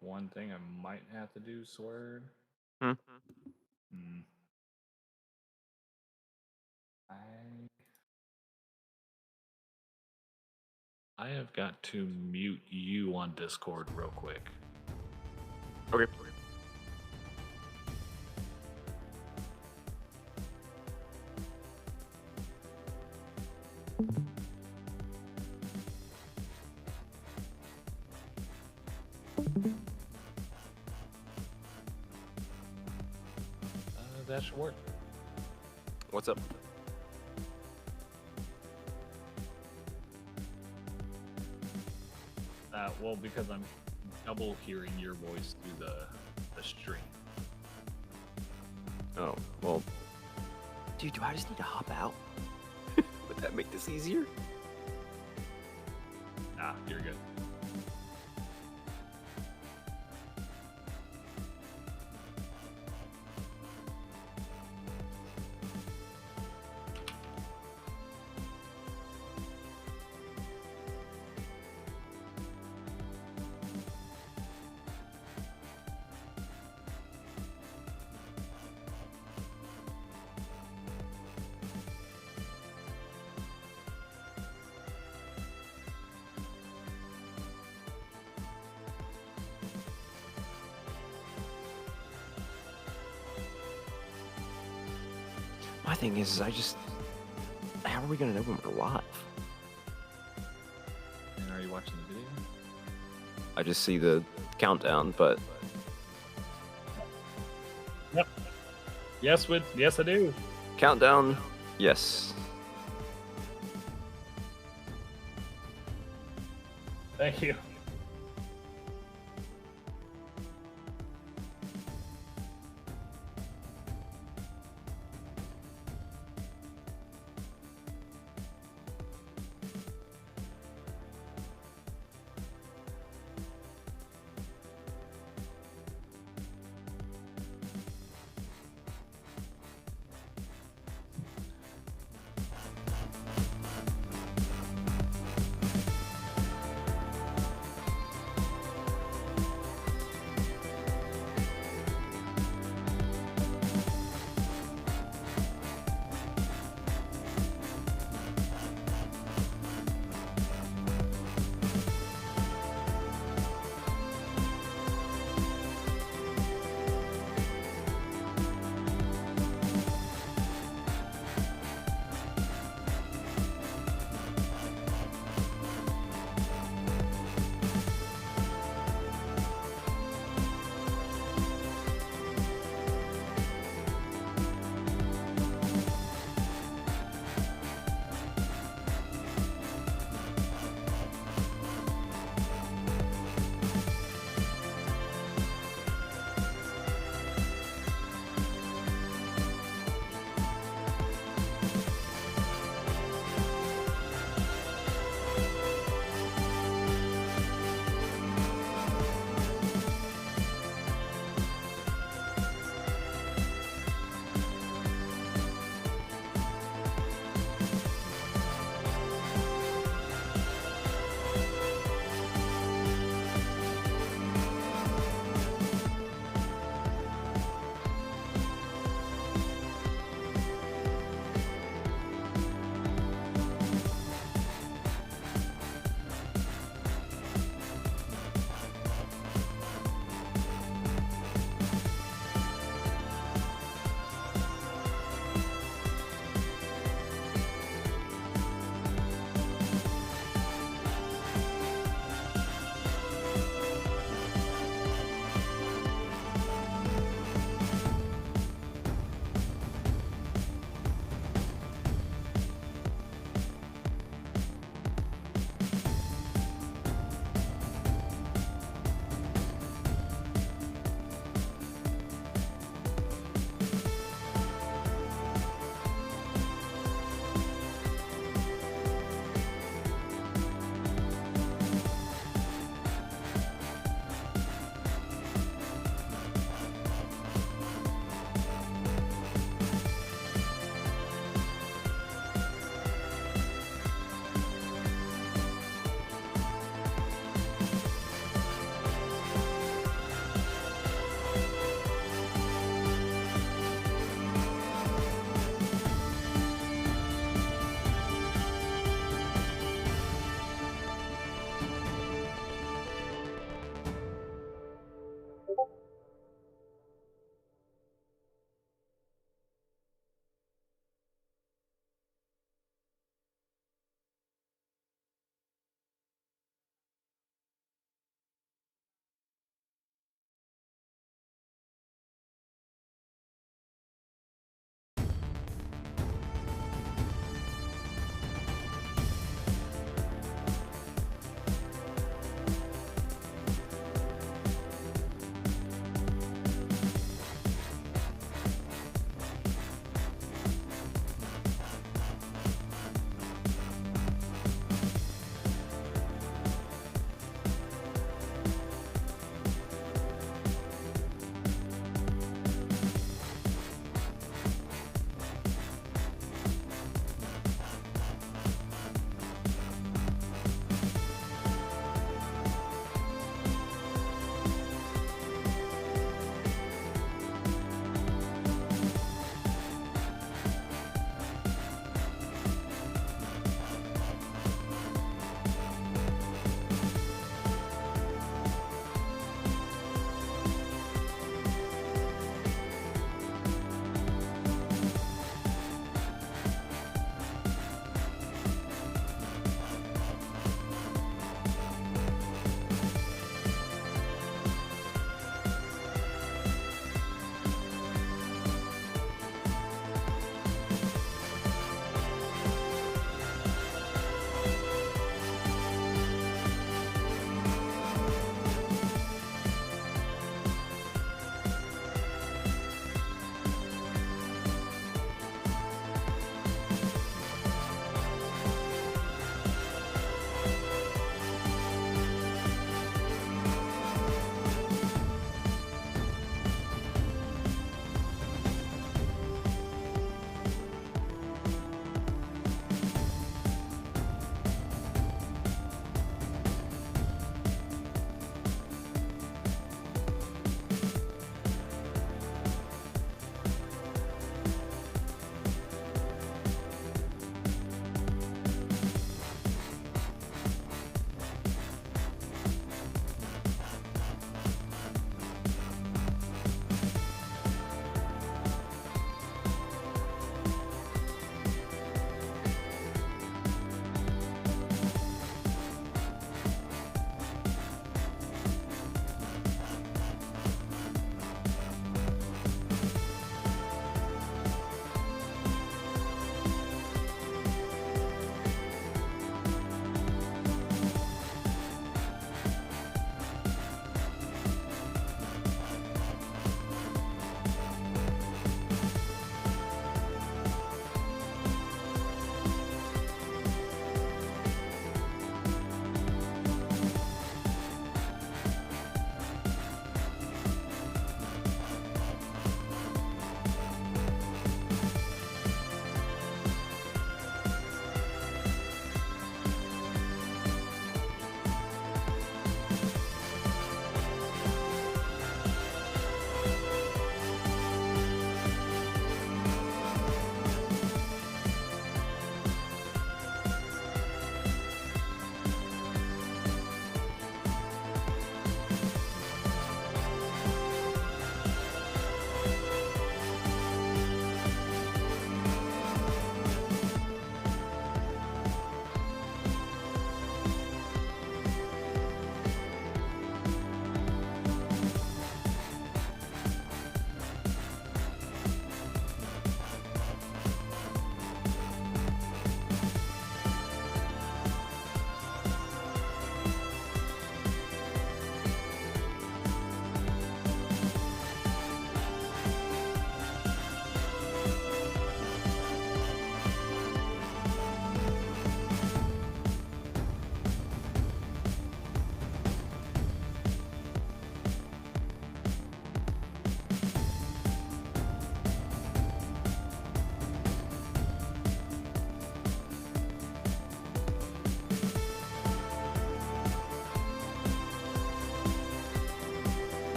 one thing I might have to do, Sword. Hmm? Hmm. I have got to mute you on Discord real quick. Okay. That should work. What's up? Well, because I'm double hearing your voice through the stream. Oh, well. Dude, do I just need to hop out? Would that make this easier? Ah, you're good. My thing is, how are we gonna know when we're live? And are you watching the video? I just see the countdown, but Yep. Yes, I do. countdown, yes. Thank you.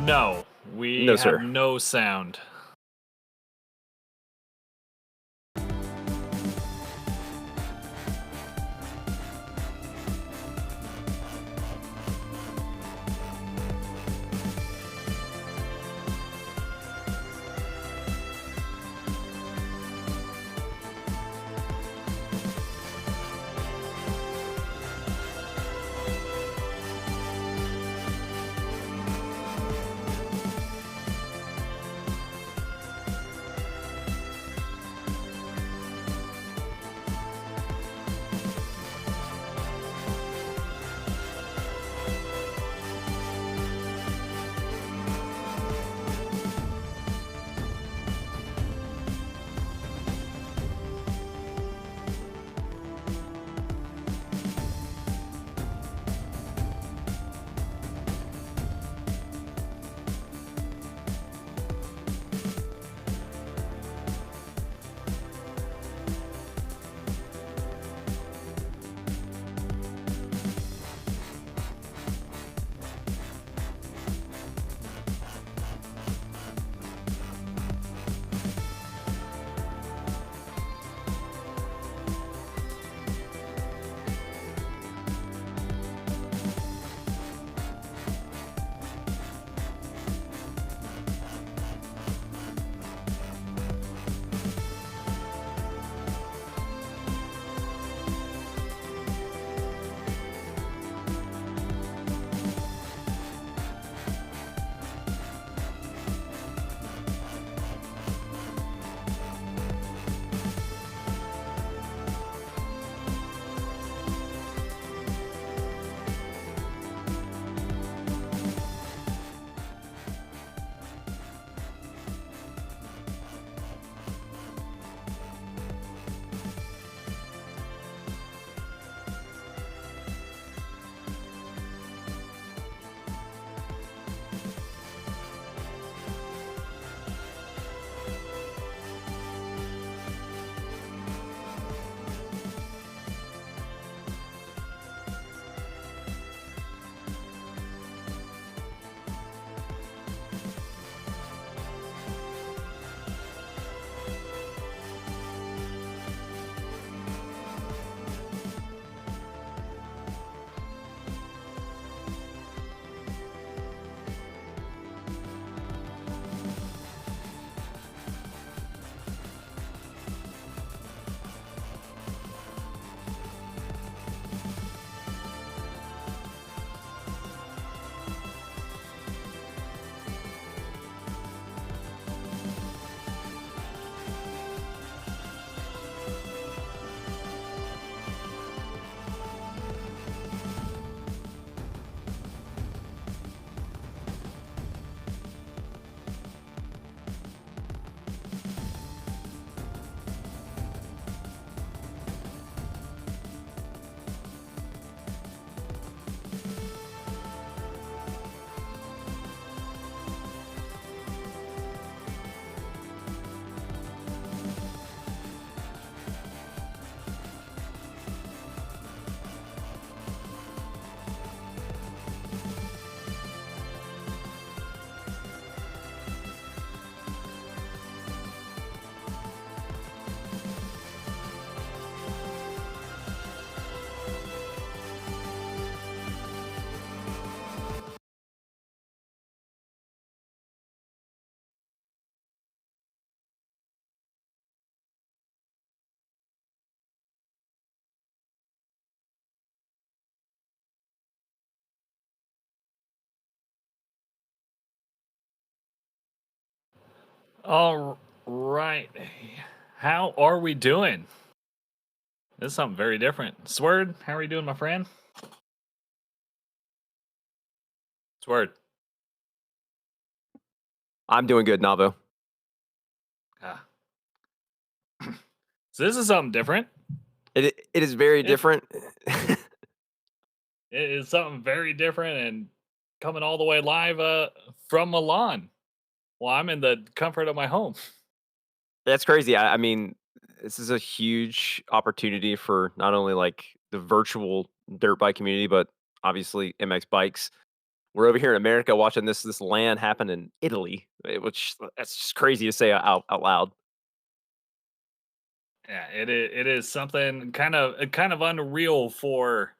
No, we No, have sir. no sound. All right. How are we doing? This is something very different. Sword, how are you doing, my friend? Sword. I'm doing good, Navo. Ah. So this is something different. It is very It, different. it is something very different and coming all the way live from Milan. Well, I'm in the comfort of my home. That's crazy. I mean, this is a huge opportunity for not only like the virtual dirt bike community, but obviously MX bikes. We're over here in America watching this LAN happen in Italy, which that's just crazy to say out loud. Yeah, it is something kind of unreal for,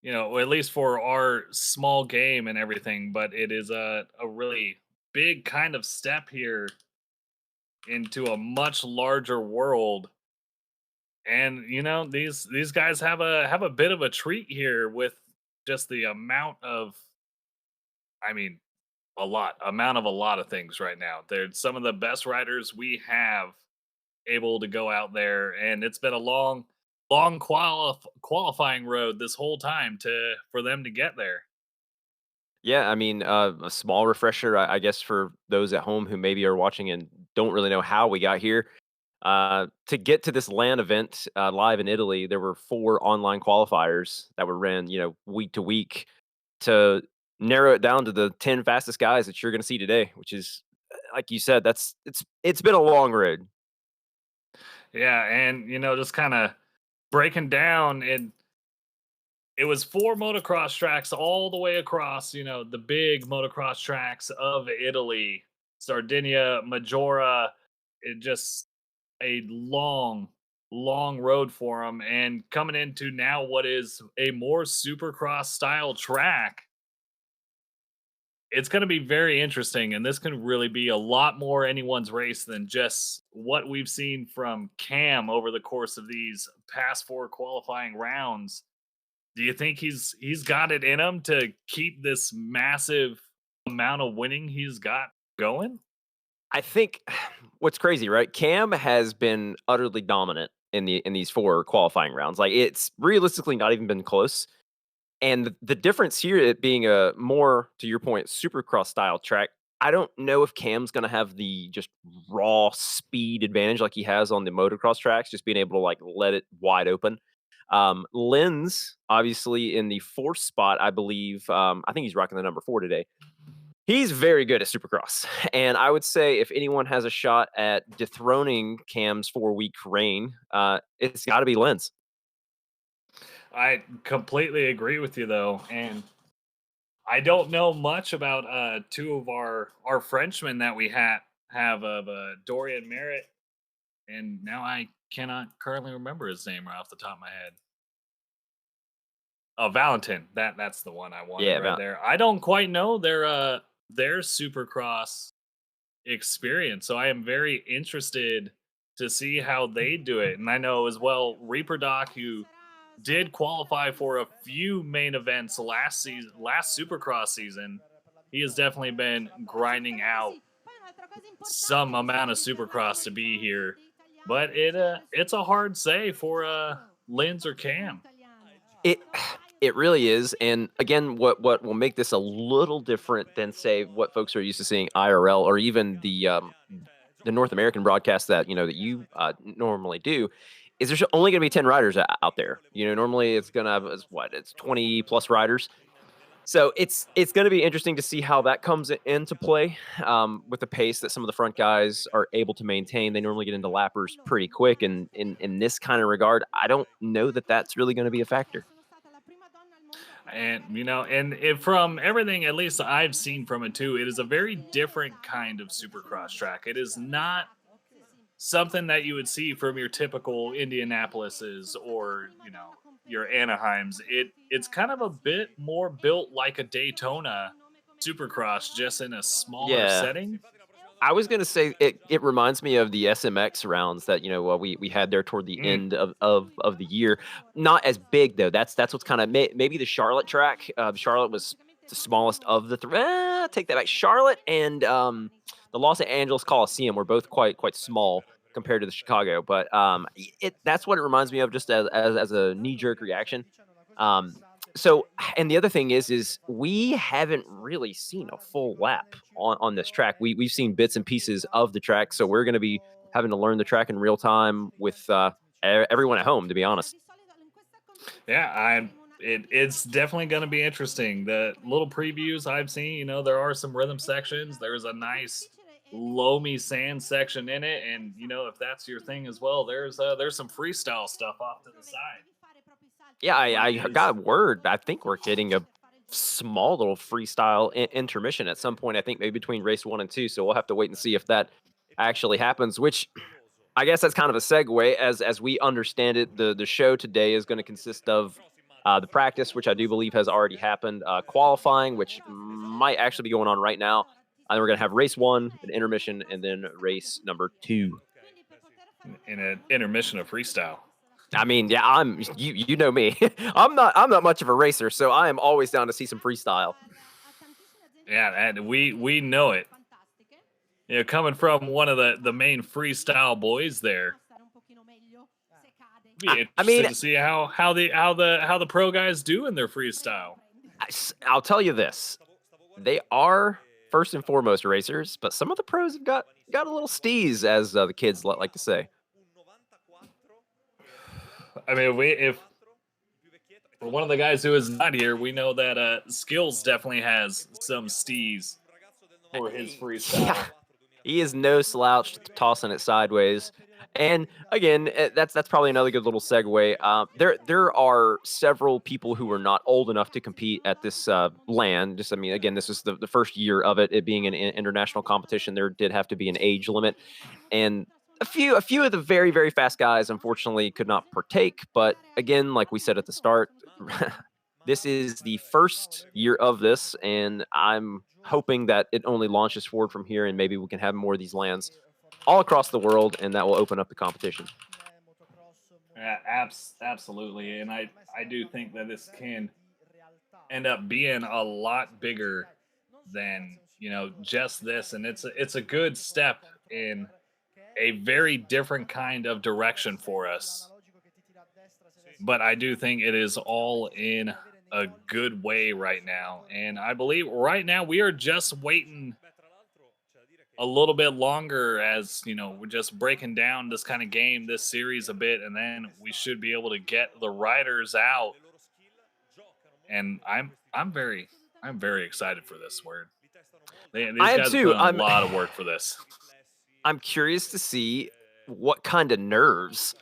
at least for our small game and everything, but it is a really big kind of step here into a much larger world. And these guys have a bit of a treat here with just the amount of, I mean, a lot of things right now. They're some of the best riders we have able to go out there, and it's been a long qualifying road this whole time to for them to get there. Yeah, I mean, a small refresher, I guess, for those at home who maybe are watching and don't really know how we got here. To get to this LAN event live in Italy, there were 4 online qualifiers that were ran, week to week to narrow it down to the 10 fastest guys that you're going to see today, which is, like you said, it's been a long road. Yeah, and just kind of breaking down, it was 4 motocross tracks all the way across, the big motocross tracks of Italy, Sardinia, Majora. It just a long road for them, and coming into now what is a more supercross style track. It's going to be very interesting, and this can really be a lot more anyone's race than just what we've seen from Cam over the course of these past 4 qualifying rounds. Do you think he's got it in him to keep this massive amount of winning he's got going? I think what's crazy, right? Cam has been utterly dominant in these 4 qualifying rounds. Like it's realistically not even been close. And the difference here, it being a more, to your point, supercross style track, I don't know if Cam's gonna have the just raw speed advantage like he has on the motocross tracks, just being able to like let it wide open. Lynn's obviously in the 4th spot, I believe. I think he's rocking the number 4 today. He's very good at Supercross, and I would say if anyone has a shot at dethroning Cam's 4-week reign, it's got to be Lynn's. I completely agree with you though, and I don't know much about 2 of our Frenchmen that we have of Dorian Merritt, and now I cannot currently remember his name right off the top of my head. Oh, Valentin. That's the one I wanted Yeah, right about there. I don't quite know their Supercross experience, so I am very interested to see how they do it. And I know as well Reaper Doc, who did qualify for a few main events last season, last Supercross season. He has definitely been grinding out some amount of Supercross to be here, but it's a hard say for Linz or Cam. it. It really is, and again, what will make this a little different than say what folks are used to seeing IRL or even the North American broadcast that that you normally do is there's only going to be 10 riders out there. Normally it's going to have it's 20 plus riders. So it's going to be interesting to see how that comes into play with the pace that some of the front guys are able to maintain. They normally get into lappers pretty quick, and in this kind of regard, I don't know that that's really going to be a factor. And and from everything at least I've seen from it too, it is a very different kind of Supercross track. It is not something that you would see from your typical Indianapolis's or your Anaheims. It's kind of a bit more built like a Daytona Supercross, just in a smaller Yeah, setting. I was gonna say it reminds me of the SMX rounds that, we had there toward the Mm. end of the year. Not as big though. That's what's kinda maybe the Charlotte track. Charlotte was the smallest of the 3 take that back. Charlotte and, the Los Angeles Coliseum were both quite small compared to the Chicago, but, that's what it reminds me of just as a knee-jerk reaction. Um, so and the other thing is we haven't really seen a full lap on this track. We've seen bits and pieces of the track, so we're going to be having to learn the track in real time with everyone at home. To be honest, Yeah, it's definitely going to be interesting. The little previews I've seen, there are some rhythm sections. There's a nice loamy sand section in it, and if that's your thing as well, there's some freestyle stuff off to the side. yeah, But I it is got word. I think we're getting a small little freestyle intermission at some point. I think maybe between race 1 and 2. So we'll have to wait and see if that actually happens. Which I guess that's kind of a segue. As we understand it, the show today is going to consist of the practice, which I do believe has already happened, qualifying, which might actually be going on right now. And then we're going to have race 1, an intermission, and then race number 2. In an intermission of freestyle. I mean, yeah, you know me. I'm not much of a racer, so I am always down to see some freestyle. Yeah, and we know it. You know, coming from one of the main freestyle boys there, be I mean, interested to see how the pro guys do in their freestyle. I'll tell you this: they are first and foremost racers, but some of the pros have got a little steez, as the kids like to say. I mean, we if for one of the guys who is not here, we know that Skills definitely has some steez for his freestyle. Yeah, he is no slouch tossing it sideways. And again, that's probably another good little segue. There are several people who are not old enough to compete at this LAN. Just I mean, again, this is the first year of it. It being an international competition, there did have to be an age limit, and a few of the very very fast guys unfortunately could not partake. But again, like we said at the start, this is the first year of this, and I'm hoping that it only launches forward from here, and maybe we can have more of these lands all across the world, and that will open up the competition. Yeah, absolutely, and I do think that this can end up being a lot bigger than just this, and it's a good step in a very different kind of direction for us. But I do think it is all in a good way right now, and I believe right now we are just waiting a little bit longer as we're just breaking down this kind of game, this series a bit, and then we should be able to get the riders out. And I'm very excited for this word. These I am guys have too. put in a lot of work for this. I'm curious to see what kind of nerves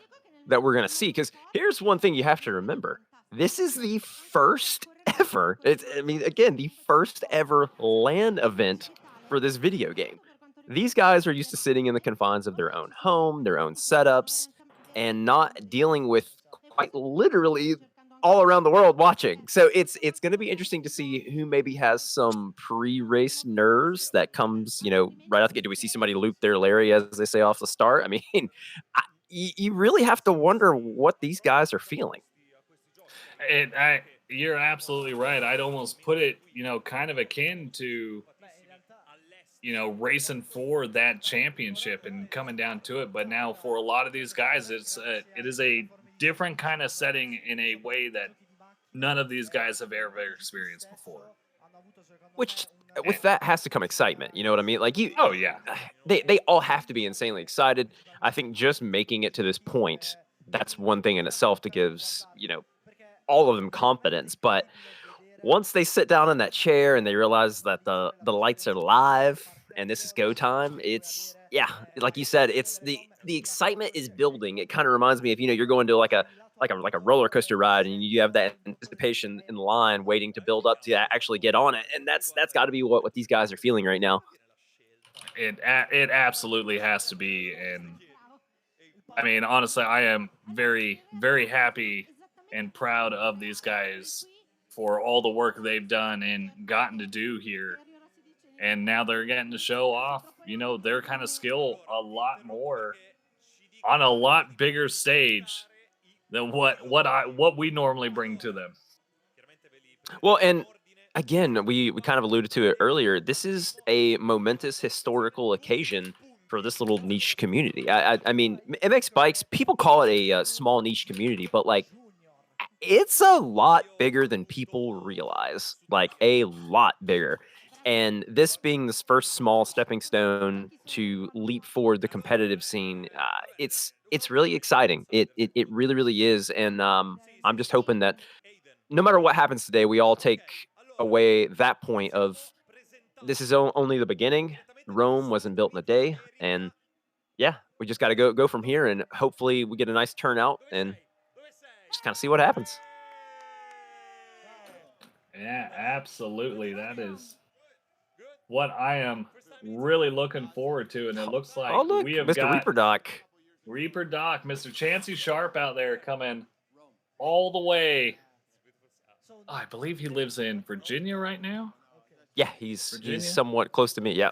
that we're gonna see. Because here's one thing you have to remember: this is the first ever. I mean, again, the first ever LAN event for this video game. These guys are used to sitting in the confines of their own home, their own setups, and not dealing with quite literally all around the world watching. So it's going to be interesting to see who maybe has some pre-race nerves that comes, right out the gate. Do we see somebody loop their Larry, as they say, off the start? I mean, you really have to wonder what these guys are feeling. You're absolutely right. I'd almost put it, kind of akin to racing for that championship and coming down to it. But now for a lot of these guys, it is a different kind of setting in a way that none of these guys have ever experienced before. Which And, with that has to come excitement. You know what I mean? Like oh yeah, they all have to be insanely excited. I think just making it to this point, that's one thing in itself that gives, all of them confidence. But once they sit down in that chair and they realize that the lights are live and this is go time, it's yeah, like you said, it's the excitement is building. It kind of reminds me of you're going to like a roller coaster ride and you have that anticipation in line waiting to build up to actually get on it, and that's got to be what these guys are feeling right now. it absolutely has to be. And I mean, honestly, I am very, very happy and proud of these guys for all the work they've done and gotten to do here. And now they're getting to show off, their kind of skill a lot more on a lot bigger stage than what we normally bring to them. Well, and again, we kind of alluded to it earlier. This is a momentous historical occasion for this little niche community. I mean, MX bikes. People call it a small niche community, but like it's a lot bigger than people realize. Like a lot bigger. And this being this first small stepping stone to leap forward the competitive scene, it's really exciting. It really really is. And I'm just hoping that no matter what happens today, we all take away that point of this is only the beginning. Rome wasn't built in a day, and yeah, we just got to go from here, and hopefully we get a nice turnout and just kind of see what happens. Yeah, absolutely. That is what I am really looking forward to. And it looks Oh, like we look, have Mr. got Reaper Doc. Reaper Doc, Mr. Chancey Sharp out there coming all the way. I believe he lives in Virginia right now. Yeah, he's Virginia. somewhat close to me. Yeah.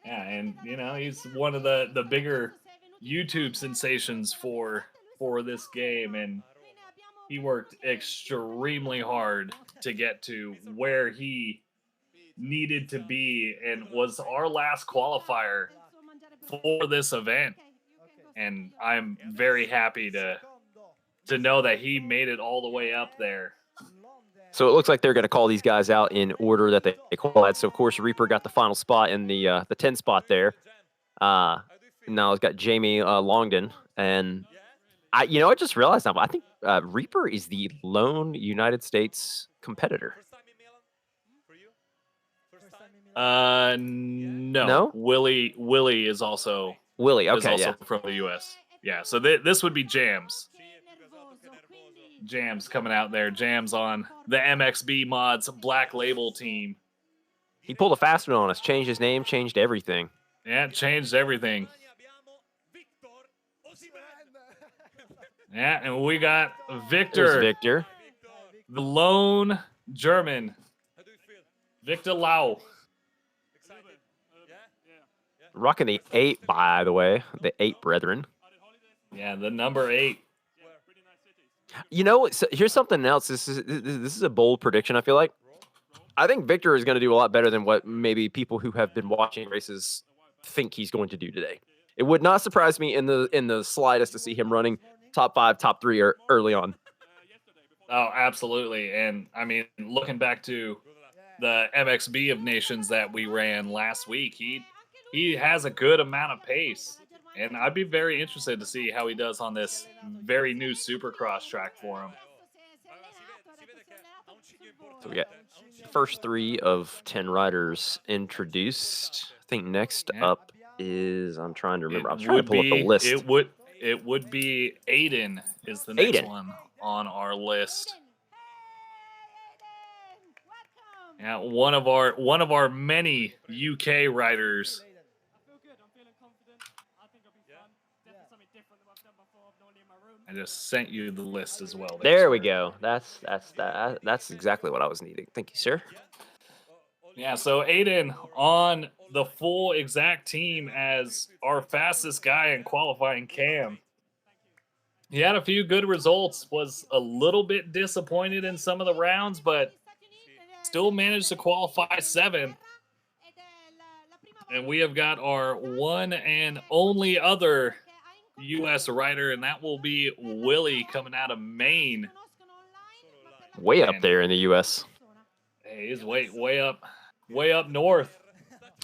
Yeah, and he's one of the bigger YouTube sensations for this game, and he worked extremely hard to get to where he needed to be, and was our last qualifier for this event. And I'm very happy to know that he made it all the way up there. So it looks like they're going to call these guys out in order that they qualified. So of course Reaper got the final spot in the 10 spot there. Now it's got Jamie Longden, and I just realized now. I think Reaper is the lone United States competitor. No. No? Willie is also Willie. Okay, yeah. from the US. Yeah, so this would be Jams. Jams coming out there. Jams on the MXB Mods Black Label team. He pulled a fast one on us. Changed his name. Changed everything. Yeah, it changed everything. Yeah, and we got Victor. There's Victor. The lone German. Victor Lau. Rocking the 8, by the way. The 8 brethren. Yeah, the number 8. So here's something else. This is a bold prediction, I feel like. I think Victor is going to do a lot better than what maybe people who have been watching races think he's going to do today. It would not surprise me in the slightest to see him running top 5, top 3 or early on. Oh, absolutely. And I mean, looking back to the MXB of Nations that we ran last week, he has a good amount of pace. And I'd be very interested to see how he does on this very new Supercross track for him. So we got the first 3 of 10 riders introduced. I think next up is, I'm trying to remember. I'm trying to pull up the list. It would be Aiden is the next one on our list. Yeah, one of our many UK riders. I just sent you the list as well. There we go. That's exactly what I was needing. Thank you, sir. Yeah, so Aiden on the full exact team as our fastest guy in qualifying, Cam. He had a few good results, was a little bit disappointed in some of the rounds, but still managed to qualify 7th. And we have got our one and only other U.S. rider, and that will be Willie coming out of Maine. Way up there in the U.S. Hey, he's way up north.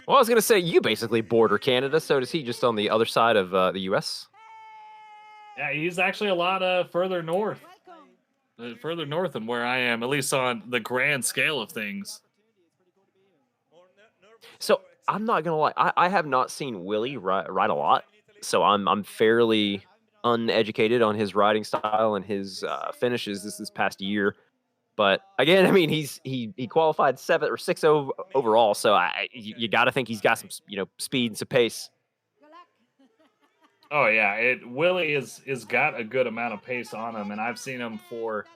Well, I was going to say, you basically border Canada, so does he, just on the other side of the U.S.? Yeah, he's actually a lot further north. Further north than where I am, at least on the grand scale of things. So, I'm not going to lie. I have not seen Willie ride a lot, so I'm fairly uneducated on his riding style and his finishes this past year. But again, I mean, he qualified 7th or 6th overall, so you got to think he's got some speed and some pace. Oh yeah, Willie is got a good amount of pace on him, and I've seen him for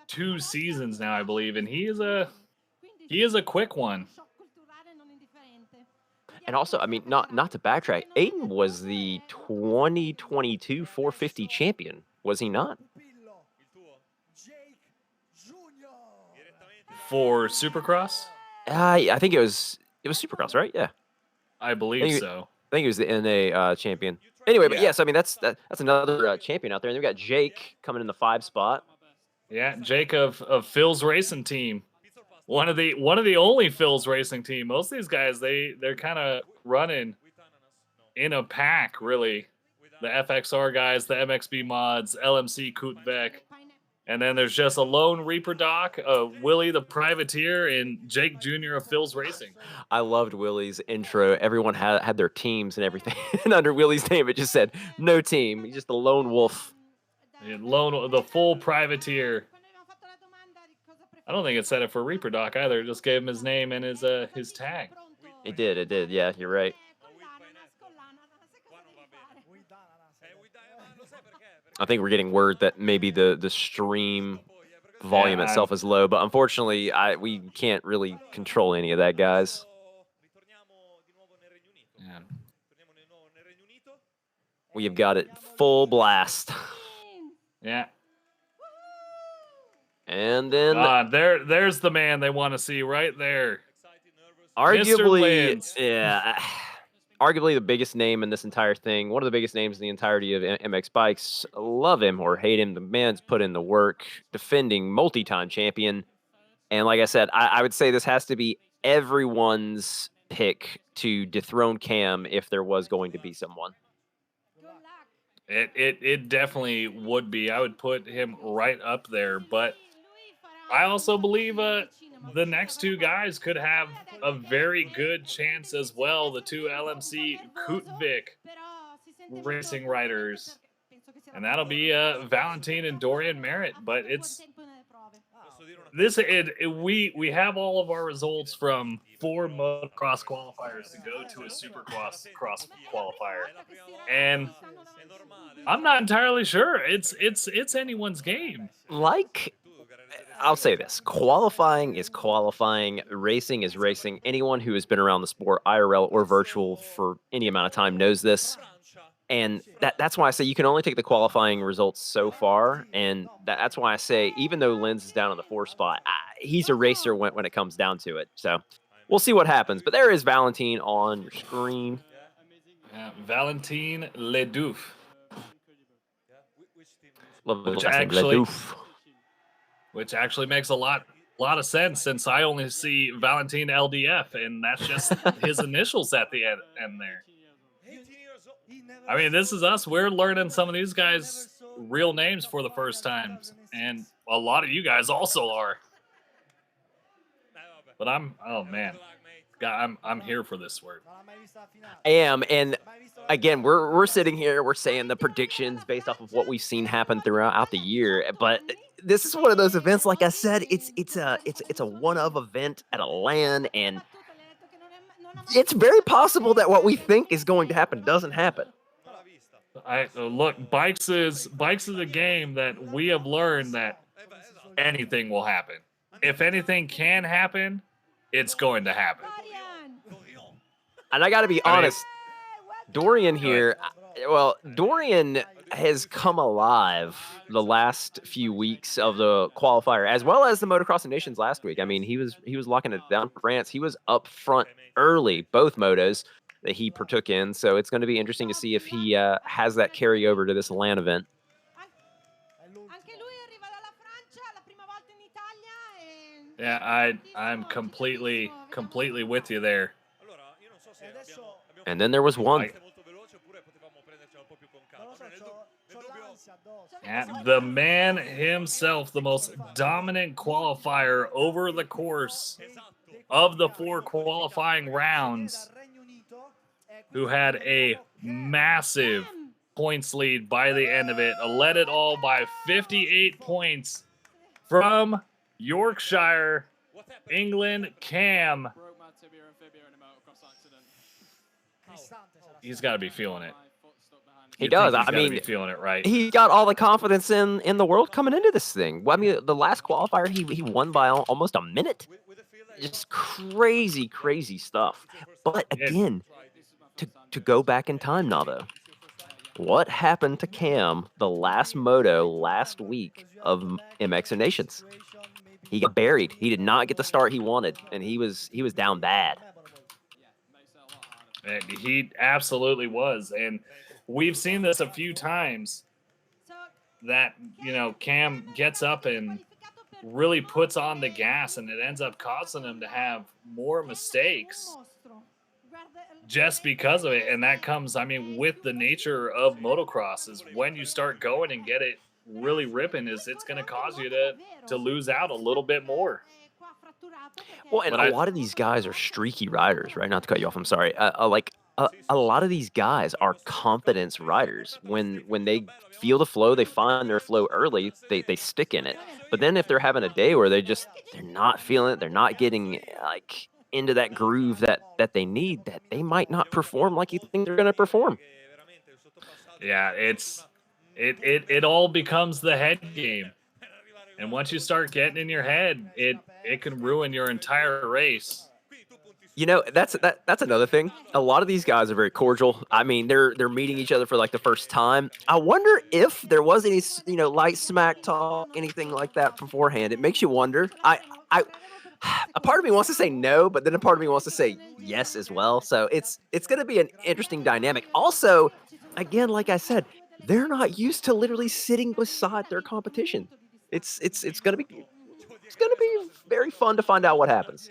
2 seasons now, I believe, and he is a quick one. And also, I mean, not to backtrack, Aiden was the 2022 450 champion, was he not? For Supercross? I think it was Supercross, right? Yeah, I believe so. I think he was the NA champion. Anyway, but yes, I mean that's another champion out there. And then we got Jake coming in the 5 spot. Yeah, Jake of Phil's racing team. One of the only Phil's racing team. Most of these guys, they're kind of running in a pack, really. The FXR guys, the MXB mods, LMC Kutvek. And then there's just a lone Reaper Doc, Willie the Privateer, and Jake Jr. of Phil's Racing. I loved Willie's intro. Everyone had their teams and everything. And under Willie's name, it just said, no team. He's just the lone wolf. The full Privateer. I don't think it said it for Reaper Doc either. It just gave him his name and his tag. It did. It did. Yeah, you're right. I think we're getting word that maybe the stream volume Yeah, itself is low, but unfortunately, we can't really control any of that, guys. yeah. We have got it full blast. Yeah. And then there's the man they want to see right there. arguably, Lins. yeah, arguably the biggest name in this entire thing, one of the biggest names in the entirety of MX Bikes. Love him or hate him, the man's put in the work, defending multi-time champion. And like I said, I would say this has to be everyone's pick to dethrone Cam if there was going to be someone. It definitely would be. I would put him right up there, but I also believe the next two guys could have a very good chance as well. The two LMC Kutvik racing riders, and that'll be Valentine and Dorian Merritt. But it's we have all of our results from 4 motocross qualifiers to go to a supercross qualifier, and I'm not entirely sure. It's anyone's game. Like, I'll say this: qualifying is qualifying, racing is racing. Anyone who has been around the sport, IRL or virtual, for any amount of time knows this. And that's why I say you can only take the qualifying results so far. And that's why I say, even though Lins is down in the 4 spot, he's a racer when it comes down to it. So we'll see what happens. But there is Valentine on your screen. Valentine Ledoux. Which actually makes a lot of sense, since I only see Valentine LDF, and that's just his initials at the end there. I mean, this is us. We're learning some of these guys' real names for the first time, and a lot of you guys also are. But oh man, God, I'm here for this work. I am, and again, we're sitting here, we're saying the predictions based off of what we've seen happen throughout the year, but this is one of those events. Like I said, it's a one-of event at a LAN, and it's very possible that what we think is going to happen doesn't happen. Look, bikes is a game that we have learned that anything will happen. If anything can happen, it's going to happen. And I got to be honest, Dorian here, well, Dorian has come alive the last few weeks of the qualifier, as well as the Motocross of Nations last week. I mean, he was locking it down for France. He was up front early, both motos that he partook in. So it's going to be interesting to see if he has that carryover to this LAN event. Yeah, I'm completely with you there. And then there was one. And the man himself, the most dominant qualifier over the course of the 4 qualifying rounds, who had a massive points lead by the end of it, led it all by 58 points from Yorkshire, England, Cam. He's got to be feeling it. He does. I mean, be feeling it, right? He got all the confidence in the world coming into this thing. Well, I mean, the last qualifier, he won by almost a minute. Just crazy stuff. But again, to go back in time now, though, what happened to Cam the last moto last week of MX and Nations? He got buried. He did not get the start he wanted, and he was down bad. And he absolutely was, and we've seen this a few times that, you know, Cam gets up and really puts on the gas, and it ends up causing him to have more mistakes just because of it. And that comes, I mean, with the nature of motocross, is when you start going and get it really ripping, is it's going to cause you to lose out a little bit more. Well, and But a I lot of these guys are streaky riders, right? Not to cut you off, I'm sorry. Like a lot of these guys are confidence riders. When they feel the flow, they find their flow early, they stick in it. But then if they're having a day where they're not feeling it, they're not getting like into that groove that they need, that they might not perform like you think they're going to perform. yeah, it all becomes the head game. And once you start getting in your head, it can ruin your entire race. You know, that's another thing. A lot of these guys are very cordial. I mean, they're meeting each other for like the first time. I wonder if there was any, light smack talk, anything like that beforehand. It makes you wonder. I a part of me wants to say no, but then a part of me wants to say yes as well. So it's going to be an interesting dynamic. Also, again, like I said, they're not used to literally sitting beside their competition. It's going to be very fun to find out what happens.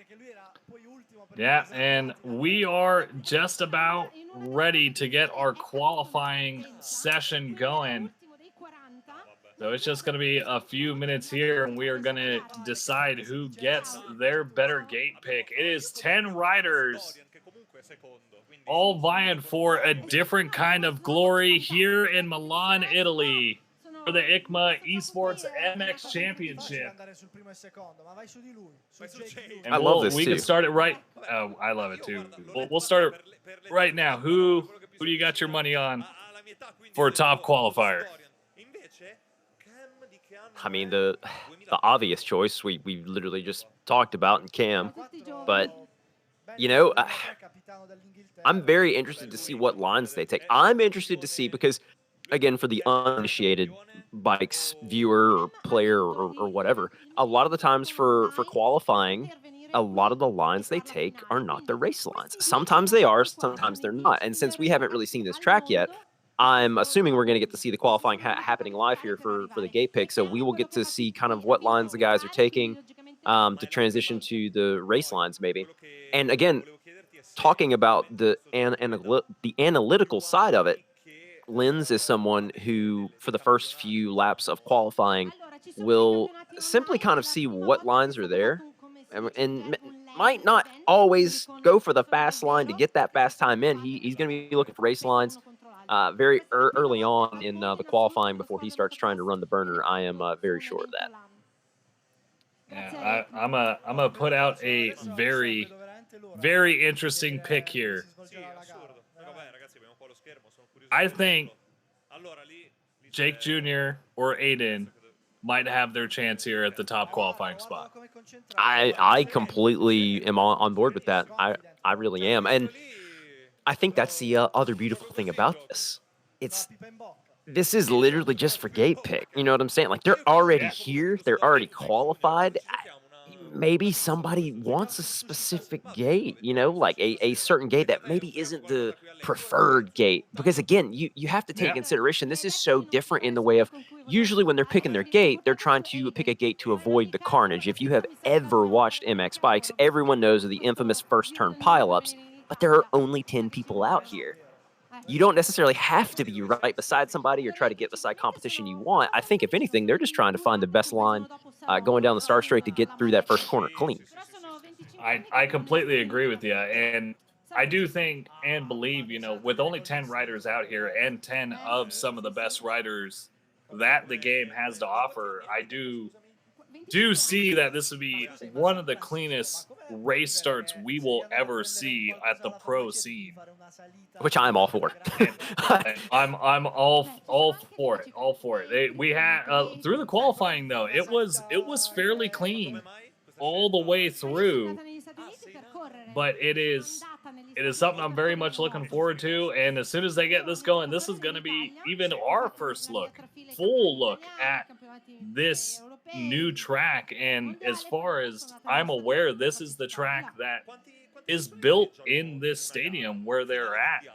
Yeah, and we are just about ready to get our qualifying session going. So it's just going to be a few minutes here, and we are going to decide who gets their better gate pick. It is 10 riders, all vying for a different kind of glory here in Milan, Italy, for the EICMA Esports MX Championship. I And love this we can too. start it right. Oh, I love it too. We'll start it right now. Who do you got your money on for a top qualifier? I mean, the obvious choice we literally just talked about in Cam, but you know, uh, I'm very interested to see what lines they take. I'm interested to see because, again, for the uninitiated bikes viewer or player or whatever, a lot of the times for qualifying, a lot of the lines they take are not the race lines. Sometimes they are, sometimes they're not. And since we haven't really seen this track yet, I'm assuming we're going to get to see the qualifying happening live here for the gate pick. So we will get to see kind of what lines the guys are taking to transition to the race lines, maybe. And again, talking about the analytical side of it, Lens is someone who, for the first few laps of qualifying, will simply kind of see what lines are there and might not always go for the fast line to get that fast time in. He's going to be looking for race lines very early on in the qualifying before he starts trying to run the burner. I am very sure of that. Yeah, I'm a put out a very interesting pick here. I think Jake Jr. or Aiden might have their chance here at the top qualifying spot. I completely am on board with that. I really am, and I think that's the other beautiful thing about this. It's This is literally just for gate pick. You know what I'm saying? Like they're already Yeah, here. They're already qualified. Maybe somebody wants a specific gate, like a certain gate that maybe isn't the preferred gate. Because again, you have to take into yeah, consideration this is so different in the way of usually when they're picking their gate, they're trying to pick a gate to avoid the carnage. If you have ever watched MX bikes, everyone knows of the infamous first turn pileups, but there are only 10 people out here. You don't necessarily have to be right beside somebody or try to get beside competition you want. I think if anything, they're just trying to find the best line going down the star straight to get through that first corner clean. I completely agree with you, and I do think and believe, with only 10 riders out here and 10 of some of the best riders that the game has to offer, I do see that this would be one of the cleanest race starts we will ever see at the pro scene. Which I'm all for. And I'm all for it. We had through the qualifying though, it was fairly clean all the way through, but it is something I'm very much looking forward to. And as soon as they get this going, this is going to be even our first full look at this new track. And as far as I'm aware, this is the track that is built in this stadium where they're at,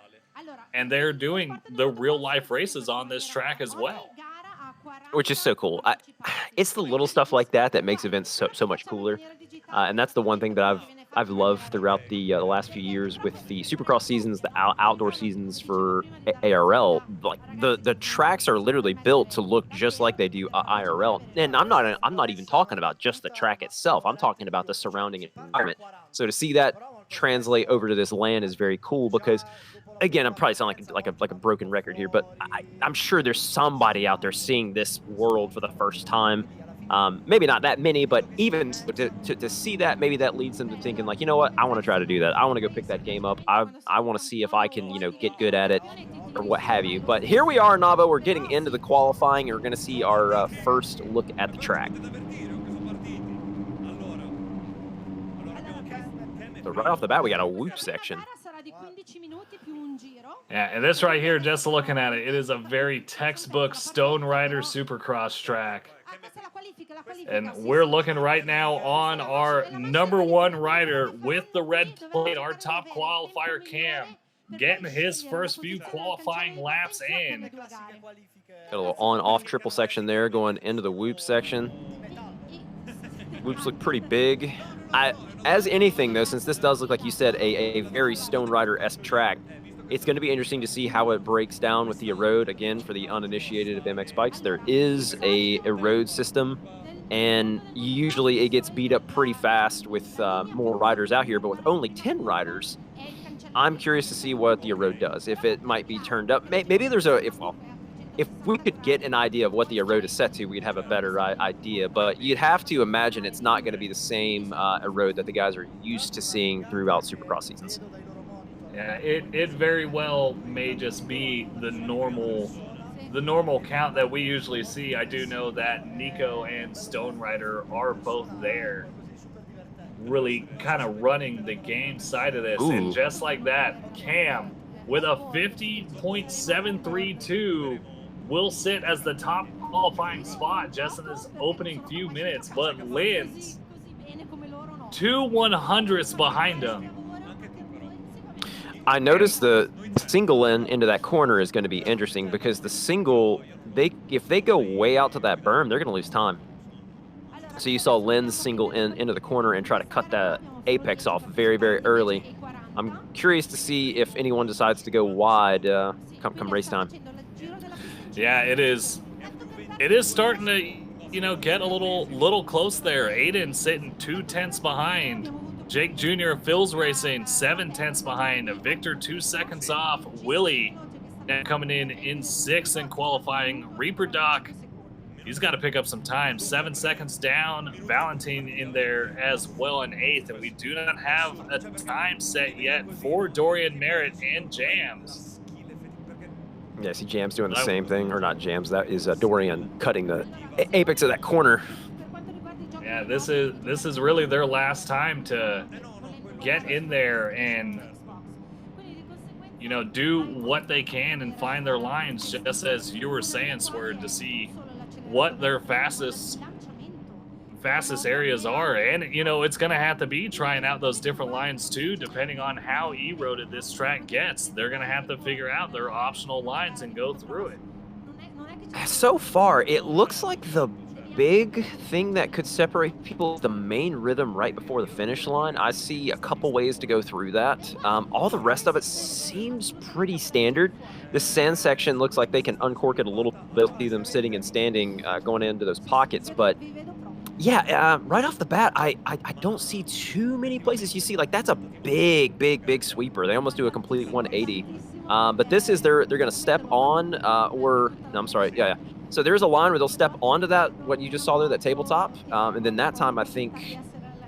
and they're doing the real life races on this track as well. Which is so cool. It's the little stuff like that that makes events so much cooler. And that's the one thing that I've loved throughout the last few years with the Supercross seasons, the outdoor seasons for ARL. Like the tracks are literally built to look just like they do IRL. And I'm not even talking about just the track itself. I'm talking about the surrounding environment. So to see that translate over to this LAN is very cool because again, I'm probably sound like a broken record here, but I'm sure there's somebody out there seeing this world for the first time. Maybe not that many, but even to see that, maybe that leads them to thinking like, you know what, I want to try to do that. I want to go pick that game up. I want to see if I can, get good at it or what have you. But here we are, Nava. We're getting into the qualifying, and we're going to see our first look at the track. So right off the bat, we got a whoop section. Yeah, and this right here, just looking at it, it is a very textbook Stone Rider Supercross track. And we're looking right now on our number 1 rider with the red plate, our top qualifier, Cam, getting his first few qualifying laps in. Got a little on-off triple section there going into the whoop section. Whoops look pretty big. As anything, though, since this does look like you said a very Stone Rider-esque track, it's going to be interesting to see how it breaks down with the road. Again, for the uninitiated of MX bikes, there is a road system, and usually it gets beat up pretty fast with more riders out here. But with only 10 riders, I'm curious to see what the road does. If it might be turned up, maybe there's if we could get an idea of what the road is set to, we'd have a better idea. But you'd have to imagine it's not going to be the same road that the guys are used to seeing throughout Supercross seasons. Yeah, it very well may just be the normal count that we usually see. I do know that Nico and Stone Rider are both there, really kind of running the game side of this. Ooh. And just like that, Cam with a 50.732 will sit as the top qualifying spot just in his opening few minutes, but Lynn's 2 100ths behind him. I noticed the single into that corner is going to be interesting because the single, if they go way out to that berm, they're going to lose time. So you saw Lynn's single into the corner and try to cut that apex off very, very early. I'm curious to see if anyone decides to go wide come race time. Yeah, it is starting to, get a little close there. Aiden sitting 2 tenths behind. Jake Jr. Phil's racing 7 tenths behind. Victor 2 seconds off. Willie coming in 6th in qualifying. Reaper Doc, he's got to pick up some time. 7 seconds down. Valentine in there as well in 8th. And we do not have a time set yet for Dorian Merritt and Jams. Yeah, see Jams doing the same thing. Or not Jams, that is Dorian cutting the apex of that corner. Yeah, this is really their last time to get in there and do what they can and find their lines, just as you were saying, Sword, to see what their fastest areas are. And it's gonna have to be trying out those different lines too, depending on how eroded this track gets. They're gonna have to figure out their optional lines and go through it. So far, it looks like the big thing that could separate people is the main rhythm right before the finish line. I see a couple ways to go through that. All the rest of it seems pretty standard. This sand section looks like they can uncork it a little bit, see them sitting and standing going into those pockets. But yeah, right off the bat, I don't see too many places. You see, like, that's a big sweeper. They almost do a complete 180. But this is they're going to step on, no, I'm sorry, yeah. So there's a line where they'll step onto that, what you just saw there, that tabletop. And then that time, I think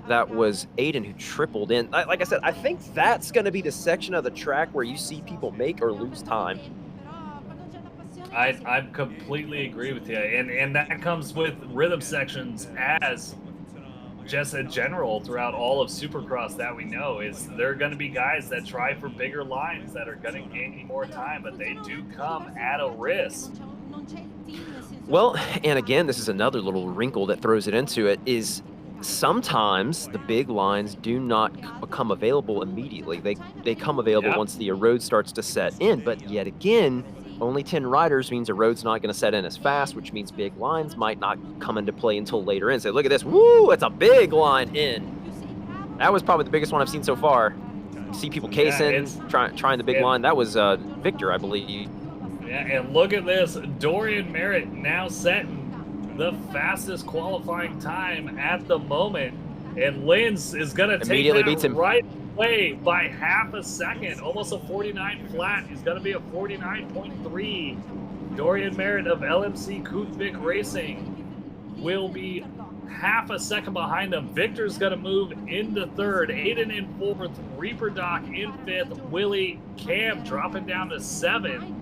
that was Aiden who tripled in. Like I said, I think that's going to be the section of the track where you see people make or lose time. I completely agree with you. And that comes with rhythm sections as just a general throughout all of Supercross that we know is there are going to be guys that try for bigger lines that are going to gain more time, but they do come at a risk. Well, and again, this is another little wrinkle that throws it into it is sometimes the big lines do not become available immediately. They come available once the road starts to set in, but yet again, only 10 riders means a road's not going to set in as fast, which means big lines might not come into play until later in. So look at this. Woo! It's a big line in. That was probably the biggest one I've seen so far. See people casing, trying the big line. That was Victor, I believe. Yeah, and look at this. Dorian Merritt now setting the fastest qualifying time at the moment. And Linz is going to take that beats him right away by half a second. Almost a 49 flat. He's going to be a 49.3. Dorian Merritt of LMC Kutvik Racing will be half a second behind him. Victor's going to move into third. Aiden in fourth. Reaper Doc in fifth. Willie Cam dropping down to 7.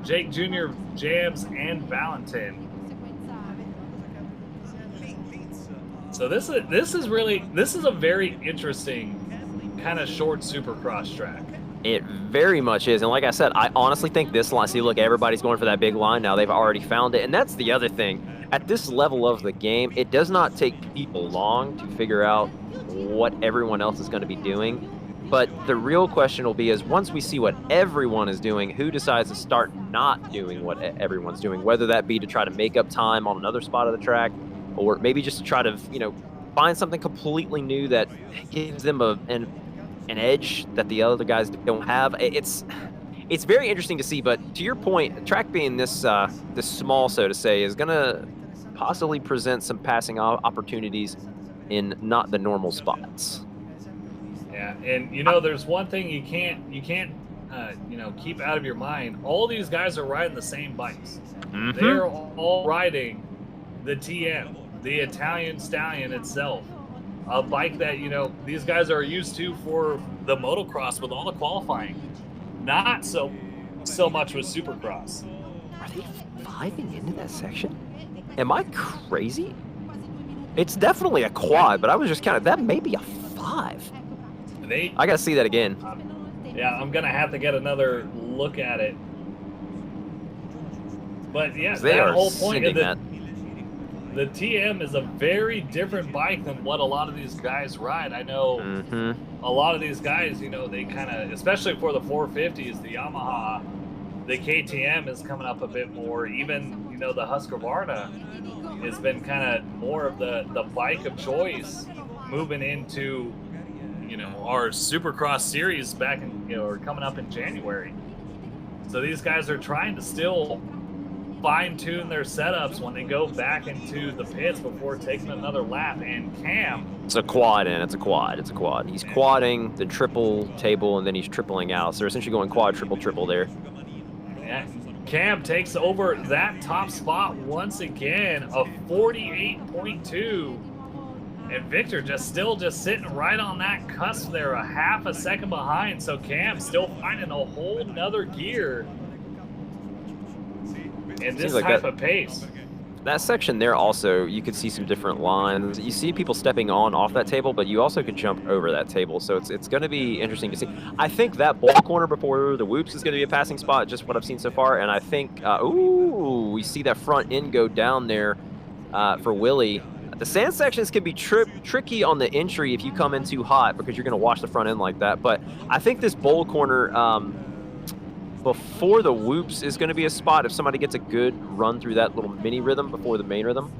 Jake Jr., Jams, and Valentin. So this is a very interesting kind of short Supercross track. It very much is, and like I said, I honestly think this line. See, look, everybody's going for that big line now. They've already found it, and that's the other thing. At this level of the game, it does not take people long to figure out what everyone else is going to be doing. But the real question will be is once we see what everyone is doing, who decides to start not doing what everyone's doing, whether that be to try to make up time on another spot of the track, or maybe just to try to, find something completely new that gives them an edge that the other guys don't have. It's very interesting to see, but to your point, the track being this small, so to say, is going to possibly present some passing opportunities in not the normal spots. Yeah, and there's one thing you can't keep out of your mind. All these guys are riding the same bikes. Mm-hmm. They're all riding the TM, the Italian Stallion itself, a bike that these guys are used to for the motocross with all the qualifying. Not so much with Supercross. Are they 5ing into that section? Am I crazy? It's definitely a quad, but I was just that may be a 5. I gotta see that again. Yeah, I'm gonna have to get another look at it. But yeah, that whole point of the TM is a very different bike than what a lot of these guys ride. I know a lot of these guys, they kind of, especially for the 450s, the Yamaha, the KTM is coming up a bit more. Even the Husqvarna has been kind of more of the bike of choice moving into our Supercross series back in, or coming up in January. So these guys are trying to still fine-tune their setups when they go back into the pits before taking another lap. And Cam, it's a quad, and it's a quad. He's quadding the triple table, and then he's tripling out. So they're essentially going quad, triple there. Yeah. Cam takes over that top spot once again, a 48.2. And Victor just sitting right on that cusp there, a half a second behind. So Cam still finding a whole nother gear in this type of pace. That section there also, you could see some different lines. You see people stepping off that table, but you also could jump over that table. So it's going to be interesting to see. I think that ball corner before the whoops is going to be a passing spot, just what I've seen so far. And I think, we see that front end go down there for Willie. The sand sections can be tricky on the entry if you come in too hot because you're going to wash the front end like that. But I think this bowl corner before the whoops is going to be a spot if somebody gets a good run through that little mini rhythm before the main rhythm.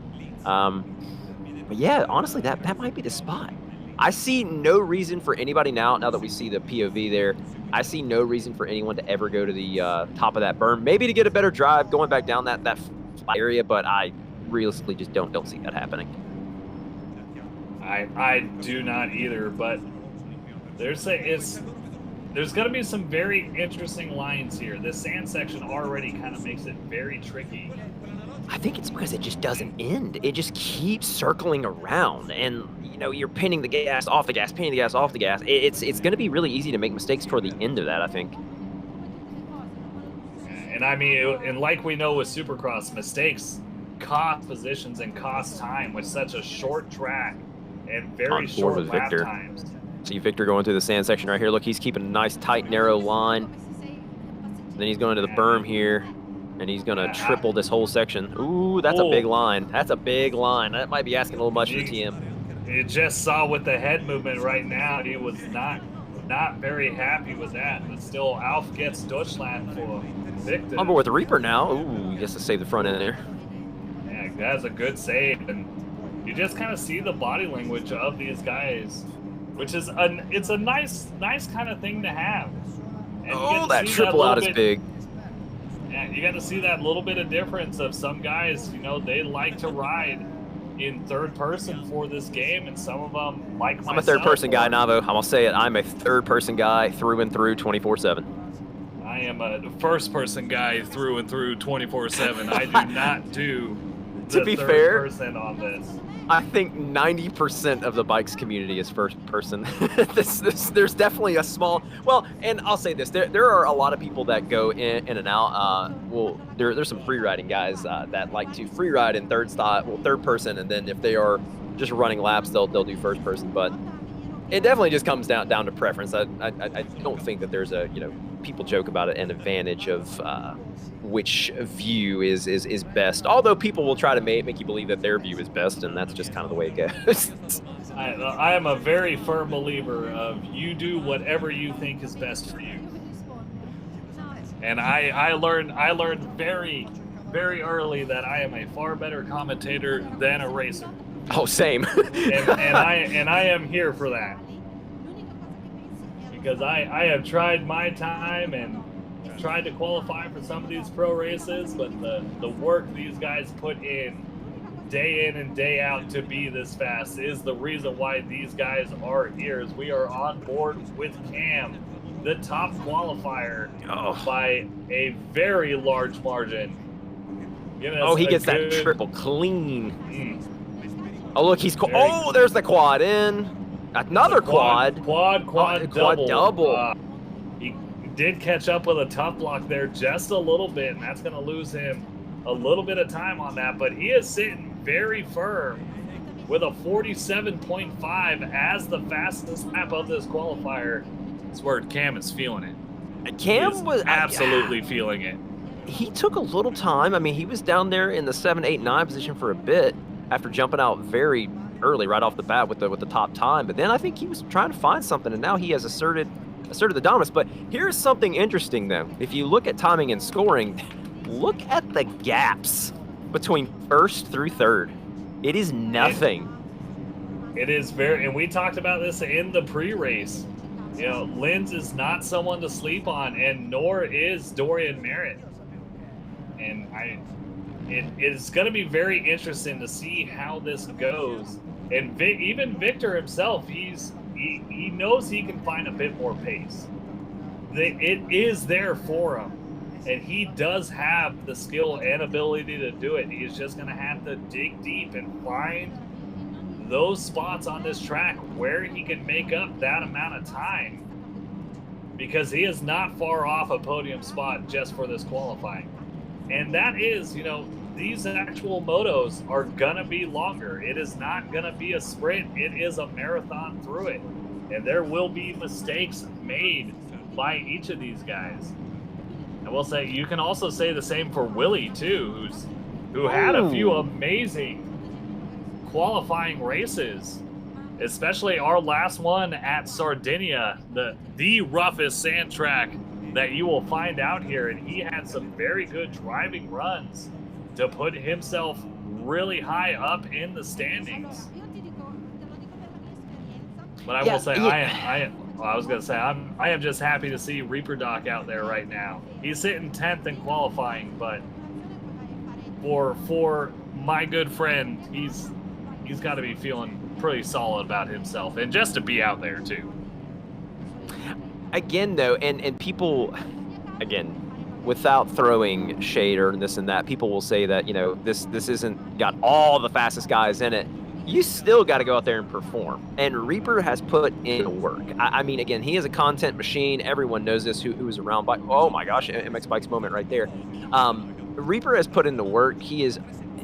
But yeah, honestly, that might be the spot. I see no reason for anybody now that we see the POV there, I see no reason for anyone to ever go to the top of that berm. Maybe to get a better drive going back down that flat area, but I realistically just don't see that happening. I do not either, but there's going to be some very interesting lines here. This sand section already kind of makes it very tricky. I think it's because it just doesn't end. It just keeps circling around, and you're pinning the gas off the gas, pinning the gas off the gas. It's going to be really easy to make mistakes toward the end of that, I think. And I mean, and like we know with Supercross, mistakes cost positions and cost time with such a short track and very short lap times. See Victor going through the sand section right here. Look, he's keeping a nice, tight, narrow line. Then he's going to the berm here, and he's going to triple this whole section. Ooh, that's a big line. That's a big line. That might be asking a little much for the TM. You just saw with the head movement right now, he was not very happy with that. But still, Alf gets Deutschland for Victor. On board with the Reaper now. Ooh, he gets to save the front end there. That's a good save, and you just kind of see the body language of these guys which is it's a nice kind of thing to have. And you Oh, get to that see triple out is big. Yeah, you got to see that little bit of difference of some guys, they like to ride in third person for this game, and some of them, like myself. I'm a third person guy, Navo. I'm gonna say it. I'm a third person guy through and through 24/7. I am a first person guy through and through 24/7. I do not do the To be third fair, person on this. I think 90% of the bikes community is first person. There's definitely a small, well, and I'll say this, there are a lot of people that go in and out. Well, there's some free riding guys that like to free ride in third person, and then if they are just running laps, they'll do first person. But it definitely just comes down to preference. I don't think that there's a, people joke about it, an advantage of which view is best. Although people will try to make you believe that their view is best, and that's just kind of the way it goes. I am a very firm believer of you do whatever you think is best for you. And I learned very, very early that I am a far better commentator than a racer. Oh, same. and I am here for that, because I have tried my time and tried to qualify for some of these pro races, but the work these guys put in day in and day out to be this fast is the reason why these guys are here. As we are on board with Cam, the top qualifier, by a very large margin. Oh, he gets that triple clean. Oh, look, he's there's the quad in. Another quad double. He did catch up with a tough block there just a little bit, and that's going to lose him a little bit of time on that. But he is sitting very firm with a 47.5 as the fastest lap of this qualifier. This word, Cam is feeling it. Cam was absolutely feeling it. He took a little time. I mean, he was down there in the 7, 8, 9 position for a bit after jumping out very early right off the bat with the top time. But then I think he was trying to find something, and now he has asserted the dominance. But here's something interesting, though. If you look at timing and scoring, look at the gaps between first through third. It is nothing. It is very, and we talked about this in the pre-race. Linz is not someone to sleep on, and nor is Dorian Merritt. And it is going to be very interesting to see how this goes. And even Victor himself, he knows he can find a bit more pace. It is there for him, and he does have the skill and ability to do it. He's just going to have to dig deep and find those spots on this track where he can make up that amount of time, because he is not far off a podium spot just for this qualifying. And that is, these actual motos are gonna be longer. It is not gonna be a sprint. It is a marathon through it, and there will be mistakes made by each of these guys. I will say, you can also say the same for Willie too, who had a few amazing qualifying races, especially our last one at Sardinia, the roughest sand track that you will find out here, and he had some very good driving runs to put himself really high up in the standings. But I will say, I am just happy to see Reaper Doc out there right now. He's sitting 10th in qualifying, but for my good friend, he's got to be feeling pretty solid about himself, and just to be out there too. Again, though, and people, again, without throwing shade or this and that, people will say that, this isn't got all the fastest guys in it. You still got to go out there and perform. And Reaper has put in work. I mean, again, he is a content machine. Everyone knows this who is around bike. Oh my gosh, MX Bikes moment right there. Reaper has put in the work. He is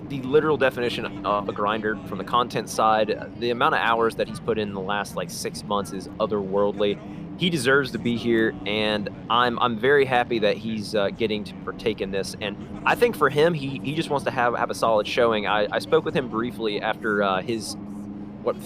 the literal definition of a grinder from the content side. The amount of hours that he's put in the last 6 months is otherworldly. He deserves to be here, and I'm very happy that he's getting to partake in this. And I think for him, he just wants to have a solid showing. I spoke with him briefly after his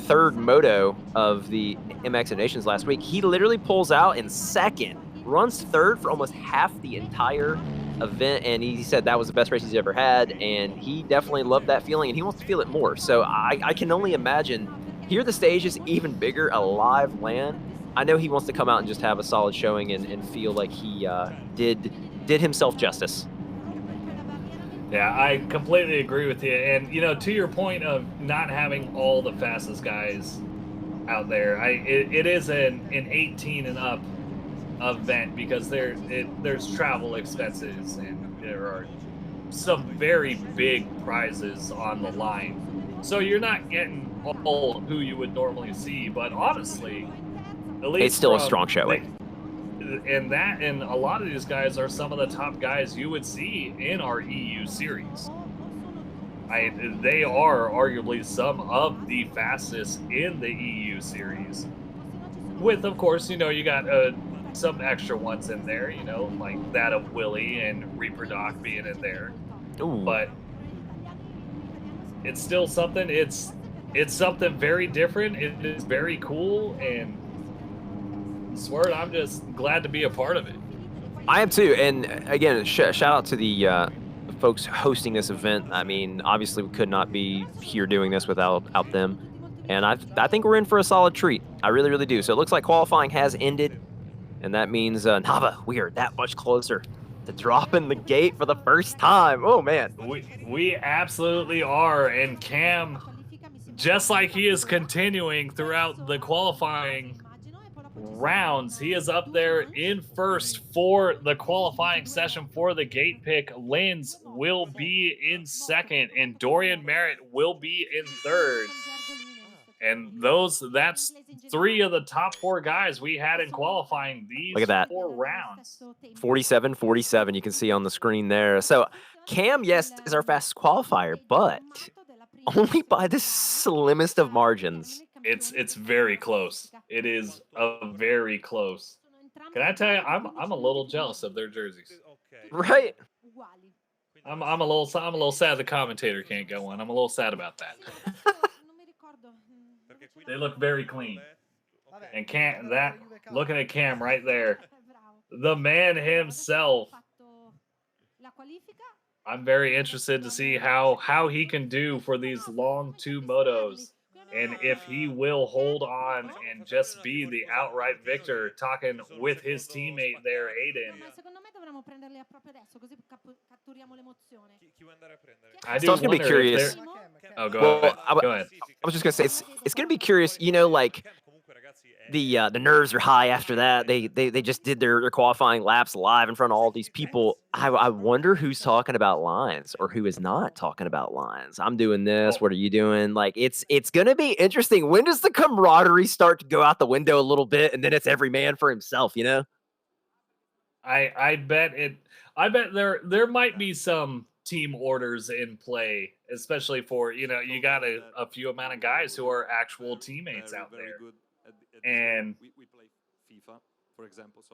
third moto of the MX and Nations last week. He literally pulls out in second, runs third for almost half the entire event, and he said that was the best race he's ever had, and he definitely loved that feeling, and he wants to feel it more. So I can only imagine Here the stage is even bigger, a live LAN. I know he wants to come out and just have a solid showing and feel like he did himself justice. Yeah, I completely agree with you. And to your point of not having all the fastest guys out there, it is an 18 and up event because there's travel expenses and there are some very big prizes on the line. So you're not getting all who you would normally see, but honestly, at It's least still a from strong showing. and a lot of these guys are some of the top guys you would see in our EU series. They are arguably some of the fastest in the EU series. With, of course, you got some extra ones in there, like that of Willie and Reaper Doc being in there. Ooh. But it's still something. It's something very different. It is very cool, and Sword, I'm just glad to be a part of it. I am too, and again, shout out to the folks hosting this event. I mean, obviously, we could not be here doing this without them, and I think we're in for a solid treat. I really, really do. So it looks like qualifying has ended, and that means Nava, we are that much closer to dropping the gate for the first time. Oh man, We absolutely are, and Cam, just like he is continuing throughout the qualifying rounds, he is up there in first for the qualifying session for the gate pick. Lins will be in second, and Dorian Merritt will be in third. And that's three of the top four guys we had in qualifying look these at that. 4 rounds. 47-47, you can see on the screen there. So Cam, yes, is our fastest qualifier, but only by the slimmest of margins. It's very close. It is a very close. Can I tell you, I'm a little jealous of their jerseys. Right? I'm a little sad the commentator can't go on. I'm a little sad about that. They look very clean. And can't that looking at Cam right there, the man himself. I'm very interested to see how he can do for these long two motos and if he will hold on and just be the outright victor, talking with his teammate there, Aiden. I So I do was gonna be wonder if they're. curious. Oh, go Well, ahead. I, w- Go ahead. I was just gonna say it's gonna be curious. Like the nerves are high after that. They just did their qualifying laps live in front of all these people. I wonder who's talking about lines or who is not talking about lines. I'm doing this. Oh, What are you doing? Like it's gonna be interesting. When does the camaraderie start to go out the window a little bit, and then it's every man for himself? I bet it. I bet there might be some team orders in play, especially for you got a few amount of guys who are actual teammates out there, and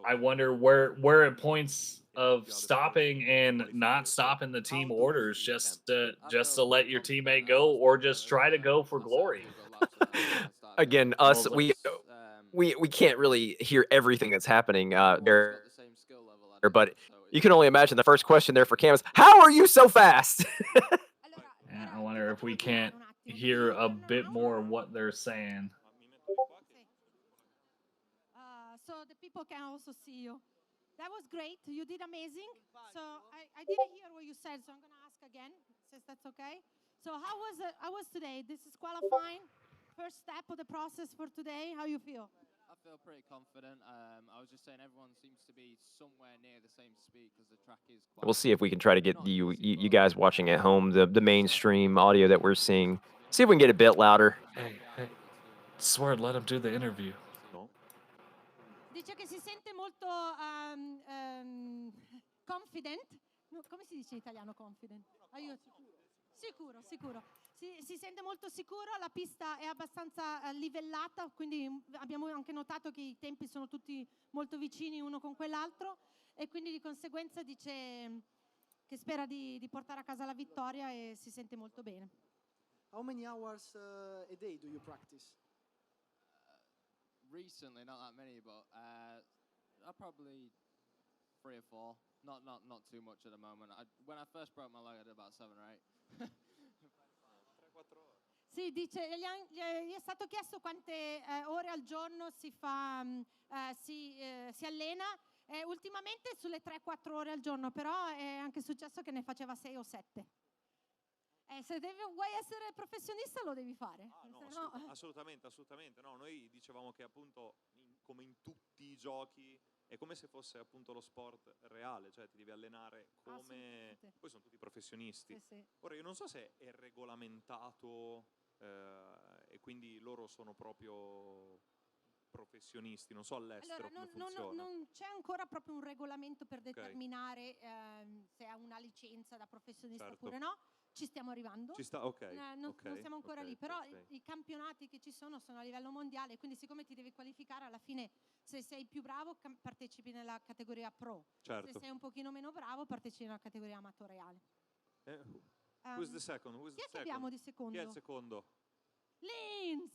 I wonder where it points of stopping and not stopping the team orders just to let your teammate go or just try to go for glory. Again, Well, us we can't really hear everything that's happening there, but you can only imagine the first question there for Cam is, "How are you so fast?" I wonder if we can't hear a bit more what they're saying. So the people can also see you. That was great. You did amazing. So I didn't hear what you said, so I'm going to ask again, since that's okay. So how was today? This is qualifying. First step of the process for today. How you feel? I feel pretty confident. I was just saying everyone seems to be somewhere near the same speed because the track is quite. We'll see if we can try to get you guys watching at home the mainstream audio that we're seeing. See if we can get a bit louder. Hey, Sword, let him do the interview. Dice che si sente molto confident. No, come si dice in italiano confident? Aiuto. Sicuro, sicuro. Si sente molto sicuro, la pista è abbastanza livellata, quindi abbiamo anche notato che i tempi sono tutti molto vicini uno con quell'altro e quindi di conseguenza dice che spera di portare a casa la vittoria e si sente molto bene. How many hours a day do you practice? Recently, not that many, but probably 3 or 4. Not too much at the moment. When I first broke my leg, I did about 7 or 8. Sì, dice, gli è stato chiesto quante ore al giorno si allena. Ultimamente sulle 3-4 ore al giorno, però è anche successo che ne faceva 6 o 7. Se vuoi essere professionista lo devi fare. No, assolutamente, assolutamente. No, noi dicevamo che appunto, come in tutti i giochi, è come se fosse appunto lo sport reale, cioè ti devi allenare come... Poi sono tutti professionisti. Sì, sì. Ora io non so se è regolamentato e quindi loro sono proprio professionisti, non so all'estero Allora, come funziona. non c'è ancora proprio un regolamento per determinare se ha una licenza da professionista oppure no. Ci stiamo arrivando. Ci sta, ok. Non siamo ancora lì, però i campionati che ci sono a livello mondiale, quindi siccome ti devi qualificare, alla fine se sei più bravo partecipi nella categoria pro. Certo. Se sei un pochino meno bravo partecipi nella categoria amatoriale. Who's the second? Chi è che abbiamo di secondo? Chi è il secondo? Linz!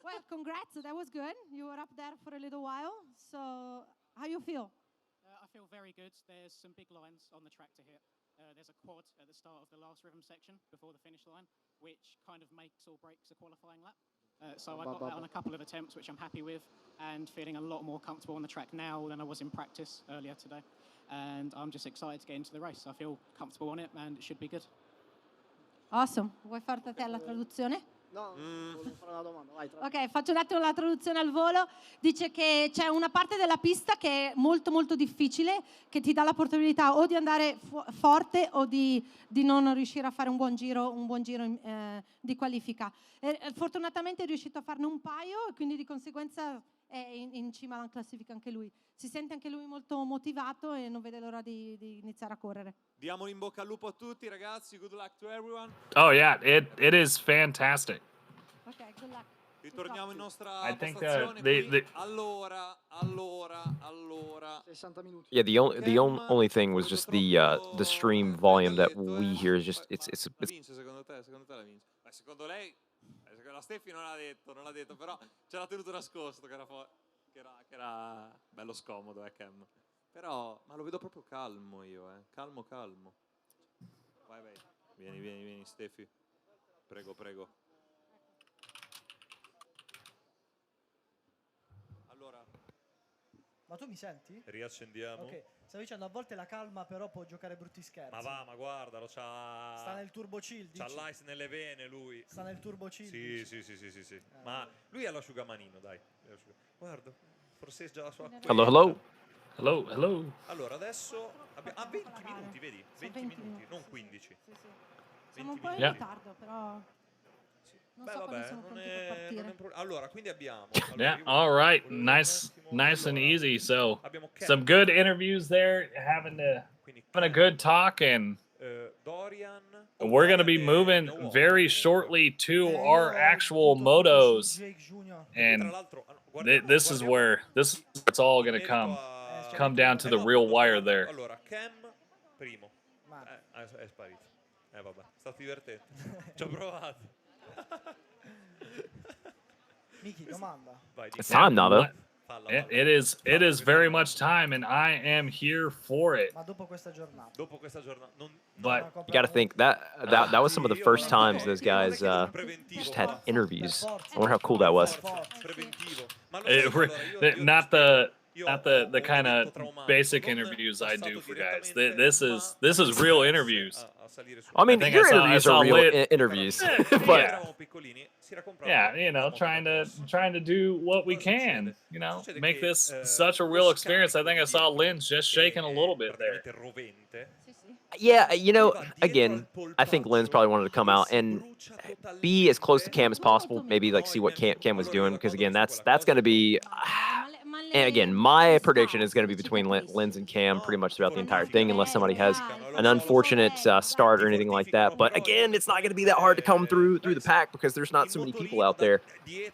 Well, congrats, that was good. You were up there for a little while. So, how you feel? I feel very good. There's some big lines on the track to hit. There's a quad at the start of the last rhythm section before the finish line, which kind of makes or breaks a qualifying lap. So I got that on a couple of attempts, which I'm happy with, and feeling a lot more comfortable on the track now than I was in practice earlier today. And I'm just excited to get into the race. I feel comfortable on it, and it should be good. Awesome. Vuoi farti a te la traduzione? No, volevo fare una domanda. Vai, Ok, faccio un attimo la traduzione al volo. Dice che c'è una parte della pista che è molto molto difficile, che ti dà la possibilità o di andare forte o di non riuscire a fare un buon giro di qualifica. Fortunatamente è riuscito a farne un paio e quindi di conseguenza è in cima alla classifica anche lui. Si sente anche lui molto motivato e non vede l'ora di iniziare a correre. Diamo in bocca al lupo a tutti, ragazzi. Good luck to everyone. Oh yeah, it is fantastic. Ok, good luck. Ritorniamo in nostra I think postazione they qui. Allora. 60 minuti. Yeah, the only thing was just the stream volume that we hear is just it's La vince secondo te la vince? Secondo lei la Steffi non l'ha detto, però ce l'ha tenuto nascosto che era bello scomodo, Cam. Però ma lo vedo proprio calmo io, calmo. Vai. Vieni Steffi. Prego. Allora, ma tu mi senti? Riaccendiamo. Ok, stavo dicendo, a volte la calma però può giocare brutti scherzi. Ma guardalo, sta nel turbo chill, c'ha l'ice nelle vene lui. Sta nel turbo chill. Sì. Ma lui è l'asciugamanino, dai. Guarda, forseggia la sua. Hello. Allora, adesso abbiamo 20 minuti, vedi? 20 minuti, non 15. Sì. Siamo un po' in ritardo, però non so quando siamo pronti per partire. Allora, quindi abbiamo... Yeah, all right. Nice and easy. So, some good interviews there, having a good talk, and we're going to be moving very shortly to our actual motos. And this is where it's all going to come down to the real wire there. Allora, Cam primo. È sparito. Vabbè, è stato divertente. Ci ho provato. Miki, domanda. It's time now, though. It is very much time, and I am here for it. Ma dopo questa giornata. But You got to think that was some of the first times those guys just had interviews. I wonder how cool that was. Not the kind of basic interviews I do for guys. This is real interviews. I mean, think your I saw- interviews I saw are real Lit- interviews, but Yeah, trying to do what we can, make this such a real experience. I think I saw Lynn's just shaking a little bit there. yeah, again, I think Lynn's probably wanted to come out and be as close to Cam as possible. Maybe like see what Cam was doing, because again, that's going to be. And again, my prediction is going to be between Lynn's and Cam pretty much throughout the entire thing, unless somebody has an unfortunate start or anything like that. But again, it's not going to be that hard to come through the pack because there's not so many people out there.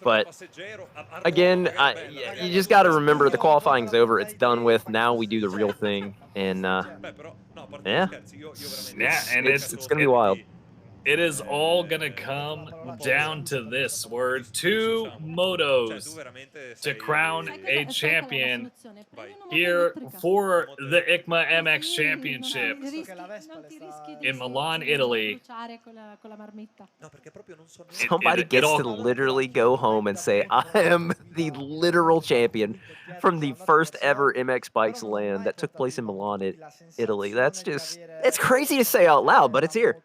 But again, you just got to remember the qualifying's over. It's done with. Now we do the real thing, and yeah, and it's going to be wild. It is all gonna come down to this. We're 2 motos to crown a champion here for the EICMA MX Championship in Milan, Italy. Somebody gets to literally go home and say, I am the literal champion from the first ever MX Bikes LAN that took place in Milan, Italy. That's just, it's crazy to say out loud, but it's here.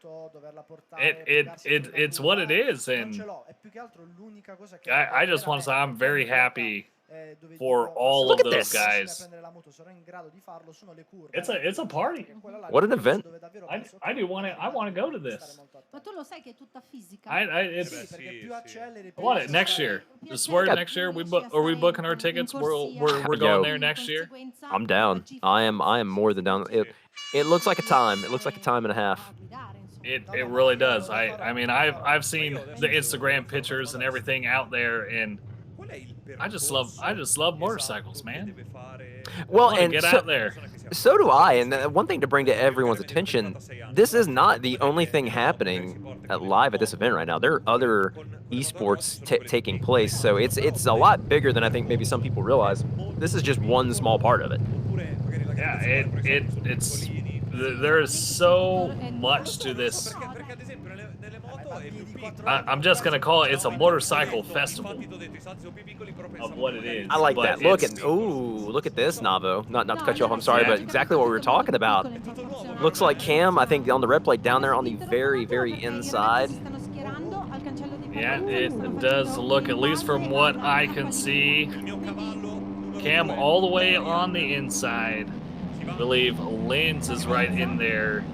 It's what it is, and I just want to say I'm very happy for all of those guys. It's a party. What an event! I want to go to this. Ma tu lo sai che è tutta fisica? I want it next year. The swear next year we booking our tickets. We're going there next year. I'm down. I am more than down. It looks like a time. It looks like a time and a half. It really does. I mean I've seen the Instagram pictures and everything out there, and I just love motorcycles, man. Well, and get out there. So do I. And one thing to bring to everyone's attention: this is not the only thing happening live at this event right now. There are other esports taking place, so it's a lot bigger than I think maybe some people realize. This is just one small part of it. Yeah, it's there is so much to this. I'm just gonna call it's a motorcycle festival of what it is. I like that. Look at this, Navo. Not to cut you off. I'm sorry, but exactly what we were talking about. Looks like Cam, I think, on the red plate down there on the very, very inside. Yeah, it does look, at least from what I can see, Cam all the way on the inside. I believe Linz is right in there,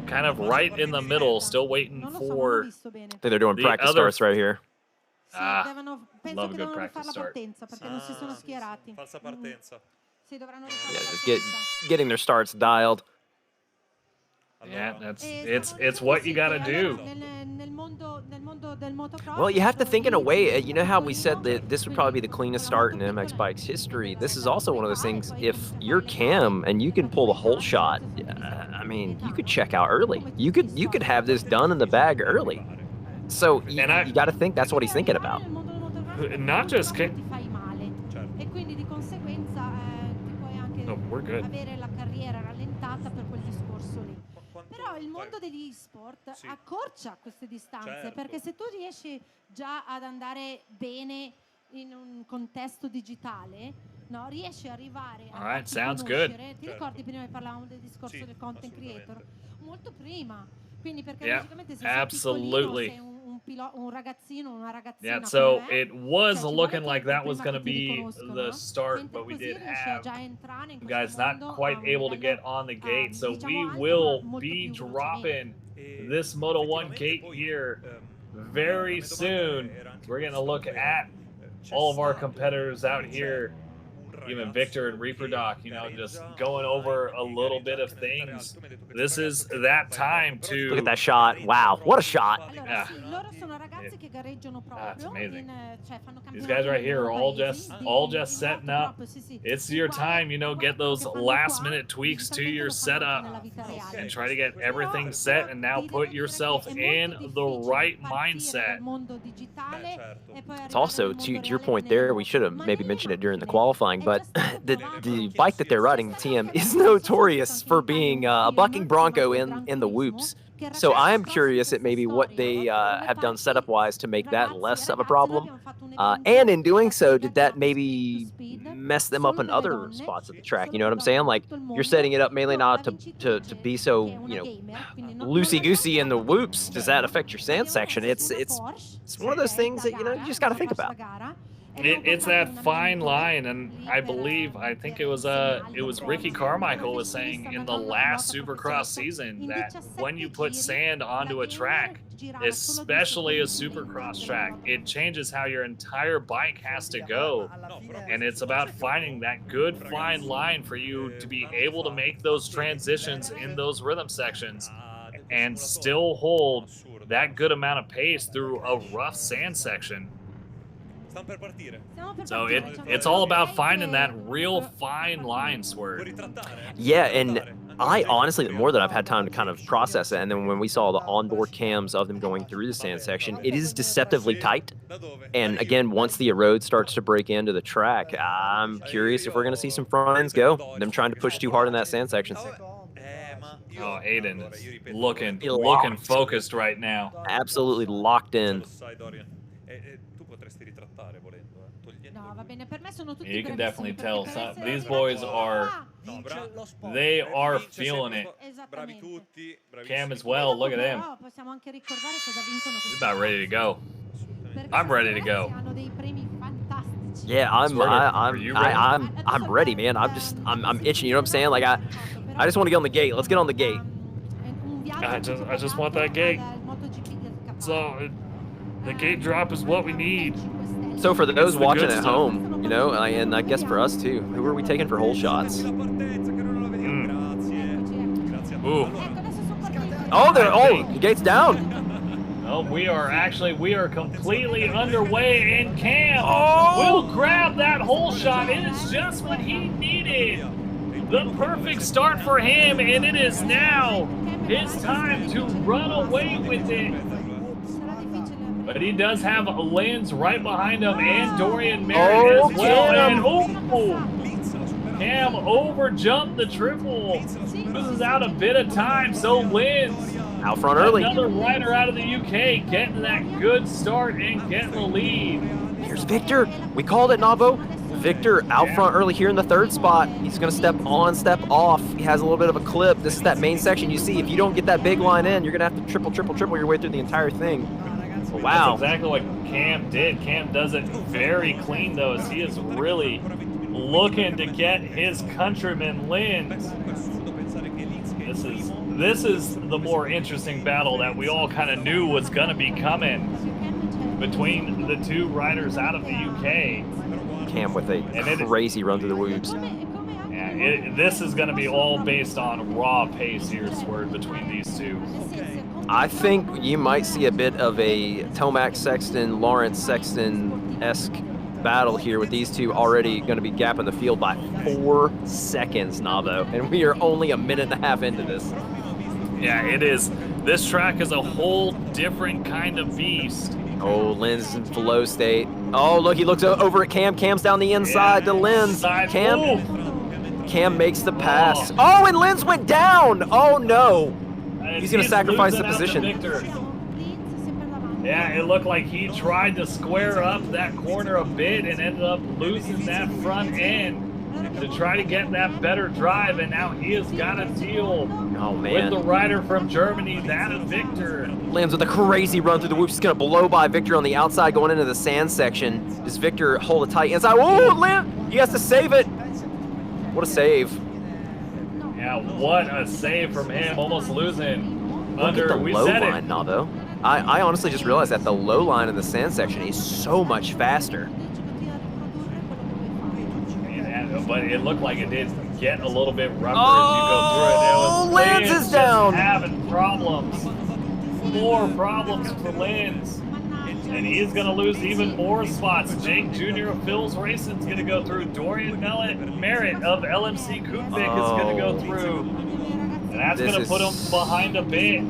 kind of right in the middle, still waiting for. I think they're doing practice starts right here. Love a good practice start. Yeah, just getting their starts dialed. Yeah, it's what you gotta do. Well, you have to think in a way, you know how we said that this would probably be the cleanest start in MX Bikes history. This is also one of those things, if you're Cam and you can pull the whole shot, I mean, you could check out early. You could have this done in the bag early. So you got to think that's what he's thinking about. Not just Cam. No, we're good. Però il mondo degli e-sport accorcia queste distanze, perché se tu riesci già ad andare bene in un contesto digitale, no, riesci a arrivare a farti conoscere. Ti ricordi prima che parlavamo del discorso del content creator? Molto prima. Quindi perché logicamente se sei piccolino, sei un ragazzino, una ragazzina. Yeah, so it was looking like that was going to be the start, but we did have guys not quite able to get on the gate. So we will be dropping this Moto 1 gate here very soon. We're going to look at all of our competitors out here, even Victor and Reaper Doc, you know, just going over a little bit of things. This is that time to look at that shot. Wow, what a shot! Yeah. That's amazing. These guys right here are all just setting up. It's your time, you know, get those last minute tweaks to your setup and try to get everything set and now put yourself in the right mindset. It's also, to your point there, we should have maybe mentioned it during the qualifying, but the bike that they're riding, the TM, is notorious for being a bucking bronco in the whoops. So I am curious at maybe what they have done setup-wise to make that less of a problem. And in doing so, did that maybe mess them up in other spots of the track? You know what I'm saying? Like, you're setting it up mainly not to be so, you know, loosey-goosey in the whoops. Does that affect your sand section? It's one of those things that, you know, you just got to think about. It's that fine line, and I think it was Ricky Carmichael was saying in the last Supercross season that when you put sand onto a track, especially a Supercross track, it changes how your entire bike has to go, and it's about finding that good fine line for you to be able to make those transitions in those rhythm sections and still hold that good amount of pace through a rough sand section. So it's all about finding that real fine line, Swerve. Yeah, and I honestly, the more that I've had time to kind of process it, and then when we saw the onboard cams of them going through the sand section, it is deceptively tight. And again, once the road starts to break into the track, I'm curious if we're going to see some front ends go. Them trying to push too hard in that sand section. Oh, Aiden is looking focused right now. Absolutely locked in. No, va bene, per me sono tutti You can bravissimi, definitely perché tell per some, essere these arrivati boys qua, are they are feeling it. esattamente. Cam as well, look at him. Però possiamo anche ricordare cosa vincono He's questi about ready to go. perché I'm ready to questi go. ragazzi hanno dei premi fantastici. Yeah, Are you ready? I'm ready, man. I'm itching. You know what I'm saying? Like I just want to get on the gate. Let's get on the gate. I just want that gate. So the gate drop is what we need. So for those It's the watching good at stuff. home, you know, and I guess for us too, who are we taking for hole shots? Ooh. Oh, the gate's down. Oh, we are completely underway, and Cam will grab that hole shot. It is just what he needed. The perfect start for him, and it is now his time to run away with it. But he does have Lens right behind him and Dorian Merritt as well. Cam. And Cam overjumped the triple. Loses out a bit of time, so Lens out front early. Another rider out of the UK getting that good start and getting the lead. Here's Victor. We called it, Navo. Victor out front early here in the third spot. He's going to step on, step off. He has a little bit of a clip. This is that main section. You see, if you don't get that big line in, you're going to have to triple your way through the entire thing. Wow. That's exactly what Cam did. Cam does it very clean, though, as he is really looking to get his countryman Lens. This is the more interesting battle that we all kind of knew was going to be coming between the two riders out of the UK. Cam with a crazy run through the whoops. Yeah, this is going to be all based on raw pace here, Sword, between these two. I think you might see a bit of a Tomac Sexton, Lawrence Sexton-esque battle here with these two already going to be gapping the field by 4 seconds, Navo, and we are only a minute and a half into this. Yeah, it is. This track is a whole different kind of beast. Oh, Lens in flow state. Oh, look, he looks over at Cam. Cam's down the inside to Lens. Cam makes the pass. Oh, and Lens went down. Oh, no. He's going to sacrifice the position. Yeah, it looked like he tried to square up that corner a bit and ended up losing that front end to try to get that better drive, and now he has got to deal with the rider from Germany, that of Victor. Lens with a crazy run through the whoops. He's going to blow by Victor on the outside going into the sand section. Does Victor hold it tight inside? Oh, Lens! He has to save it. What a save. Yeah, what a save from him, almost losing. Look at the low line, Navo. I honestly just realized that the low line in the sand section is so much faster. But it looked like it did get a little bit rougher as you go through it. Lens is down. Having problems. More problems for Lens. And he's going to lose even more spots. Jake Jr. of Phil's Racing is going to go through. Dorian Merritt of LMC Kupik is going to go through. And that's going to put him behind a bit.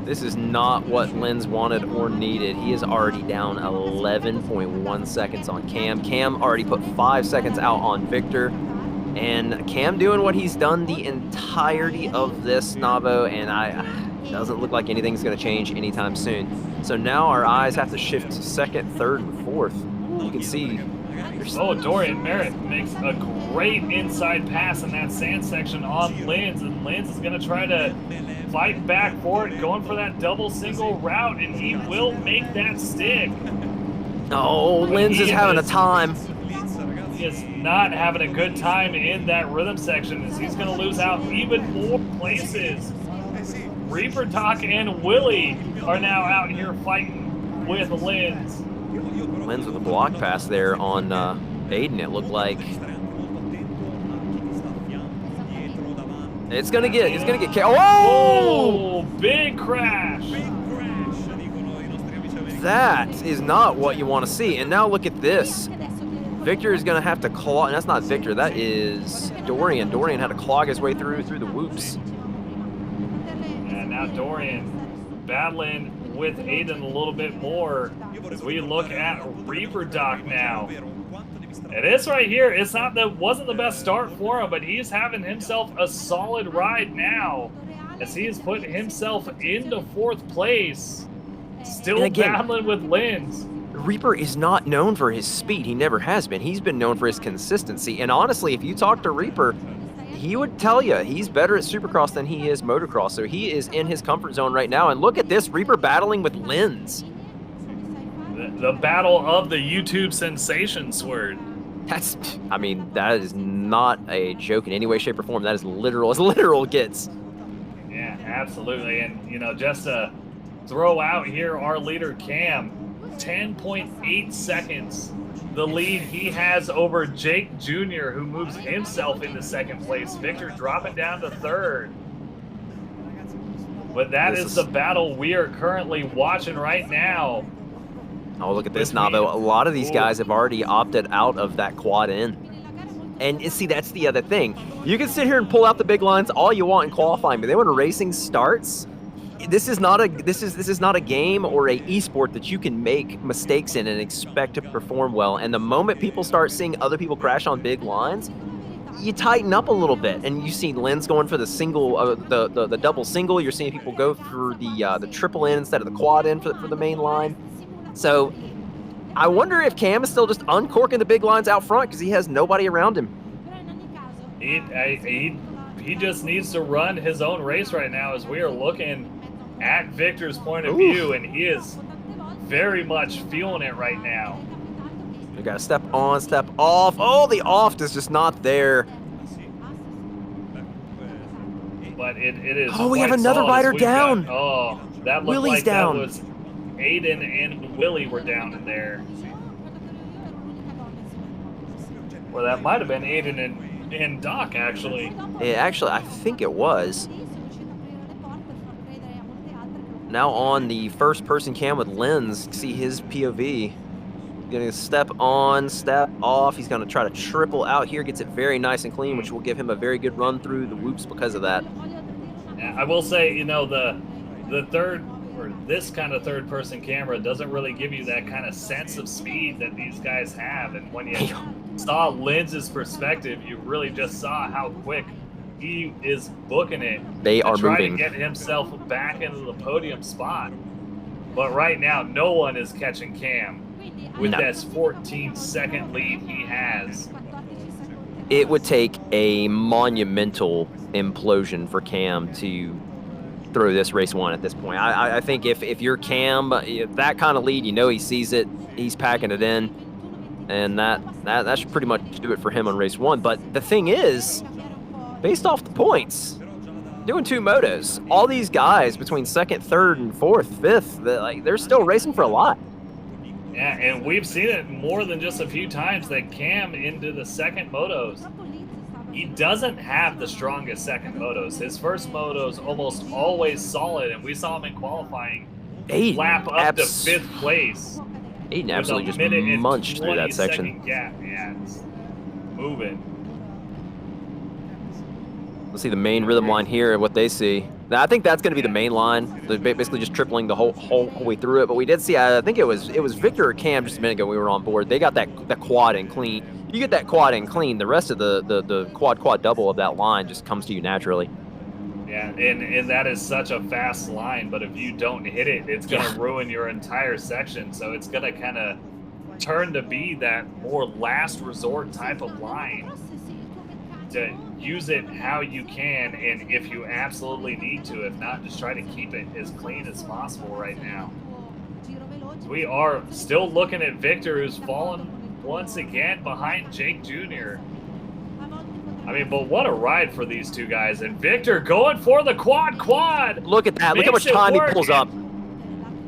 This is not what Lens wanted or needed. He is already down 11.1 seconds on Cam. Cam already put 5 seconds out on Victor. And Cam doing what he's done the entirety of this, Navo, and doesn't look like anything's going to change anytime soon. So now our eyes have to shift to second, third, and fourth. You can see. Oh, Dorian Merritt makes a great inside pass in that sand section on Lens, and Lens is going to try to fight back for it, going for that double single route, and he will make that stick. Oh, Lens is having a time. He is not having a good time in that rhythm section, as he's going to lose out even more places. Reaper Talk and Willie are now out here fighting with Lens. Lens with a block pass there on Aiden, it looked like. It's gonna get oh! Big crash. That is not what you want to see. And now look at this. Victor is going to have to claw, and that's not Victor, that is Dorian. Dorian had to clog his way through the whoops. And now Dorian battling with Aiden a little bit more as we look at Reaper Doc now. It is right here. It's not wasn't the best start for him, but he's having himself a solid ride now as he has put himself into 4th place. Still again, battling with Linz. Reaper is not known for his speed. He never has been. He's been known for his consistency. And honestly, if you talk to Reaper, he would tell you he's better at Supercross than he is motocross. So he is in his comfort zone right now. And look at this, Reaper battling with Linz. The battle of the YouTube sensation sword. That's, I mean, that is not a joke in any way, shape, or form. That is literal as literal gets. Yeah, absolutely. And, you know, just to throw out here our leader, Cam, 10.8 seconds. The lead he has over Jake Jr., who moves himself into 2nd place. Victor dropping down to 3rd. But that is the battle we are currently watching right now. Oh, look at this, Navo. A lot of these guys have already opted out of that quad in. And you see, that's the other thing. You can sit here and pull out the big lines all you want in qualifying, but then when racing starts, this is not a game or a esport that you can make mistakes in and expect to perform well. And the moment people start seeing other people crash on big lines, you tighten up a little bit. And you see Linz going for the single, the double single. You're seeing people go through the triple in instead of the quad in for the main line. So I wonder if Cam is still just uncorking the big lines out front because he has nobody around him. He just needs to run his own race right now as we are looking at Victor's point of view, and he is very much feeling it right now. We got to step on, step off. Oh, the off is just not there. But it is. Oh, we have another rider down. That looked Willie's like down. That was Aiden and Willie were down in there. Or that might have been Aiden and Doc, actually. Actually, I think it was. Now on the first-person cam with Linz, see his POV. Getting a step on, step off. He's going to try to triple out here. Gets it very nice and clean, which will give him a very good run through the whoops because of that. I will say, you know, the third, or this kind of third-person camera doesn't really give you that kind of sense of speed that these guys have. And when you saw Linz's perspective, you really just saw how quick he is booking it. They are trying moving. to get himself back into the podium spot. But right now, no one is catching Cam with that 14-second lead he has. It would take a monumental implosion for Cam to throw this race one at this point. I think if you're Cam, that kind of lead, you know he sees it, he's packing it in, and that should pretty much do it for him on race one. But the thing is, based off the points, doing 2 motos, all these guys between 2nd, 3rd, and 4th, 5th, they're still racing for a lot. Yeah, and we've seen it more than just a few times that Cam into the second motos, he doesn't have the strongest second motos. His first moto's almost always solid, and we saw him in qualifying lap up to 5th place. Aiden absolutely just munched through that section. Gap. Yeah, it's moving. Let's see the main rhythm line here and what they see. Now, I think that's going to be the main line. They're basically just tripling the whole way through it. But we did see, I think it was Victor or Cam just a minute ago we were on board. They got that quad in clean. You get that quad in clean, the rest of the quad double of that line just comes to you naturally. Yeah, and that is such a fast line, but if you don't hit it, it's going to ruin your entire section. So it's going to kind of turn to be that more last resort type of line. To use it how you can, and if you absolutely need to, if not, just try to keep it as clean as possible right now. We are still looking at Victor, who's fallen once again behind Jake Jr. I mean, but what a ride for these two guys. And Victor going for the quad. Look at that. Look how much time he pulls up.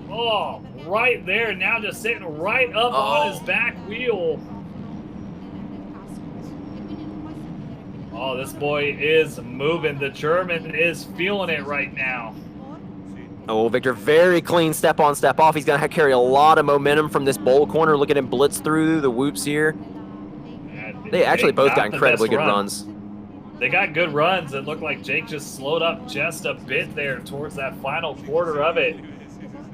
Oh, right there. Now just sitting right up on his back wheel. Oh, this boy is moving. The German is feeling it right now. Oh, Victor, very clean step on, step off. He's going to carry a lot of momentum from this bowl corner. Look at him blitz through the whoops here. They actually both got the incredibly best good run. runs. They got good runs. It looked like Jake just slowed up just a bit there towards that final quarter of it.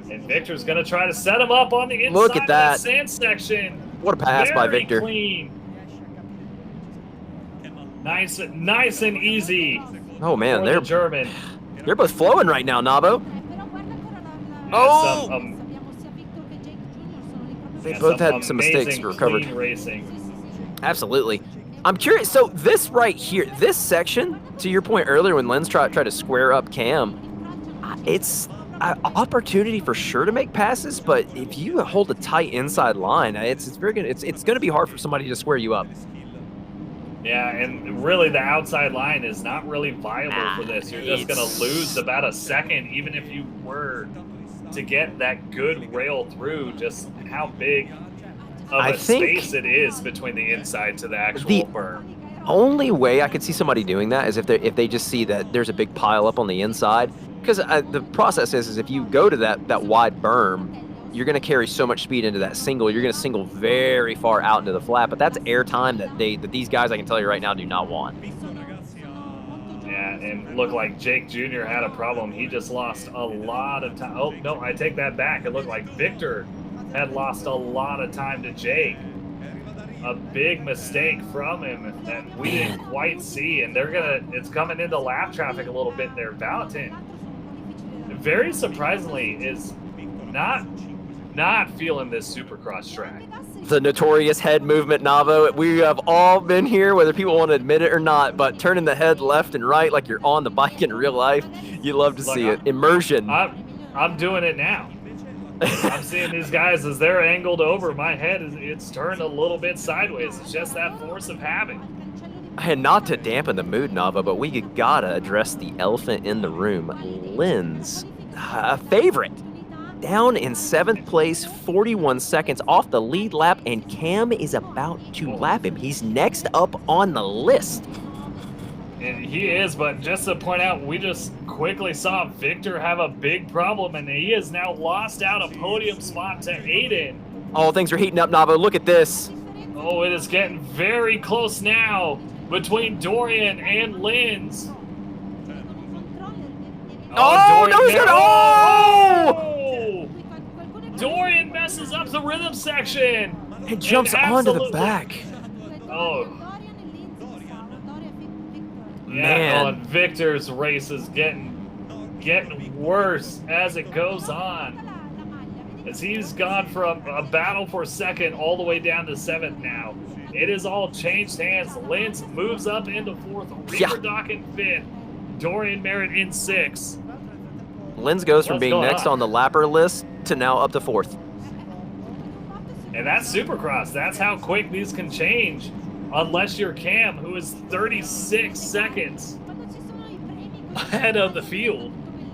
And Victor's going to try to set him up on the inside Look at of that that. sand section. What a pass by Very Victor. clean. Nice and easy. Oh man, for they're the German. They're both flowing right now, Navo. Oh! They both had some mistakes recovered. Racing. Absolutely. I'm curious. So this right here, this section, to your point earlier when Lenz tried to square up Cam, it's an opportunity for sure to make passes. But if you hold a tight inside line, it's going to be hard for somebody to square you up. Yeah, and really the outside line is not really viable for this. You're just going to lose about a second, even if you were to get that good rail through. Just how big of a space it is between the inside to the actual berm. Only way I could see somebody doing that is if they just see that there's a big pile up on the inside. Because the process is if you go to that wide berm, you're going to carry so much speed into that single. You're going to single very far out into the flat, but that's air time that these guys, I can tell you right now, do not want. Yeah, and looked like Jake Jr. had a problem. He just lost a lot of time. Oh, no, I take that back. It looked like Victor had lost a lot of time to Jake. A big mistake from him that we didn't quite see, and it's coming into lap traffic a little bit there. Valentin, very surprisingly, is not feeling this Supercross track. The notorious head movement, Navo. We have all been here, whether people want to admit it or not, but turning the head left and right like you're on the bike in real life, you love to see it. Immersion. I'm doing it now. I'm seeing these guys as they're angled over. My head it's turned a little bit sideways. It's just that force of habit. And not to dampen the mood, Nava, but we gotta address the elephant in the room. Lenz, a favorite, down in 7th place, 41 seconds off the lead lap, and Cam is about to lap him. He's next up on the list. And he is, but just to point out, we just quickly saw Victor have a big problem, and he has now lost out a podium spot to Aiden. Oh, things are heating up, Navo. Look at this. Oh, it is getting very close now between Dorian and Lenz. Oh, no, he's gonna. Oh! Dorian messes up the rhythm section. It jumps onto the back. Oh. Man. Yeah, Victor's race is getting worse as it goes on. As he's gone from a battle for second all the way down to 7th now. It has all changed hands. Lenz moves up into 4th. Reaper Dock in 5th. Dorian Merritt in 6th. Lenz goes from being next on the lapper list to now up to 4th. And that's Supercross. That's how quick these can change. Unless you're Cam, who is 36 seconds ahead of the field.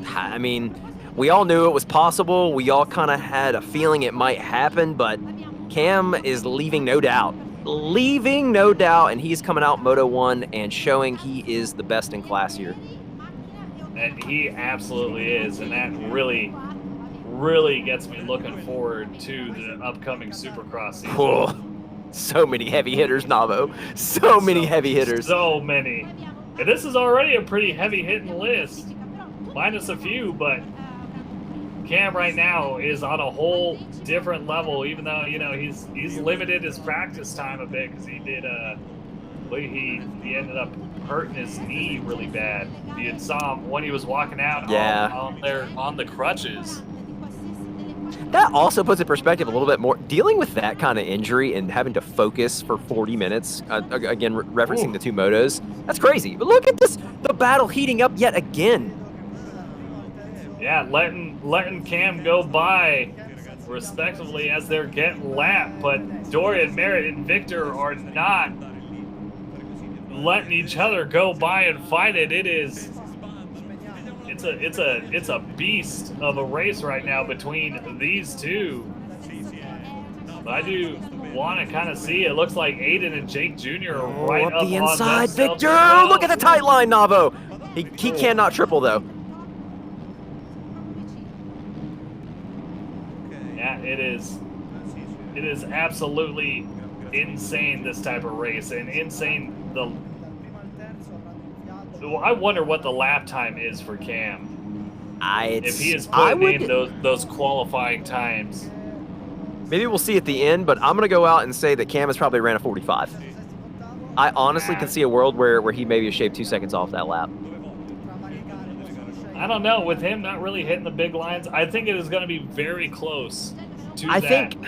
I mean, we all knew it was possible. We all kind of had a feeling it might happen, but Cam is leaving no doubt. Leaving no doubt, and he's coming out Moto 1 and showing he is the best in class here. And he absolutely is, and that really gets me looking forward to the upcoming Supercross season. Oh, so many heavy hitters, Navo. So many heavy hitters. So many. And this is already a pretty heavy-hitting list. Minus a few, but Cam right now is on a whole different level, even though, you know, he's limited his practice time a bit because he did he ended up hurting his knee really bad. You saw him when he was walking out on the crutches. That also puts in perspective a little bit more. Dealing with that kind of injury and having to focus for 40 minutes, again, referencing the two motos, that's crazy. But look at this, the battle heating up yet again. Yeah, letting Cam go by respectively as they're getting lapped, but Dorian, Merritt, and Victor are not letting each other go by and fight it. It's a beast of a race right now between these two. But I do want to kind of see. It looks like Aiden and Jake Jr. are right up the on inside. themselves. Victor, look at the tight line, Navo. He cannot triple though. Yeah, it is absolutely insane, this type of race, and insane the. I wonder what the lap time is for Cam. If he is putting in those qualifying times. Maybe we'll see at the end, but I'm going to go out and say that Cam has probably ran a 45. I honestly can see a world where he maybe has shaved 2 seconds off that lap. I don't know. With him not really hitting the big lines, I think it is going to be very close to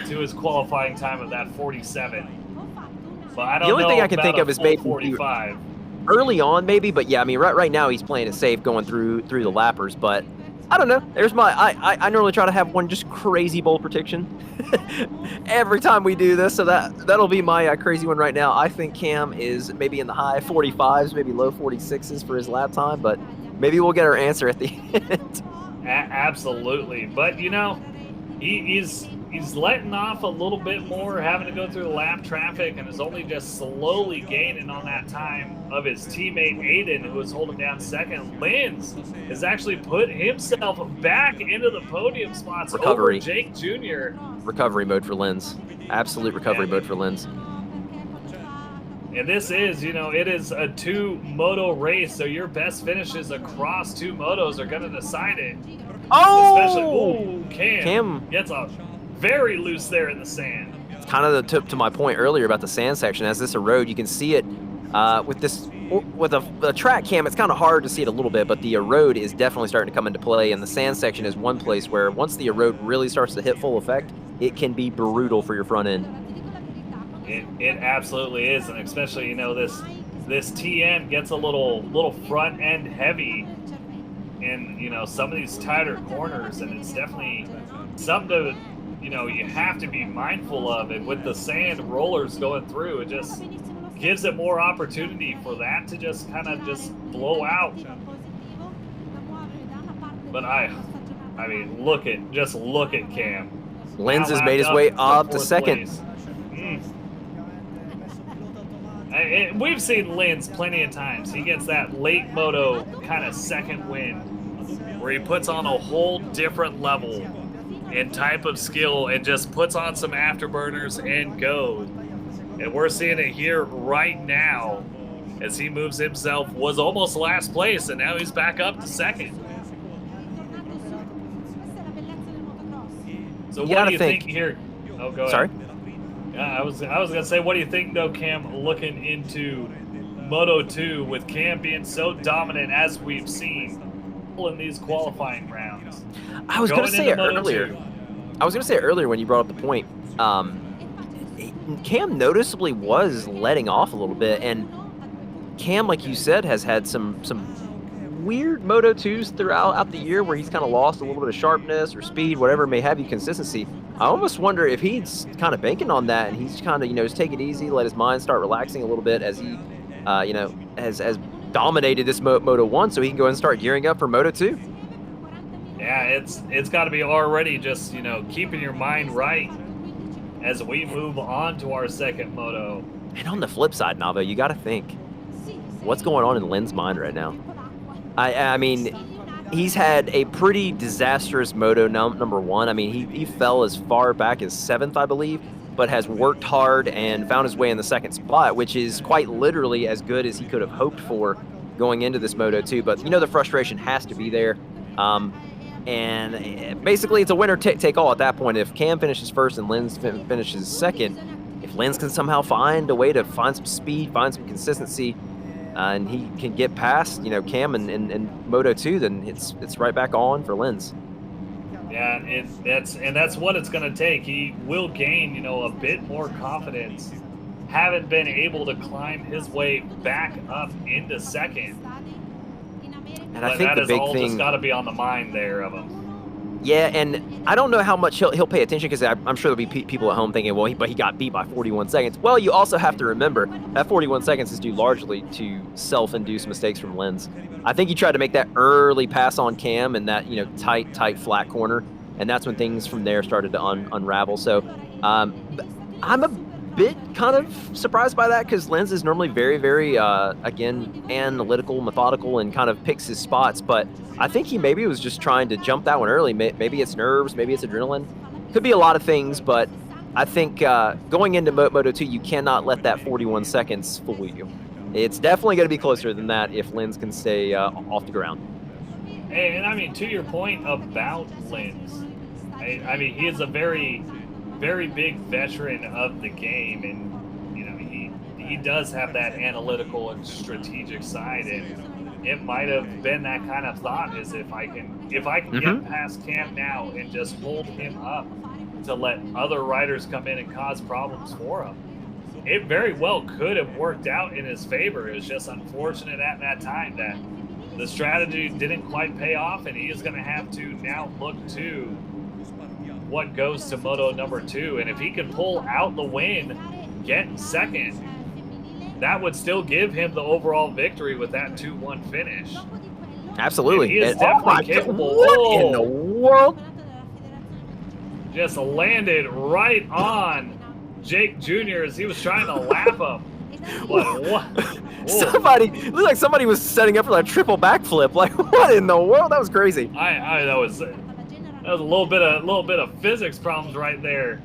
to his qualifying time of that 47. But I don't know. The only thing I can think of is maybe 45. Early on, maybe, but yeah, I mean, right now he's playing it safe, going through the lappers. But I don't know. There's my I normally try to have one just crazy bold prediction every time we do this, so that'll be my crazy one right now. I think Cam is maybe in the high 45s, maybe low 46s for his lap time, but maybe we'll get our answer at the end. Absolutely, but you know, he's letting off a little bit more, having to go through the lap traffic, and is only just slowly gaining on that time of his teammate Aiden, who was holding down second. Linz has actually put himself back into the podium spots over Jake Jr. Recovery mode for Linz. Absolute recovery mode for Linz. And this is, you know, it is a 2-moto race, so your best finishes across 2 motos are going to decide it. Oh! Especially, Cam gets off very loose there in the sand. It's kind of to my point earlier about the sand section. As this erode, you can see it with the track cam. It's kind of hard to see it a little bit, but the erode is definitely starting to come into play. And the sand section is one place where once the erode really starts to hit full effect, it can be brutal for your front end. It absolutely is, and especially, you know, this TN gets a little front end heavy in, you know, some of these tighter corners, and it's definitely something to, you know, you have to be mindful of. And with the sand rollers going through, it just gives it more opportunity for that to just kind of just blow out. But I mean, look at Cam. Linz has made his way up to second. We've seen Linz plenty of times. He gets that late moto kind of second win where he puts on a whole different level and type of skill and just puts on some afterburners and goes. And we're seeing it here right now as he moves himself, was almost last place, and now he's back up to second. So what do you think here? Oh, go ahead. Sorry? Yeah, I was gonna say, what do you think though, Cam, looking into Moto 2 with Cam being so dominant as we've seen in these qualifying rounds? I was gonna say it earlier. I was gonna say it earlier when you brought up the point. Cam noticeably was letting off a little bit, and Cam, like you said, has had some weird Moto 2s throughout the year where he's kind of lost a little bit of sharpness or speed, whatever may have you, consistency. I almost wonder if he's kind of banking on that, and he's kind of, you know, just take it easy, let his mind start relaxing a little bit as he, you know, has dominated this Moto 1, so he can go and start gearing up for Moto 2. Yeah, it's got to be already just, you know, keeping your mind right as we move on to our second moto. And on the flip side, Navo, you got to think, what's going on in Lin's mind right now? I mean, he's had a pretty disastrous moto number 1. I mean, he fell as far back as 7th, I believe, but has worked hard and found his way in the second spot, which is quite literally as good as he could have hoped for going into this Moto 2. But, you know, the frustration has to be there. And basically, it's a winner take all at that point. If Cam finishes first and Linz finishes second, if Linz can somehow find a way to find some speed, find some consistency, and he can get past, you know, Cam and Moto 2, then it's right back on for Linz. Yeah, that's what it's going to take. He will gain, you know, a bit more confidence, having been able to climb his way back up into second. And I think the big thing just got to be on the mind there of him. Yeah, and I don't know how much he'll pay attention, because I'm sure there'll be people at home thinking, well, but he got beat by 41 seconds. Well, you also have to remember that 41 seconds is due largely to self-induced mistakes from Linz. I think he tried to make that early pass on Cam in that, you know, tight flat corner, and that's when things from there started to unravel. So I'm a bit kind of surprised by that, because Linz is normally very, very, again, analytical, methodical, and kind of picks his spots. But I think he maybe was just trying to jump that one early. Maybe it's nerves, maybe it's adrenaline. Could be a lot of things, but I think going into Moto 2, you cannot let that 41 seconds fool you. It's definitely going to be closer than that if Linz can stay off the ground. And I mean, to your point about Linz, I mean, he is a very, very big veteran of the game, and you know, he does have that analytical and strategic side, and it might have been that kind of thought, is if I can get past Cam now and just hold him up to let other riders come in and cause problems for him. It very well could have worked out in his favor. It was just unfortunate at that time that the strategy didn't quite pay off, and he is going to have to now look to what goes to Moto number 2. And if he can pull out the win, get second, that would still give him the overall victory with that 2-1 finish. Absolutely. And he is definitely capable. What in the world? Just landed right on Jake Jr. as he was trying to lap him. What? Looked like somebody was setting up for that triple backflip. Like, what in the world? That was crazy. That was a little bit of physics problems right there.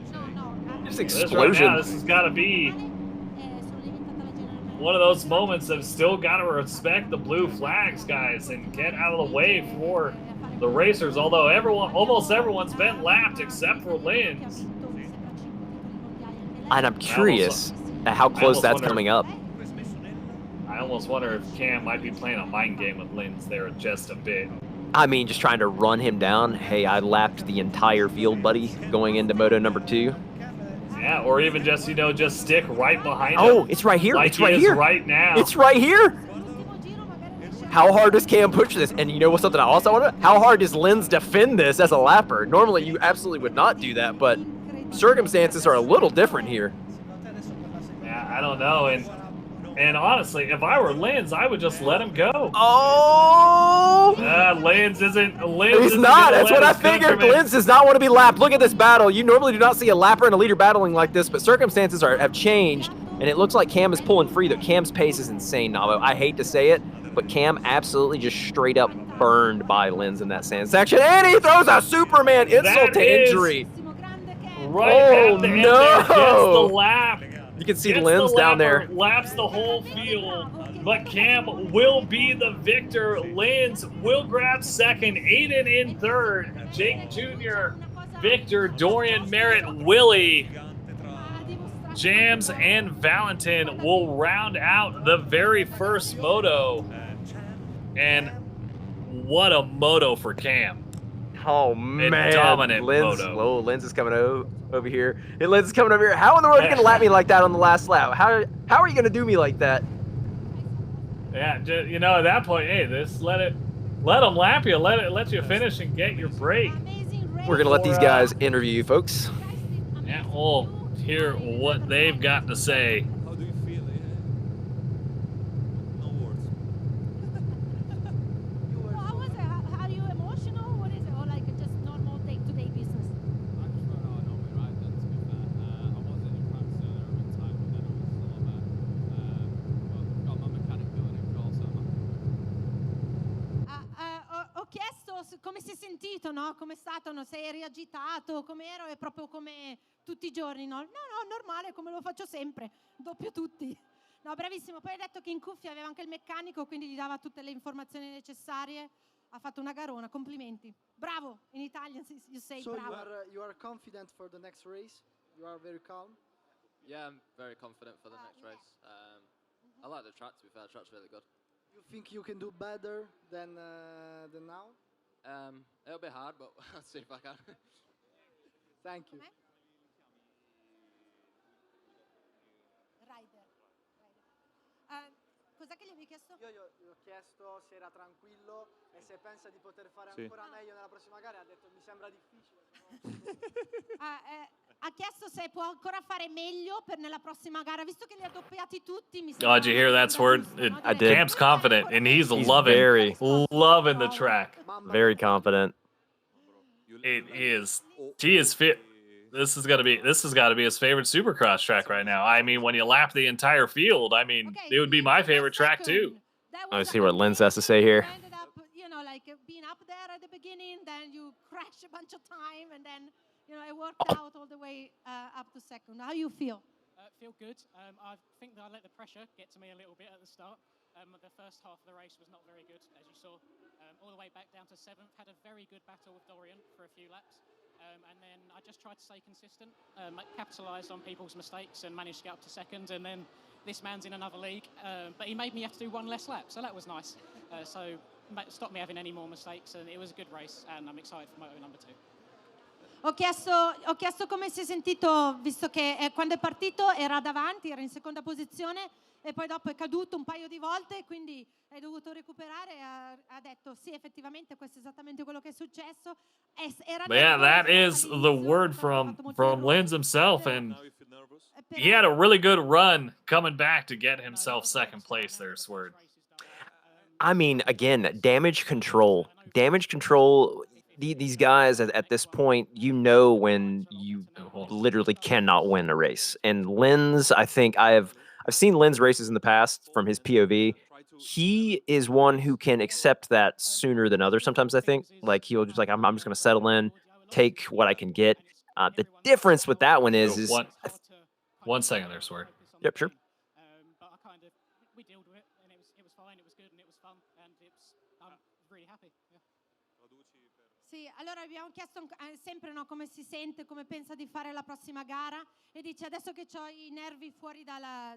Just explosion. This has got to be one of those moments of still got to respect the blue flags, guys, and get out of the way for the racers. Although almost everyone's been lapped except for Linz. And I'm curious at how close that's coming up. I almost wonder if Cam might be playing a mind game with Linz there just a bit. I mean, just trying to run him down. Hey, I lapped the entire field, buddy, going into Moto number 2. Yeah, or even just, just stick right behind him. Oh, it's right here. Like it's right here. Right now. It's right here. How hard does Cam push this? And you know what's something I also wonder? How hard does Linz defend this as a lapper? Normally, you absolutely would not do that, but circumstances are a little different here. Yeah, I don't know. And honestly, if I were Linz, I would just let him go. Oh! Linz isn't. He's not. That's what I figured. Linz does not want to be lapped. Look at this battle. You normally do not see a lapper and a leader battling like this, but circumstances have changed, and it looks like Cam is pulling free. Though Cam's pace is insane, Navo. I hate to say it, but Cam absolutely just straight up burned by Linz in that sand section, and he throws a Superman insult to injury. Right at the end there, gets the lap. You can see Linz down there. Laps the whole field, but Cam will be the victor. Linz will grab second, Aiden in third, Jake Jr., Victor, Dorian, Merritt, Willie, Jams, and Valentin will round out the very first moto. And what a moto for Cam. Oh, man. Dominant moto. Oh, Linz is coming over here. Hey, Linz is coming over here. How in the world are you going to lap me like that on the last lap? How are you going to do me like that? Yeah, at that point, hey, let them lap you. Let you finish and get your break. We're going to let these guys interview you, folks. Yeah, we'll hear what they've got to say. How do you feel? No words. How was it? Are you emotional? What is it? Or like just normal day-to-day business? I just went out on my ride then, to be fair. I wasn't in practice earlier in time, but then I was still there. But got my mechanic doing it also. Ho chiesto come si è sentito, no? Come è stato, no? Se eri agitato, come ero, è proprio come tutti i giorni, no? No, normale, come lo faccio sempre, doppio tutti. No, bravissimo. Poi hai detto che in cuffia aveva anche il meccanico, quindi gli dava tutte le informazioni necessarie. Ha fatto una garona, complimenti. Bravo, in Italian you say so bravo. You are confident for the next race? You are very calm? Yeah, I'm very confident for the next race. I like the track, to be fair. The track's really good. You think you can do better than now? It'll be hard, but I'll see if I can. Thank you. Rider. Cos'è che gli avevi chiesto? Io gli ho chiesto se era tranquillo e se pensa di poter fare ancora meglio nella prossima gara. Ha detto mi sembra difficile. Ha chiesto se può ancora fare meglio nella prossima gara, visto che li ha doppiati tutti. Oh, did you hear that word? I did. Cam's confident, and he's loving the track. Very confident. It is. He is fit. This has got to be his favorite Supercross track right now. I mean, when you lap the entire field, I mean, it would be my favorite track too. Let's see what Linz has to say here. Ended up, like being up there at the beginning, then you crash a bunch of time, and then it worked out all the way up to second. How you feel? Feel good. I think that I let the pressure get to me a little bit at the start. The first half of the race was not very good, as you saw. All the way back down to 7th, had a very good battle with Dorian for a few laps. And then I just tried to stay consistent, capitalise on people's mistakes and managed to get up to second. And then this man's in another league, but he made me have to do one less lap, so that was nice. So stopped me having any more mistakes, and it was a good race, and I'm excited for moto number 2. Ho chiesto come si è sentito, visto che quando è partito era davanti, era in seconda posizione e poi dopo è caduto un paio di volte, quindi è dovuto recuperare e ha detto sì, effettivamente questo è esattamente quello che è successo. But yeah, that is the word from Linz himself, and he had a really good run coming back to get himself second place there, Sword. I mean, again, damage control. Damage control. These guys at this point, you know when you literally cannot win a race. And Linz, I think I've seen Linz races in the past from his POV. He is one who can accept that sooner than others. Sometimes I think like he'll just like I'm just going to settle in, take what I can get. The difference with that one is 1 second there, Sword. Yep, sure. But we dealt with it, and it was fine, it was good, and it was fun, and I'm really happy. Yeah. Sì, allora abbiamo chiesto sempre come si sente, come pensa di fare la prossima gara e dice adesso che ho i nervi fuori dalla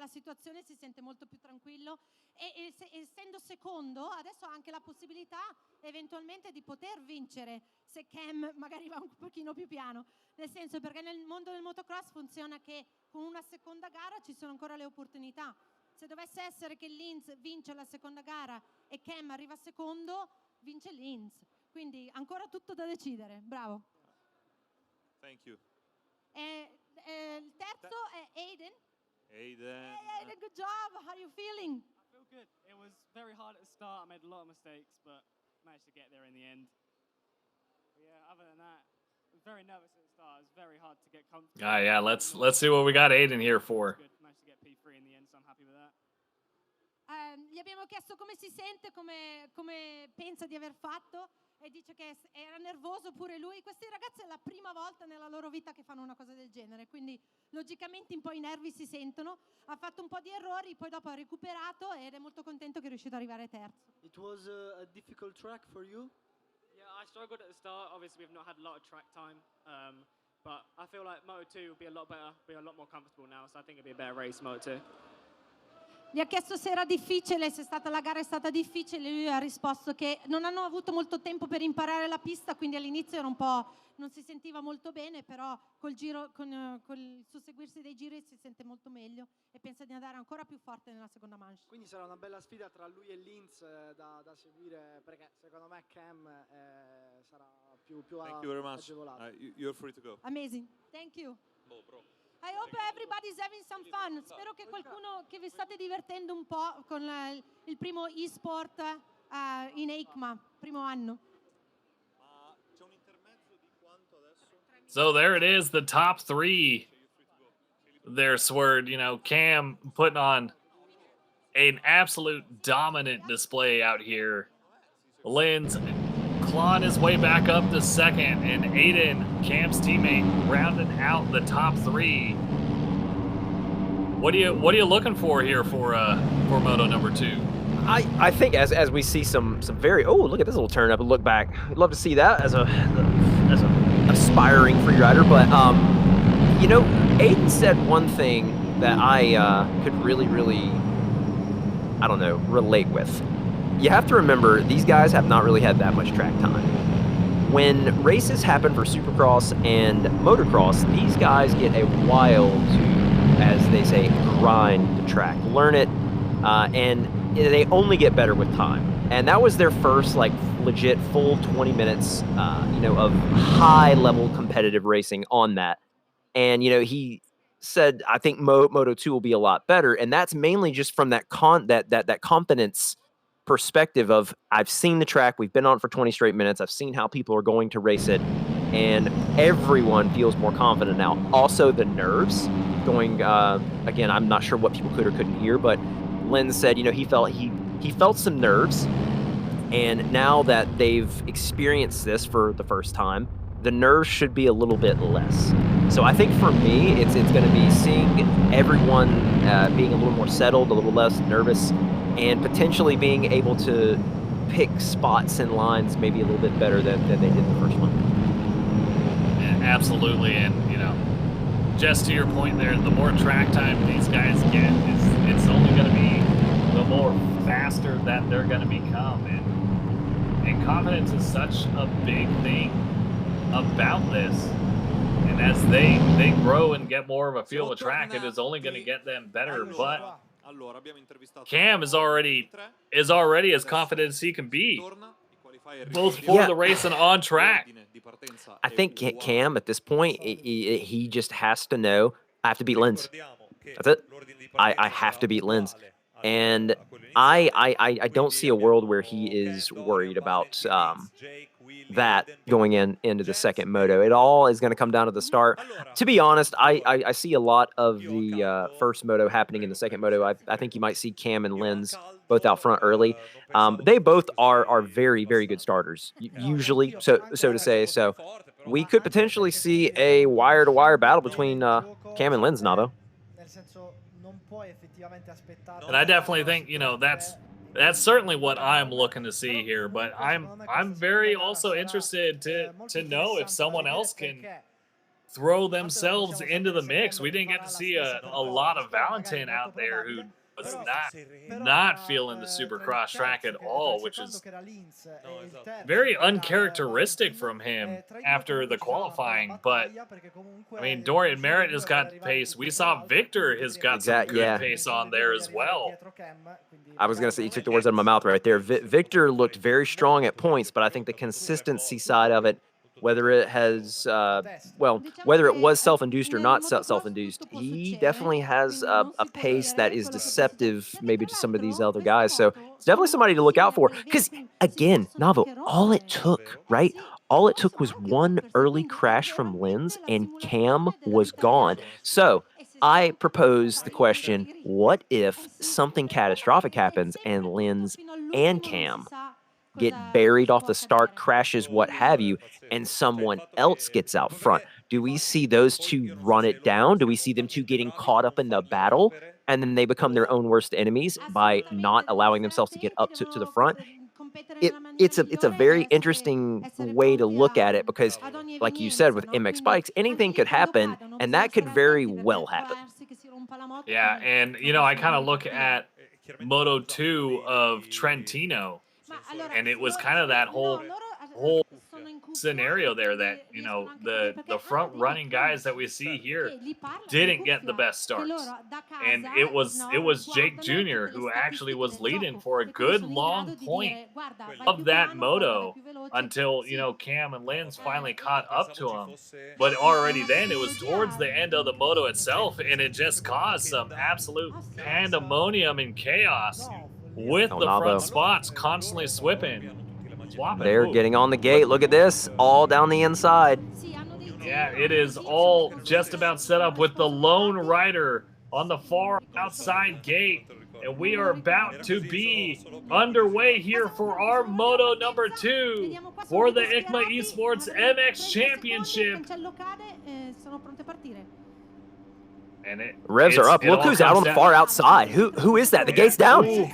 situazione si sente molto più tranquillo e essendo secondo adesso ha anche la possibilità eventualmente di poter vincere se Cam magari va un pochino più piano, nel senso perché nel mondo del motocross funziona che con una seconda gara ci sono ancora le opportunità. Se dovesse essere che Linz vince la seconda gara e Cam arriva secondo, vince Linz. Quindi ancora tutto da decidere, bravo. Thank you. Il terzo è Aiden. Aiden. Hey Aiden, good job. How are you feeling? I feel good. It was very hard at the start. I made a lot of mistakes, but managed to get there in the end. But yeah, other than that, I was very nervous at the start. It was very hard to get comfortable. Yeah, let's see what we got Aiden here for. Managed to get P3 in the end, so I'm happy with that. Gli abbiamo chiesto come si sente, come pensa di aver fatto e dice che era nervoso pure lui. Questi ragazzi è la prima volta nella loro vita che fanno una cosa del genere, quindi logicamente un po' i nervi si sentono. Ha fatto un po' di errori, poi dopo ha recuperato ed è molto contento che è riuscito ad arrivare terzo. It was a difficult track for you? Yeah, I struggled at the start. Obviously, we've not had a lot of track time, but I feel like Moto 2 will be a lot better, be a lot more comfortable now, so I think it'll be a better race, Moto 2. Gli ha chiesto se era difficile, se la gara è stata difficile, lui ha risposto che non hanno avuto molto tempo per imparare la pista, quindi all'inizio era un po', non si sentiva molto bene, però col susseguirsi dei giri si sente molto meglio e pensa di andare ancora più forte nella seconda manche. Quindi sarà una bella sfida tra lui e Linz da seguire, perché secondo me Cam sarà più Thank you very much. agevolato. You're free to go. Amazing, thank you. I hope everybody's having some fun. Spero che qualcuno che vi state divertendo un po' con il primo eSport in EICMA, primo anno. So there it is, the top 3 there, Sword. You know, Cam putting on an absolute dominant display out here. Linz clawing his way back up to second, and Aiden, Cam's teammate, rounding out the top 3. What are you looking for here for Moto number 2? I think as we see some very look at this little turn up and look back. I'd love to see that as a aspiring free rider, but you know, Aiden said one thing that I could really I don't know, relate with. You have to remember, these guys have not really had that much track time. When races happen for Supercross and Motocross, these guys get a while to, as they say, grind the track, learn it, and they only get better with time. And that was their first, like, legit full 20 minutes, you know, of high-level competitive racing on that. And, you know, he said, I think Moto 2 will be a lot better, and that's mainly just from that confidence perspective of, I've seen the track, we've been on it for 20 straight minutes, I've seen how people are going to race it, and everyone feels more confident now. Also the nerves going, again, I'm not sure what people could or couldn't hear, but Linz said, you know, he felt some nerves, and now that they've experienced this for the first time, the nerves should be a little bit less. So I think for me, it's going to be seeing everyone being a little more settled, a little less nervous, and potentially being able to pick spots and lines maybe a little bit better than they did in the first one. Absolutely, and just to your point there, the more track time these guys get, it's only going to be the more faster that they're going to become, and confidence is such a big thing about this. And as they grow and get more of a feel of a track, it is only going to get them better. But Cam is already as confident as he can be, both for the race and on track. I think Cam at this point, he just has to know, I have to beat Lens. That's it. I have to beat Lens. And I don't see a world where he is worried about that going into the second moto. It all is going to come down to the start. To be honest, I see a lot of the first moto happening in the second moto. I think you might see Cam and Lens both out front early. They both are very, very good starters, usually, so to say. So we could potentially see a wire-to-wire battle between Cam and Lens, Navo. And I definitely think, that's certainly what I'm looking to see here. But I'm very also interested to know if someone else can throw themselves into the mix. We didn't get to see a lot of Valentin out there who was not feeling the Supercross track at all, which is very uncharacteristic from him after the qualifying. But I mean, Dorian Merritt has got pace. We saw Victor has got some good pace on there as well. I was going to say, you took the words out of my mouth right there. Victor looked very strong at points, but I think the consistency side of it, whether it has, whether it was self-induced or not self-induced, he definitely has a pace that is deceptive maybe to some of these other guys. So it's definitely somebody to look out for. Because, again, Navo, all it took, right? All it took was one early crash from Lens, and Cam was gone. So I propose the question, what if something catastrophic happens and Lens and Cam get buried off the start, crashes, what have you, and someone else gets out front? Do we see those two run it down? Do we see them two getting caught up in the battle, and then they become their own worst enemies by not allowing themselves to get up to the front? It's a very interesting way to look at it, because, like you said, with MX bikes, anything could happen, and that could very well happen. Yeah, and, I kind of look at Moto 2 of Trentino, and it was kind of that whole scenario there that, the front running guys that we see here didn't get the best starts. And it was Jake Jr. who actually was leading for a good long point of that moto until, Cam and Lens finally caught up to him. But already then it was towards the end of the moto itself, and it just caused some absolute pandemonium and chaos with the front spots constantly swapping. They're getting on the gate. Look at this, all down the inside. Yeah, it is all just about set up with the lone rider on the far outside gate. And we are about to be underway here for our Moto number 2 for the EICMA Esports MX Championship. And revs are up. Look who's out on the far outside. Who is that? The gate's down. Ooh,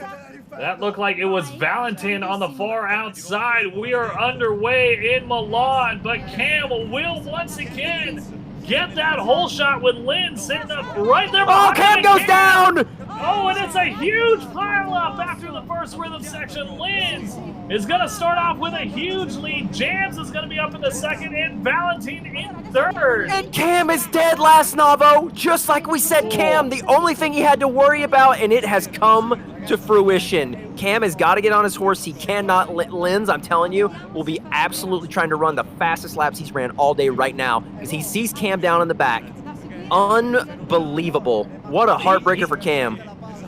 that looked like it was Valentin on the far outside. We are underway in Milan, but Cam will once again get that hole shot with Lynn sitting up right there. Oh, Cam goes down! Oh, and it's a huge pileup after the first rhythm section. Lynn is going to start off with a huge lead. Jams is going to be up in the second, and Valentin in third. And Cam is dead last, Navo. Just like we said, Cam, the only thing he had to worry about, and it has come to fruition. Cam has got to get on his horse. He cannot let Lens, I'm telling you, will be absolutely trying to run the fastest laps he's ran all day right now, because he sees Cam down in the back. Unbelievable. What a heartbreaker for Cam.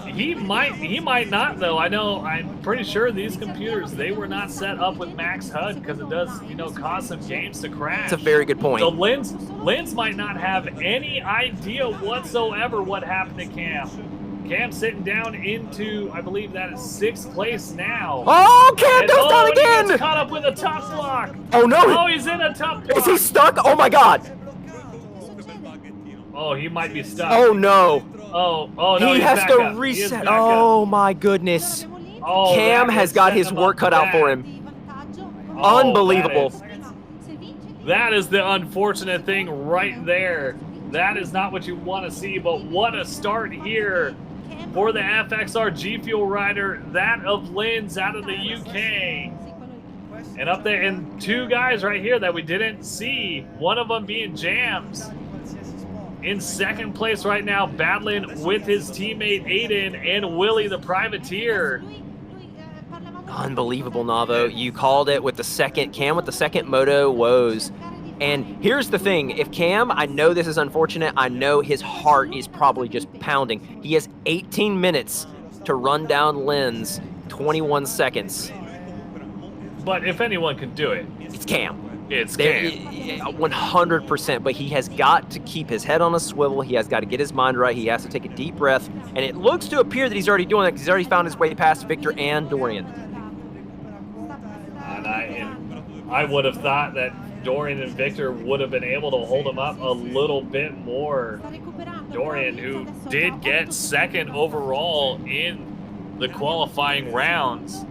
He might not, though. I'm pretty sure these computers, they were not set up with max HUD, because it does, cause some games to crash. That's a very good point. So Lens might not have any idea whatsoever what happened to Cam. Cam's sitting down into, I believe that is 6th place now. Oh, Cam goes down again! He's caught up with a tough block. Oh, no. Oh, he's in a tough block. Is he stuck? Oh, my God. Oh, he might be stuck. Oh no! Oh no! He he's has back to up. He is reset. back up. Oh my goodness! Oh, Cam that has is got setting his him work up cut out for bad. him. Oh, Unbelievable. That is the unfortunate thing right there. That is not what you want to see, but what a start here for the FXR G Fuel rider, that of Linz out of the UK. And up there, and two guys right here that we didn't see, one of them being Jams. In second place right now, battling with his teammate Aiden and Willie the Privateer. Unbelievable, Navo. You called it with the second, Cam with the second moto woes. And here's the thing, if Cam, I know this is unfortunate, I know his heart is probably just pounding. He has 18 minutes to run down Linz, 21 seconds. But if anyone can do it, it's Cam. It's Cam. 100%, but he has got to keep his head on a swivel. He has got to get his mind right. He has to take a deep breath. And it looks to appear that he's already doing that because he's already found his way past Victor and Dorian. And I would have thought that Dorian and Victor would have been able to hold him up a little bit more. Dorian, who did get second overall in the qualifying rounds,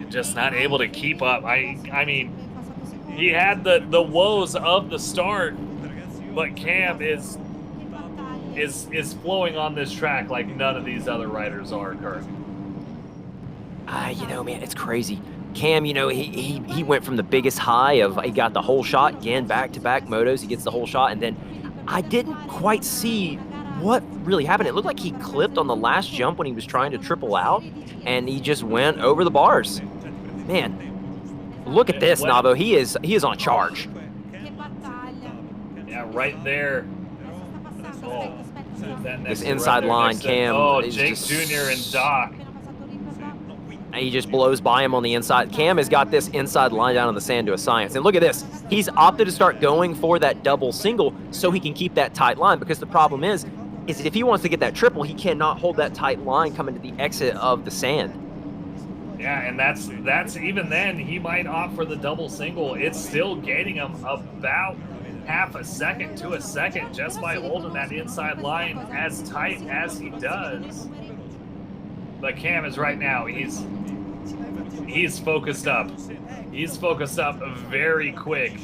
just not able to keep up. I mean, he had the woes of the start, but Cam is flowing on this track like none of these other riders are currently. You know, man, it's crazy. Cam, you know, he went from the biggest high of, he got the whole shot, again, back-to-back motos, he gets the whole shot, and then I didn't quite see what really happened. It looked like he clipped on the last jump when he was trying to triple out, and he just went over the bars. Man, look at this, Navo. He is on a charge. Yeah, right there. Oh, this inside line, Cam. Oh, Jake Jr. and Doc. He just blows by him on the inside. Cam has got this inside line down on the sand to a science. And look at this. He's opted to start going for that double single so he can keep that tight line, because the problem is if he wants to get that triple, he cannot hold that tight line coming to the exit of the sand. Yeah, and that's even then, he might opt for the double single. It's still gaining him about half a second to a second just by holding that inside line as tight as he does. But Cam is right now, he's focused up. He's focused up very quick.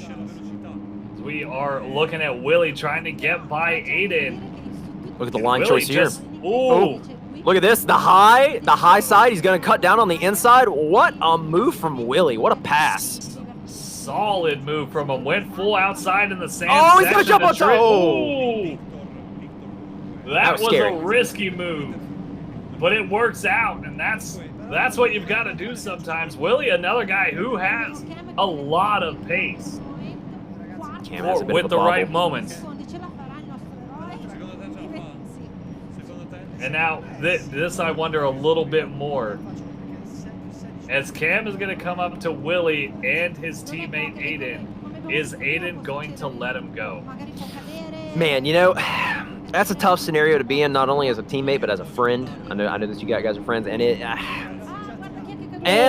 We are looking at Willie trying to get by Aiden. Look at the line choice here. Ooh. Look at this, the high side. He's going to cut down on the inside. What a move from Willie. What a pass. Solid move from him. Went full outside in the sand. Oh, he's going to jump on top. Oh. That was a risky move. But it works out, and that's what you've got to do sometimes. Willie, another guy who has a lot of pace with the right moments. And now this I wonder a little bit more. As Cam is going to come up to Willie and his teammate Aiden, is Aiden going to let him go? Man, you know, that's a tough scenario to be in, not only as a teammate, but as a friend. I know that you guys are friends, and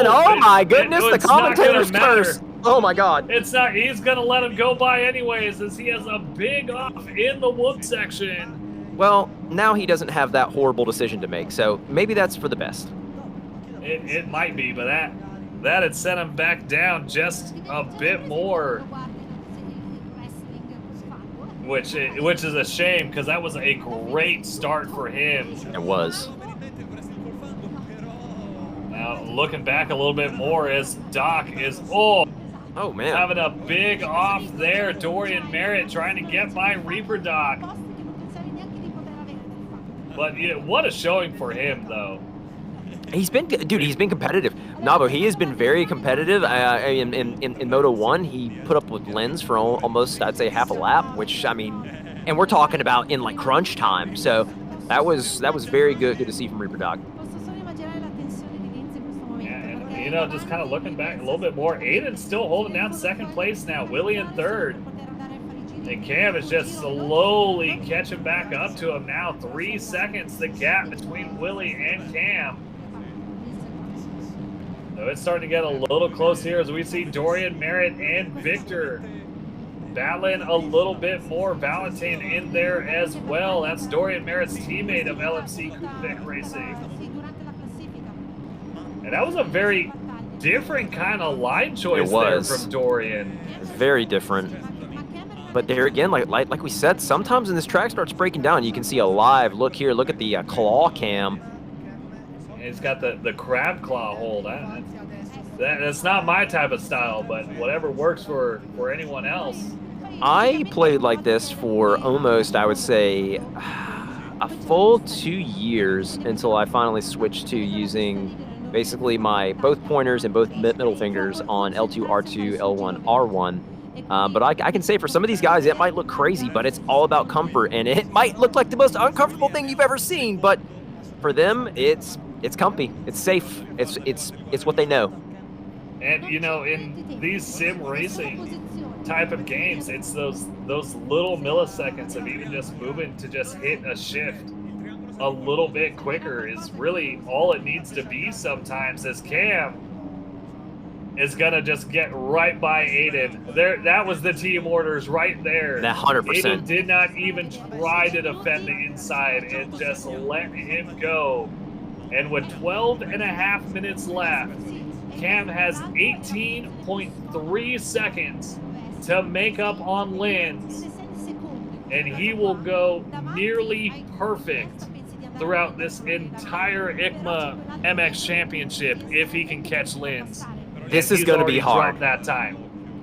oh my goodness, the commentator's curse. Oh my God. It's not, he's going to let him go by anyways, as he has a big off in the whoop section. Well, now he doesn't have that horrible decision to make, so maybe that's for the best. It might be, but that had sent him back down just a bit more, which is a shame, because that was a great start for him. It was. Now looking back a little bit more, as Doc is man, having a big off there. Dorian Merritt trying to get by Reaper Doc. But yeah, what a showing for him, though. He's been competitive. Navo, he has been very competitive. In Moto 1, he put up with Linz for almost, I'd say, half a lap, which, I mean, and we're talking about in like crunch time. So that was very good to see from Reaper Doc. Yeah, and you know, just kind of looking back a little bit more, Aiden's still holding down second place now. Willie in third. And Cam is just slowly catching back up to him now. 3 seconds, the gap between Willie and Cam. So it's starting to get a little close here as we see Dorian Merritt and Victor battling a little bit more. Valentin in there as well. That's Dorian Merritt's teammate of LMC Coupe Racing. And that was a very different kind of line choice there from Dorian. It's very different. But there again, like we said, sometimes when this track starts breaking down, you can see a live look here. Look at the claw cam. And he's got the crab claw hold. That's not my type of style, but whatever works for anyone else. I played like this for almost, I would say, a full 2 years until I finally switched to using basically my both pointers and both middle fingers on L2, R2, L1, R1. But I can say for some of these guys, it might look crazy, but it's all about comfort, and it might look like the most uncomfortable thing you've ever seen. But for them, it's comfy, it's safe, it's what they know. And you know, in these sim racing type of games, it's those little milliseconds of even just moving to just hit a shift a little bit quicker is really all it needs to be sometimes. As Cam is gonna just get right by Aiden. That was the team orders right there. 100%. Aiden did not even try to defend the inside and just let him go. And with 12.5 minutes left, Cam has 18.3 seconds to make up on Lens, and he will go nearly perfect throughout this entire EICMA MX championship if he can catch Lens. This is going to be hard. That time.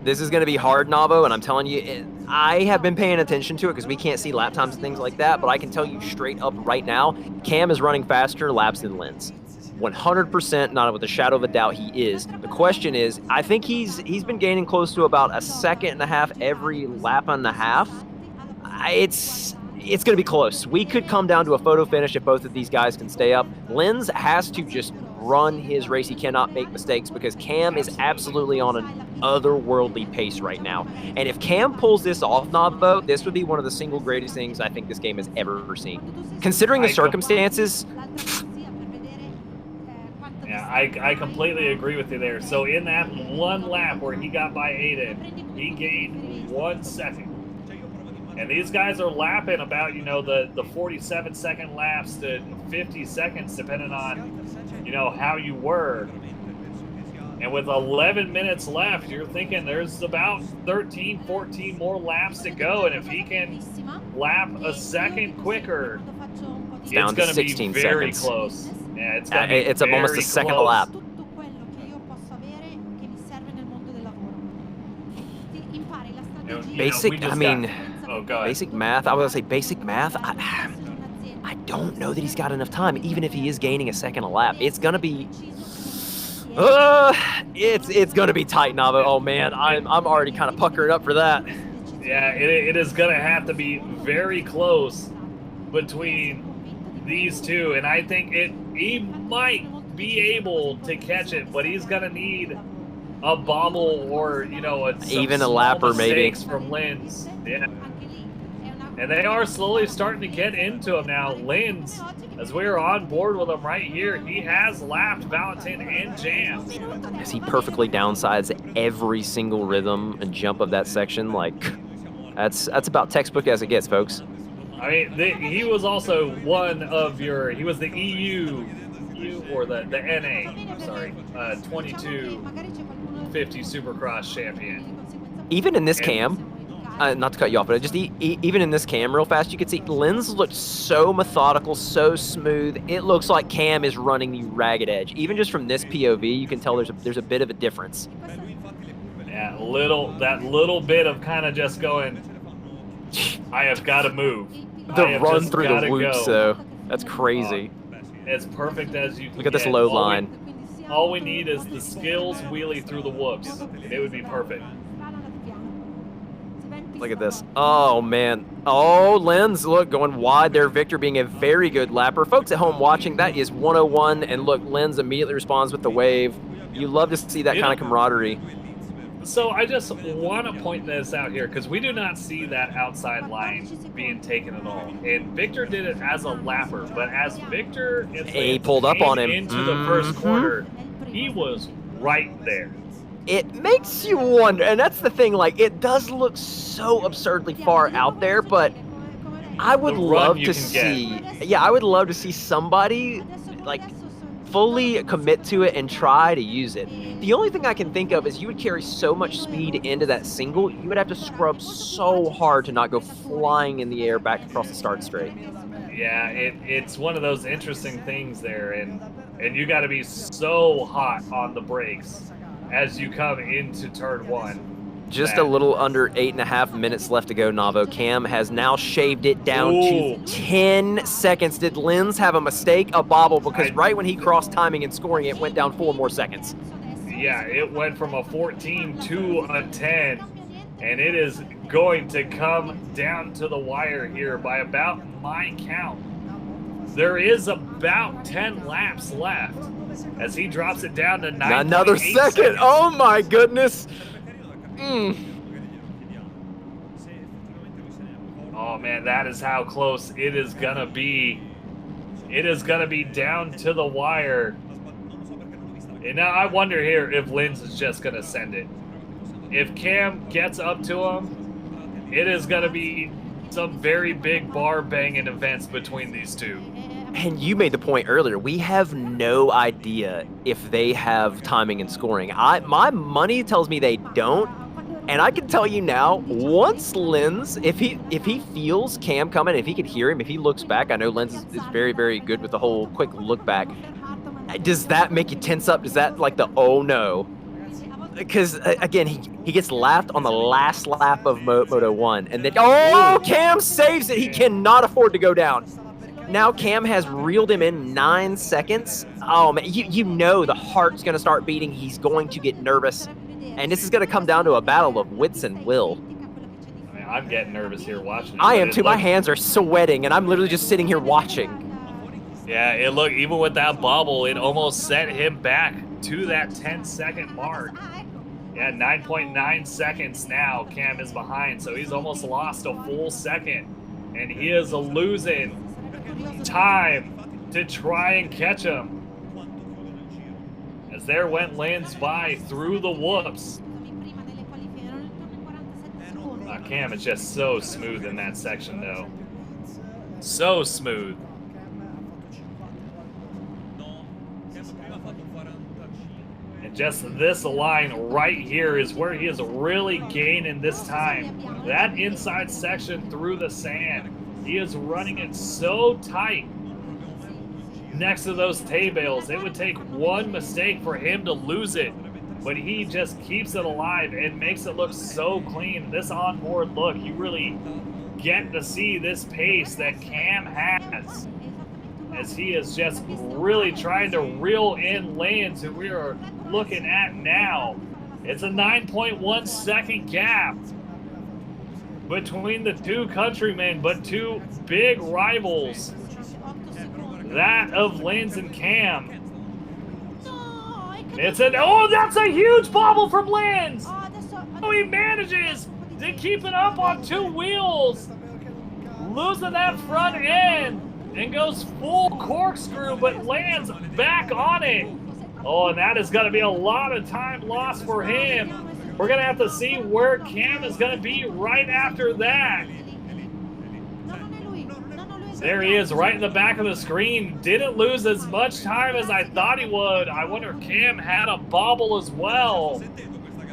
This is going to be hard, Navo, and I'm telling you, I have been paying attention to it because we can't see lap times and things like that, but I can tell you straight up right now, Cam is running faster laps than Lens. 100%, not with a shadow of a doubt, he is. The question is, I think he's been gaining close to about a second and a half every lap and a half. It's going to be close. We could come down to a photo finish if both of these guys can stay up. Lens has to just run his race. He cannot make mistakes because Cam is absolutely on an otherworldly pace right now. And if Cam pulls this off, Navo, this would be one of the single greatest things I think this game has ever seen. Considering the circumstances... Yeah, I completely agree with you there. So in that one lap where he got by Aiden, he gained 1 second. And these guys are lapping about, you know, the 47-second laps to 50 seconds, depending on, you know, how you were. And with 11 minutes left, you're thinking there's about 13, 14 more laps to go. And if he can lap a second quicker, it's down going to to be 16 very seconds. Close. Yeah, it's almost a second a lap. Basic, I mean, basic math. I was gonna say basic math. I don't know that he's got enough time, even if he is gaining a second a lap. It's gonna be, it's gonna be tight, Navo. Oh man, I'm already kind of puckering up for that. Yeah, it is gonna have to be very close between these two, and I think he might be able to catch it, but he's gonna need a bobble or, you know, even a lapper maybe from Lens. Yeah, and they are slowly starting to get into him now. Lens, as we are on board with him right here, he has lapped Valentin and Jam. As he perfectly downsides every single rhythm and jump of that section, like that's about textbook as it gets, folks. I mean, he was also one of your, he was the EU or the NA, I'm sorry, 2250 Supercross champion. Even in this cam, not to cut you off, but just even in this cam real fast, you can see Lens looked so methodical, so smooth. It looks like Cam is running the ragged edge. Even just from this POV, you can tell there's a bit of a difference. Yeah, that little bit of kind of just going, I have got to move. The run through the whoops, though. That's crazy. As perfect as you can Look at this low line. All we need is the skills wheelie through the whoops. It would be perfect. Look at this. Oh, man. Oh, Lens, look, going wide there. Victor being a very good lapper. Folks at home watching, that is 101. And look, Lens immediately responds with the wave. You love to see that kind of camaraderie. So I just want to point this out here because we do not see that outside line being taken at all. And Victor did it as a lapper, but as Victor pulled up on him into the first corner, he was right there. it makes you wonder, and that's the thing, like, it does look so absurdly far out there, but I would The run love you to can get. see yeah, I would love to see somebody, like, fully commit to it and try to use it. The only thing I can think of is you would carry so much speed into that single, you would have to scrub so hard to not go flying in the air back across the start straight. Yeah, it's one of those interesting things there, and you got to be so hot on the brakes as you come into turn 1. Just a little under 8.5 minutes left to go, Navo. Cam has now shaved it down to 10 seconds. Did Lenz have a mistake? A bobble, because right when he crossed timing and scoring, it went down 4 more seconds. Yeah, it went from a 14 to a 10, and it is going to come down to the wire here by about my count. There is about 10 laps left as he drops it down to 9. Another second. Seconds. Oh my goodness. Oh man, that is how close it is gonna be. It is gonna be down to the wire. And now I wonder here if Lenz is just gonna send it. If Cam gets up to him, it is gonna be some very big bar banging events between these two. And you made the point earlier, we have no idea if they have timing and scoring. My money tells me they don't. And I can tell you now, once Lenz, if he feels Cam coming, if he can hear him, if he looks back, I know Lenz is very, very good with the whole quick look back. Does that make you tense up? Does that like the, oh no? Because again, he gets lapped on the last lap of Moto 1. And then, oh, Cam saves it. He cannot afford to go down. Now Cam has reeled him in 9 seconds. Oh man, you know the heart's going to start beating. He's going to get nervous. And this is going to come down to a battle of wits and will. I mean, I'm getting nervous here watching it. I am too. My hands are sweating, and I'm literally just sitting here watching. Yeah, it looked, even with that bobble, it almost set him back to that 10-second mark. Yeah, 9.9 seconds now Cam is behind, so he's almost lost a full second. And he is losing time to try and catch him. As there went Lenz by through the whoops. Cam is just so smooth in that section, though. So smooth. And just this line right here is where he is really gaining this time. That inside section through the sand. He is running it so tight next to those hay bales. It would take one mistake for him to lose it, but he just keeps it alive and makes it look so clean. This onboard look, you really get to see this pace that Cam has as he is just really trying to reel in lanes who we are looking at now. It's a 9.1 second gap between the two countrymen, but two big rivals. That of Lenz and Cam. It's an, oh, that's a huge bobble from Lenz. Oh, he manages to keep it up on 2 wheels. Losing that front end and goes full corkscrew, but lands back on it. Oh, and that is going to be a lot of time lost for him. We're going to have to see where Cam is going to be right after that. There he is, right in the back of the screen. Didn't lose as much time as I thought he would. I wonder if Cam had a bobble as well.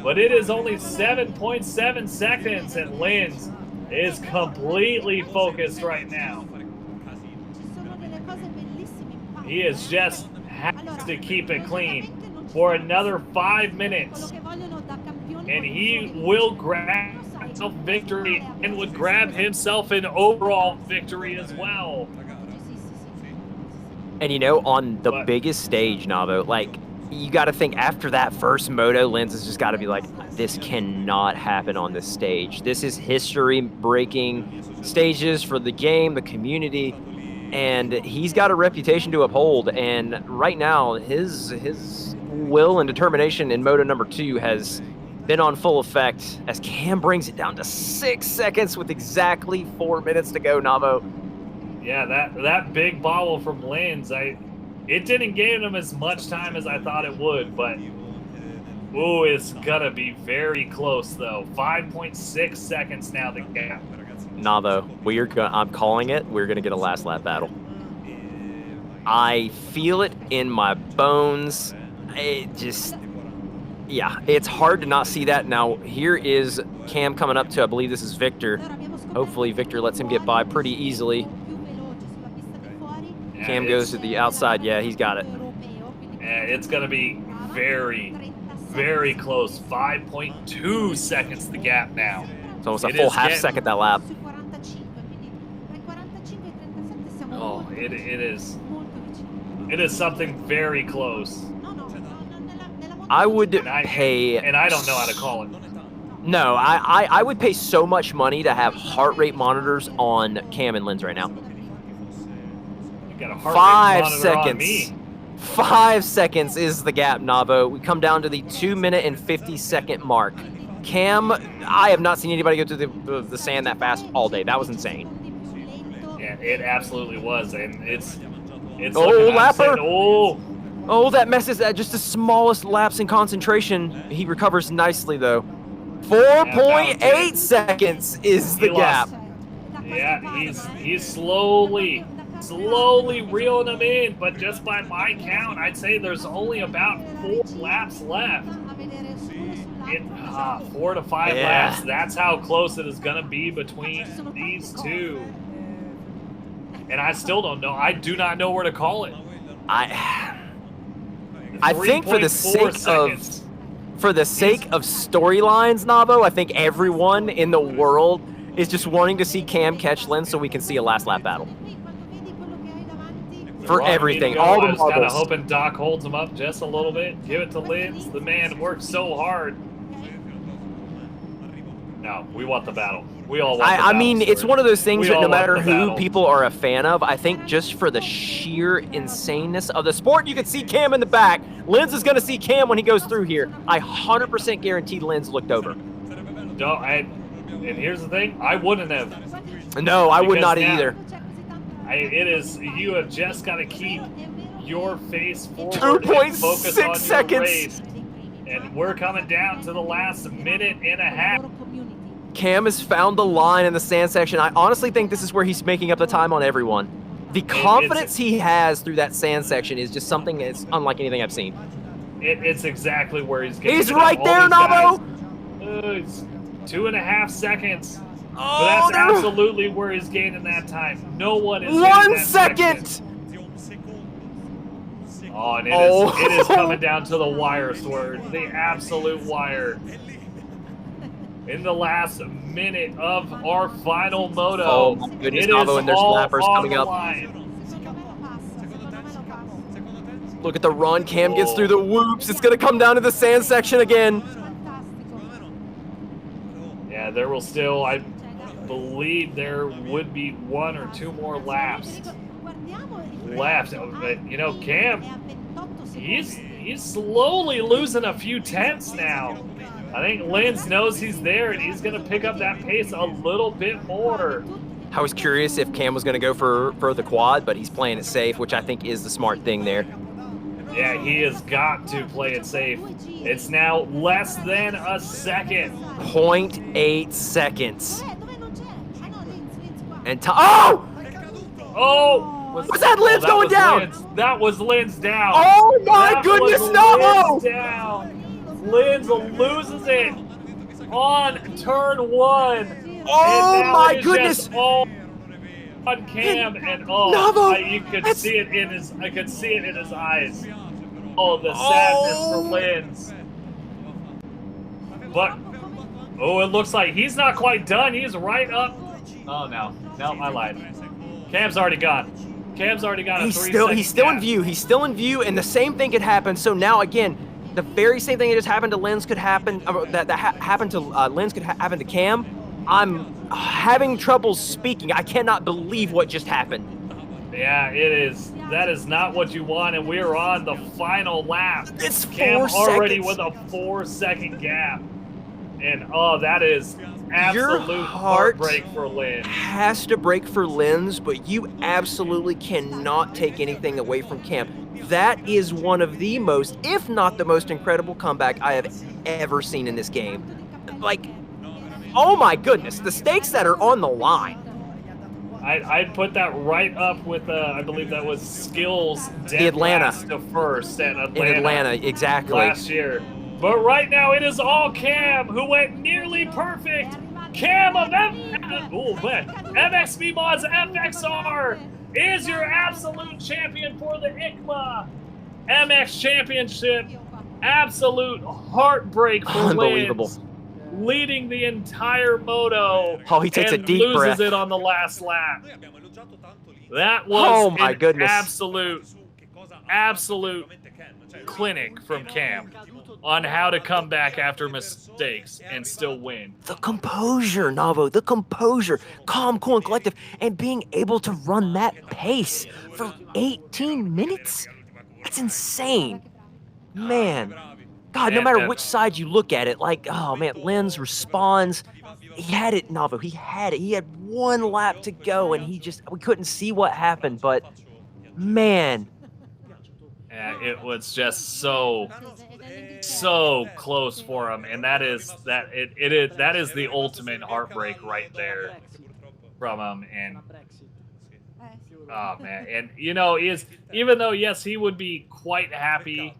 But it is only 7.7 seconds, and Lenz is completely focused right now. He is just has to keep it clean for another 5 minutes. And he will grab himself victory and would grab himself an overall victory as well. And you know, on the biggest stage, Navo, like, you got to think after that first moto, Lenz has just got to be like, this cannot happen on this stage. This is history-breaking stages for the game, the community, and he's got a reputation to uphold. And right now, his will and determination in moto number 2 has been on full effect as Cam brings it down to 6 seconds with exactly 4 minutes to go, Navo. Yeah, that big bobble from Lenz, it didn't give him as much time as I thought it would, but Ooh, it's gonna be very close though. 5.6 seconds now the gap. Navo, I'm calling it. We're gonna get a last lap battle. I feel it in my bones. It just, yeah, it's hard to not see that. Now, here is Cam coming up to, I believe this is Victor. Hopefully Victor lets him get by pretty easily. Yeah, Cam goes to the outside. Yeah, he's got it. Yeah, it's gonna be very, very close. 5.2 seconds the gap now. It's almost a full half second that lap. Oh, it is. It is something very close. I would pay, and I don't know how to call it. No, I would pay so much money to have heart rate monitors on Cam and Lens right now. You got a heart 5 rate monitor on seconds. me. 5 seconds is the gap, Navo. We come down to the 2-minute and 50-second mark. Cam, I have not seen anybody go through the sand that fast all day. That was insane. Yeah, it absolutely was, and it's. Oh, lapper! Oh, that messes that just the smallest lapse in concentration. He recovers nicely though. 4.8 seconds is the gap. Yeah, he's slowly reeling them in, but just by my count, I'd say there's only about 4 laps left. 4 to 5 laps. That's how close it is gonna be between these two. And I still don't know. I do not know where to call it. I think for the sake of storylines, Navo, I think everyone in the world is just wanting to see Cam catch Lens so we can see a last lap battle. For everything, all the I was kind of marbles. hoping Doc holds him up just a little bit. Give it to Lens. The man worked so hard. No, we want the battle. We all want the battle. I mean, it's one of those things that no matter who battle. people are a fan of, I think just for the sheer insaneness of the sport, you can see Cam in the back. Lens is going to see Cam when he goes through here. I 100% guarantee Lens looked over. No, and here's the thing, I wouldn't have. No, I would not either. You have just got to keep your face forward 2.6 seconds. Race. And we're coming down to the last minute and a half. Cam has found the line in the sand section. I honestly think this is where he's making up the time on everyone. The confidence he has through that sand section is just something that's unlike anything I've seen. It's exactly where he's getting. He's right there, Navo! It's 2.5 seconds. Oh, but that's absolutely where he's gaining that time. No one is 1 second! Oh, and it is coming down to the wire, Sword. The absolute wire. In the last minute of our final moto. Oh my goodness, Navo, and there's lappers coming up. Look at the run. Cam gets through the whoops. It's going to come down to the sand section again. Yeah, there will still, I believe there would be 1 or 2 more laps left. But, you know, Cam, he's slowly losing a few tenths now. I think Lens knows he's there, and he's going to pick up that pace a little bit more. I was curious if Cam was going to go for the quad, but he's playing it safe, which I think is the smart thing there. Yeah, he has got to play it safe. It's now less than a second. 0.8 seconds. And oh! Oh! Was that Lens going down? Lens. That was Lens down. Oh my goodness, no! Lens loses it on turn 1. Oh my goodness! All on Cam and you could see it in his. I could see it in his eyes. Oh, the sadness for Lens. But it looks like he's not quite done. He's right up. Oh no, I lied. Cam's already gone. Cam's already got a 3 second He's still gap. in view. He's still in view, and the same thing could happen. So now again, the very same thing that just happened to Lens could happen. Happened to Lens could happen to Cam. I'm having trouble speaking. I cannot believe what just happened. Yeah, it is. That is not what you want, and we're on the final lap. It's Cam 4 already seconds. with a 4 second gap. And oh, that is absolute heart heartbreak for Lynn. has to break for Linz, but you absolutely cannot take anything away from Cam. That is one of the most, if not the most incredible comeback I have ever seen in this game. Like, oh my goodness, the stakes that are on the line. I'd put that right up with, I believe that was Skills dead Atlanta. last to first at Atlanta. In Atlanta, exactly. Last year. But right now it is all Cam, who went nearly perfect. Cam of MXB Mods FXR is your absolute champion for the EICMA MX Championship. Absolute heartbreak for Unbelievable. Linz, leading the entire moto. Oh, he takes a deep loses breath. it on the last lap. That was my an goodness. absolute clinic from Cam on how to come back after mistakes and still win. The composure, Navo, the composure, calm, cool, and collective, and being able to run that pace for 18 minutes? That's insane. Man. God, no matter which side you look at it, like, oh man, Linz responds. He had it, Navo, he had it. He had one lap to go, and we couldn't see what happened, but man. Yeah, it was just so close for him, and that is the ultimate heartbreak right there from him. And oh man, and you know, even though yes, he would be quite happy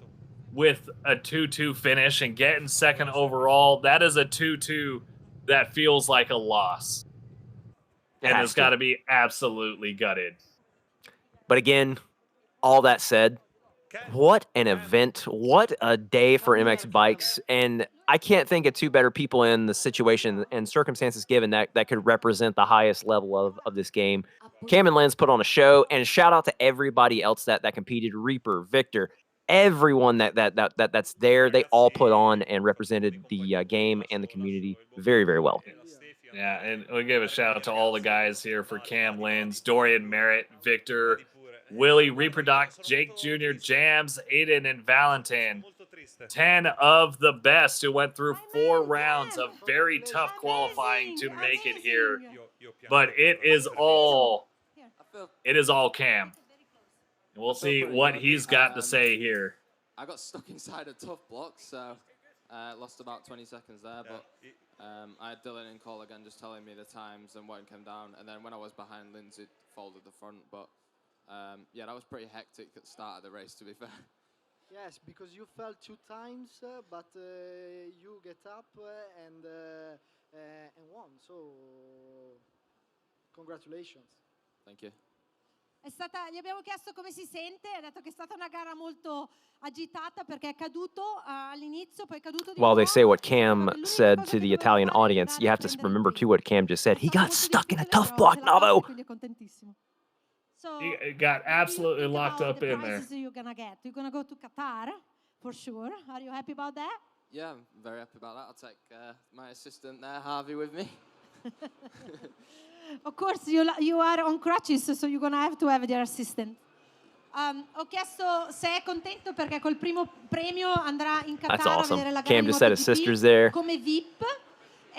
with a 2-2 finish and getting second overall, that is a 2-2 that feels like a loss, and has got to be absolutely gutted. But again, all that said, what an event. What a day for MX Bikes. And I can't think of two better people in the situation and circumstances given that could represent the highest level of this game. Cam and Lance put on a show, and shout out to everybody else that competed. Reaper, Victor, everyone that's there. They all put on and represented the game and the community very, very well. Yeah, and we'll give a shout out to all the guys here for Cam, Lins, Dorian, Merritt, Victor, Willie, Reproduct, Jake Jr., Jams, Aiden, and Valentin. 10 of the best who went through 4 rounds of very tough qualifying to make it here. But it is all Cam. And we'll see what he's got to say here. I got stuck inside a tough block, so lost about 20 seconds there. But I had Dylan in call again, just telling me the times and what came down. And then when I was behind Lindsay, folded the front. But yeah, that was pretty hectic at the start of the race, to be fair. Yes, because you fell 2 times, but you get up and won. So, congratulations. Thank you. Gli abbiamo chiesto come si sente, ha detto che è stata una gara molto agitata perché è caduto all'inizio, poi è caduto di While they nuovo. say what Cam said to the Italian audience, you have to remember too what Cam just said. He got stuck in a tough block, Navo. So, He got absolutely locked up in there. You're gonna go to Qatar for sure. Are you happy about that? Yeah, I'm very happy about that. I'll take my assistant there, Harvey, with me. Of course, you are on crutches, so you're gonna have to have your assistant. Ho chiesto se è contento perché col primo premio andrà in Qatar. That's awesome. A vedere la gara Cam di just said his MotoGP sister's there. come VIP.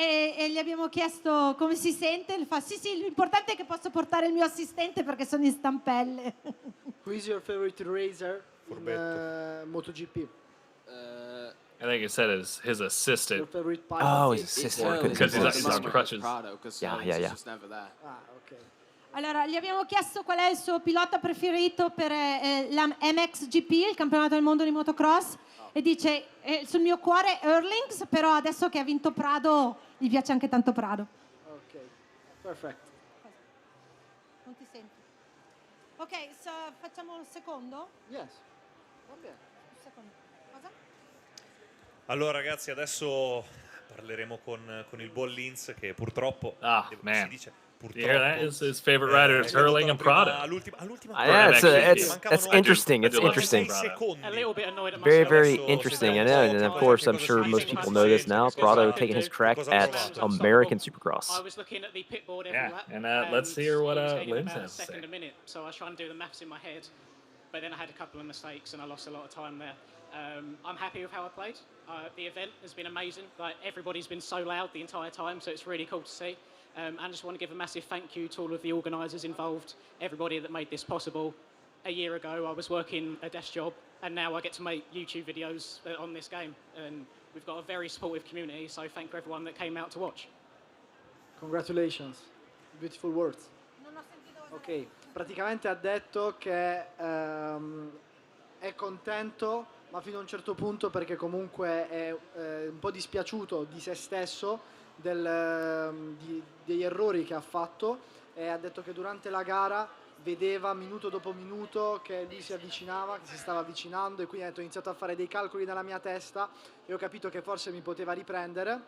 E gli abbiamo chiesto come si sente. Lui fa, sì, l'importante è che posso portare il mio assistente perché sono in stampelle. Who is your favorite racer in MotoGP? I think he said his assistant. Your favorite pilot? Oh, his assistant. Because he's on crutches. Yeah. Ah, okay. Allora, gli abbiamo chiesto qual è il suo pilota preferito per la MXGP, il campionato del mondo di motocross, e dice, sul mio cuore Earlings, però adesso che ha vinto Prado, gli piace anche tanto Prado. Ok, perfetto. Non ti senti? Ok, facciamo un secondo? Yes, va bene. Un secondo. Cosa? Allora ragazzi, adesso parleremo con il buon Linz che purtroppo si dice Yeah, his favorite rider is Hurling and Prado. It's interesting. It's interesting. A little bit annoyed at Very, myself. very interesting. I know, and of course, I'm sure most people know this now. Prado taking his crack at American Supercross. I was looking at the pit board every Yeah, lap, and let's hear what it's taking Linz about has to say. a second a minute, so I was trying to do the maths in my head. but then I had a couple of mistakes and I lost a lot of time there. I'm happy with how I played. The event has been amazing. Like, everybody's been so loud the entire time, so it's really cool to see. I just want to give a massive thank you to all of the organisers involved, everybody that made this possible. A year ago, I was working a desk job, and now I get to make YouTube videos on this game. And we've got a very supportive community, so thank you everyone that came out to watch. Congratulations. Beautiful words. Ok, praticamente ha detto che è contento, ma fino a un certo punto, perché comunque è un po' dispiaciuto di se stesso, degli errori che ha fatto, e ha detto che durante la gara vedeva minuto dopo minuto che lui si avvicinava, che si stava avvicinando, e quindi ha detto: ho iniziato a fare dei calcoli nella mia testa e ho capito che forse mi poteva riprendere,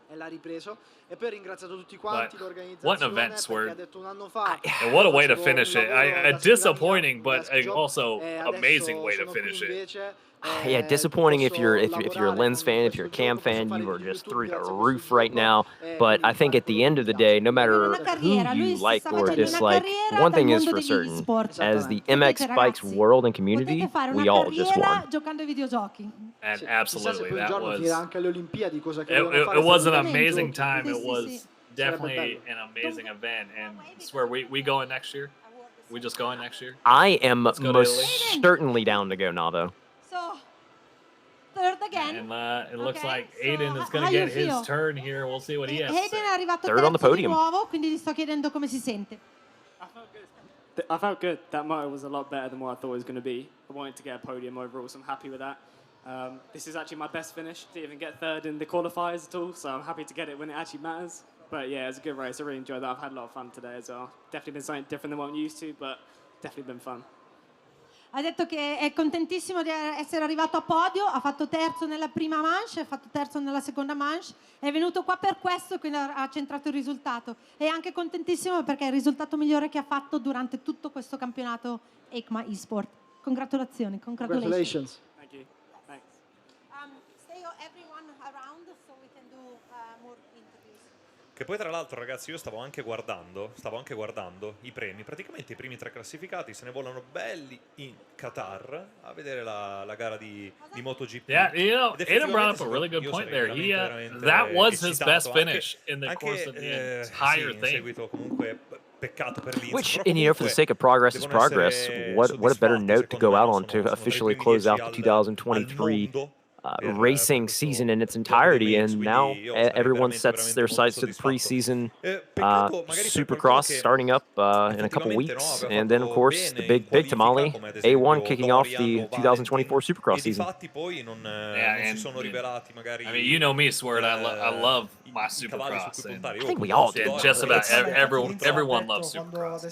e l'ha ripreso. E poi ho ringraziato tutti quanti, l'organizzazione, perché ha detto un anno fa. And what a way to finish it. A disappointing, but also amazing way to finish it. Yeah, disappointing if you're a Lens fan, if you're a Cam fan, you are just through the roof right now. But I think at the end of the day, no matter who you like or dislike, one thing is for certain: as the MX Bikes world and community, we all just won. Giocando ai videogiochi. And absolutely, that was. Anche alle Olimpiadi, cosa che It was an amazing time. It was definitely an amazing event, and I swear we going next year. We just going next year. I am most certainly down to go, Navo. So, third again. And it looks like Aiden is going to get his turn here. We'll see what he has to Aiden say. è arrivato Third on the terzo di podium. nuovo, quindi gli sto chiedendo come si sente. I felt good. That motor was a lot better than what I thought it was going to be. I wanted to get a podium overall, so I'm happy with that. This is actually my best finish. Didn't even get third in the qualifiers at all, so I'm happy to get it when it actually matters. But yeah, it was a good race. I really enjoyed that. I've had a lot of fun today as well. Definitely been something different than what I'm used to, but definitely been fun. Ha detto che è contentissimo di essere arrivato a podio, ha fatto terzo nella prima manche, ha fatto terzo nella seconda manche, è venuto qua per questo, quindi ha centrato il risultato. È anche contentissimo perché è il risultato migliore che ha fatto durante tutto questo campionato EICMA Esports. Congratulazioni, congratulations. Thank you. Thanks. Stay everyone around so we can do more interviews. Che poi tra l'altro, ragazzi, io stavo anche guardando i premi. Praticamente i primi tre classificati se ne volano belli in Qatar a vedere la gara di MotoGP. Yeah, Aiden brought up a really good point there. That was his best finish in the course of the entire thing. Seguito comunque peccato per Linz. Which, and for the sake of progress is progress. What a better note to go out on to officially close out the 2023 racing season in its entirety, and now everyone sets their sights to the preseason Supercross starting up in a couple weeks, and then of course the big tamale, A1 kicking off the 2024 Supercross season. I mean, you know me, Sword. I love my Supercross. I think we all do. Just about everyone loves Supercross.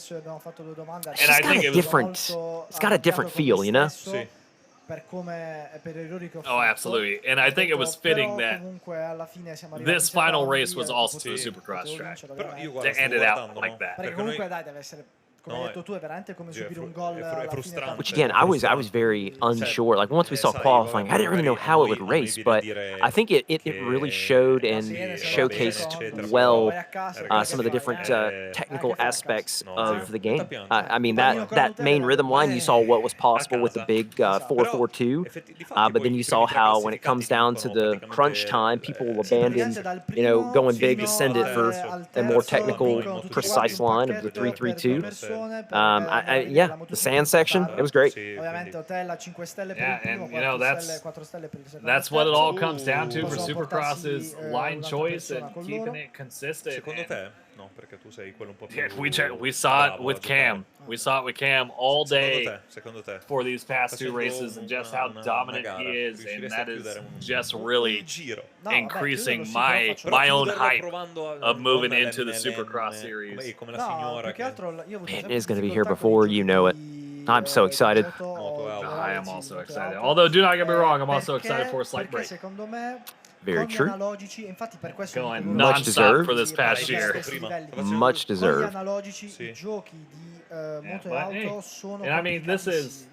And I think it's got a different feel, you know. Oh, absolutely. And I think it was fitting that this final race was also the Supercross track. To end it out like that. Which again, I was very unsure. Like once we saw qualifying, I didn't really know how it would race, but I think it really showed and showcased well some of the different technical aspects of the game. I mean that main rhythm line, you saw what was possible with the big 442, but then you saw how when it comes down to the crunch time, people will abandon, going big to send it for a more technical, precise line of the 332. Yeah, the sand section, it was great. Yeah, and that's what it all comes down to for Supercross is line choice and keeping it consistent. No, perché tu sei quello un po' più we saw it with Cam. We saw it with Cam all day for these past two races, and just how dominant he is, and that is just really increasing my own hype of moving into the Supercross series. Man, it is going to be here before you know it. I'm so excited. I am also excited. Although, do not get me wrong, I'm also excited for a slight break. Very true. Going non-stop for this past year. Much deserved. And I mean, this is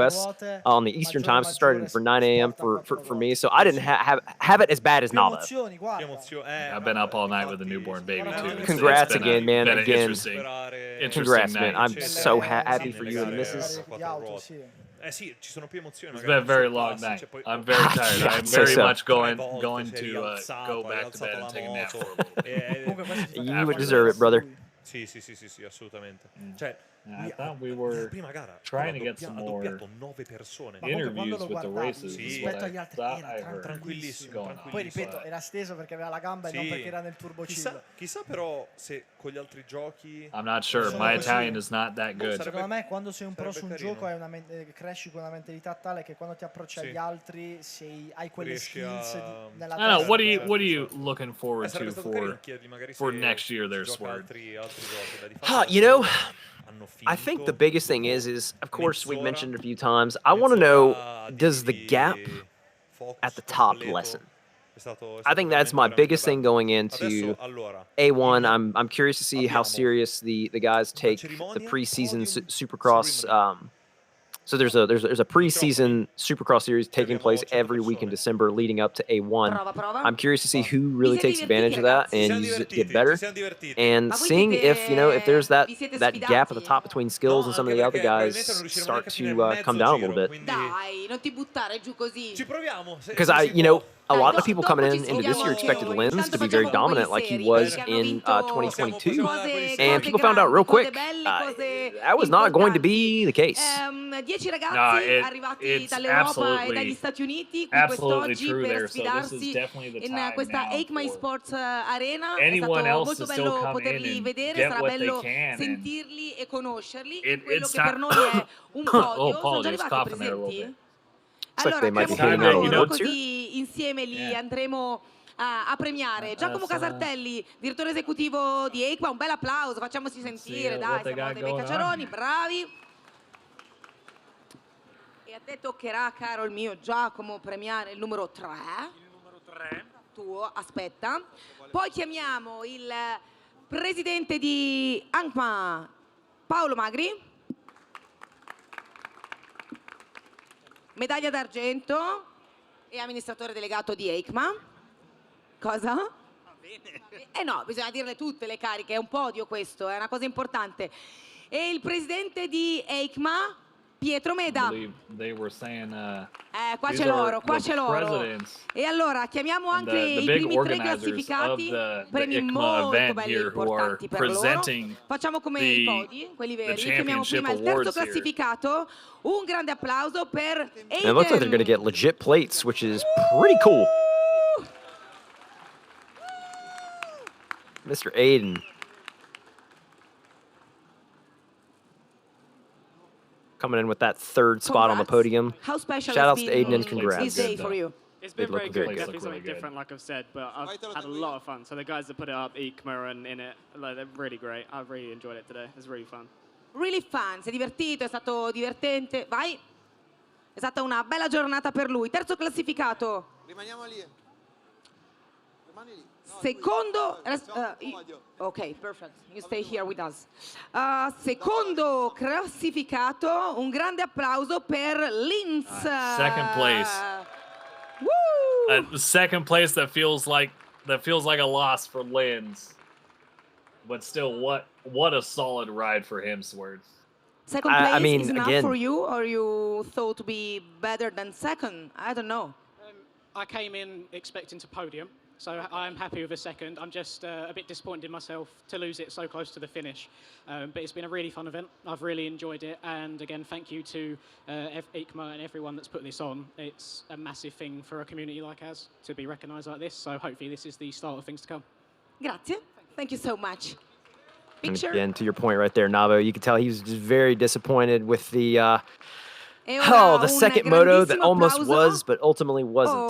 US on the Eastern time, so started for 9 a.m. for me. So I didn't have it as bad as Nava. I've been up all night with a newborn baby too. Congrats been again, man. been an Again, interesting congrats, man. night. I'm so happy for you and the missus. Sì, ci sono più emozioni. It's been a very long night. I'm very tired. I'm very much going to go back to bed and take a nap for a little bit. You would deserve it, brother. Sì, assolutamente. Cioè, I thought we were prima gara trying to get some ha more doppiato 9 persone. Ma comunque quando interviews lo with the guardavi races. Sì. is rispetto what agli I altri thought era I heard. tranquillissimo. going on, Poi ripeto, but era steso perché aveva la gamba e non perché era nel turbocillo. Chissà però se con gli altri giochi I'm not sure. Sono My così. Italian is not that good. Secondo me quando sei un pro su un carino. gioco cresci con una mentalità tale che quando ti approcci agli altri hai quelle Riesci skills a- nella I don't know. testa. What are you looking forward sarebbe to stato carino chiedergli magari for se next year ci there, gioca Sword? altri giochi. Beh, di fatto You know, hanno I think the finto biggest thing dopo is of course we've mezz'ora- mentioned it a few times. I want to know, mezz'ora does the di gap focus at the top completo. lessen? È stato I think that's my veramente biggest thing bello. going into Adesso, allora, A1. I'm curious to see how abbiamo serious the guys una take the cerimonia, preseason podium, Supercross. ceremony. So there's a preseason Supercross series taking place every week in December, leading up to A1. Prova, prova. I'm curious to see who really takes advantage of that Ci siamo and uses it to get divertiti, better. ci siamo divertiti. And Ma voi seeing if there's that vi siete gap at the sfidati? top between skills and some of the other anche guys perché probabilmente non riusciremo neanche start a finire to mezzo come down a little giro, bit. quindi Dai, non ti buttare giù così. ci proviamo. Because a Dai, lot of people coming dopo ci into this sfidiamo year anche expected noi. Lenz Intanto to be very facciamo dominant quelli like he seri, was che hanno in vinto 2022. cose And people found out grandi, real cose quick belle, cose that was not going to importanti. be the case. 10 ragazzi No, arrivati it's dall'Europa e dagli Stati Uniti qui absolutely quest'oggi true per there. So this is sfidarsi definitely the in time questa now EICMA for Esports Arena. È anyone stato else molto to still bello come in poterli and vedere, get sarà what they bello can. And sentirli e conoscerli. E it, quello it's che per time. noi è un Oh, podio. Sono già apologies, arrivati coughing there a little presenti? bit. Looks like Allora, they might be creiamo handing out un awards coro here. così insieme li andremo a premiare. Giacomo That's, Casartelli, direttore esecutivo di EICMA, un bel applauso, facciamoci sentire, dai, what they siamo got dei bei going on cacciaroni, here. bravi. E a te toccherà, caro il mio Giacomo, premiare il numero 3. Il numero 3. Tuo, aspetta. Poi chiamiamo il presidente di EICMA, Paolo Magri. Medaglia d'argento e amministratore delegato di EICMA. Cosa? Va bene. No, bisogna dirle tutte le cariche, è un podio questo, è una cosa importante. E il presidente di EICMA, Pietro Meda. They were saying, Qua these c'è are loro, qua the c'è loro. presidents E allora chiamiamo and anche the i big primi tre organizers of classificati, the premi EICMA molto event belli here who are importanti per loro. presenting Facciamo come i the podi, quelli veri. Chiamiamo championship prima il terzo awards here. classificato. Un grande applauso per And it looks like they're going to Aiden. get legit plates, which is pretty cool. Mr. Aiden. Coming in with that third spot on the Congrats. podium. How special Shout outs has to been Aiden and this congrats. day for you? It's They been look very very good, good. definitely something different, like I've said, but I've had a lot of fun. So the guys that put it up, EICMA and Init, like, they're really great. I've really enjoyed it today. It's really fun. Really fun, si è divertito, è stato divertente. Vai. È stata una bella giornata per lui. Terzo classificato. Rimaniamo lì. Rimani lì. Secondo, ok, perfect. You stay here with us. Secondo classificato, un grande applauso per Linz. second place. Woo! Second place that feels like a loss for Linz, but still, what a solid ride for him, Swords. Second place I mean, is enough again- for you, or you thought to be better than second? I don't know. I came in expecting to podium, so I'm happy with a second. I'm just a bit disappointed in myself to lose it so close to the finish. But it's been a really fun event. I've really enjoyed it. And again, thank you to EICMA and everyone that's put this on. It's a massive thing for a community like ours to be recognised like this. So hopefully this is the start of things to come. Grazie. Thank you so much. And Picture. again, to your point right there, Navo, you could tell he was just very disappointed with the E ora the un second moto that grandissimo almost applauso. was, but ultimately wasn't.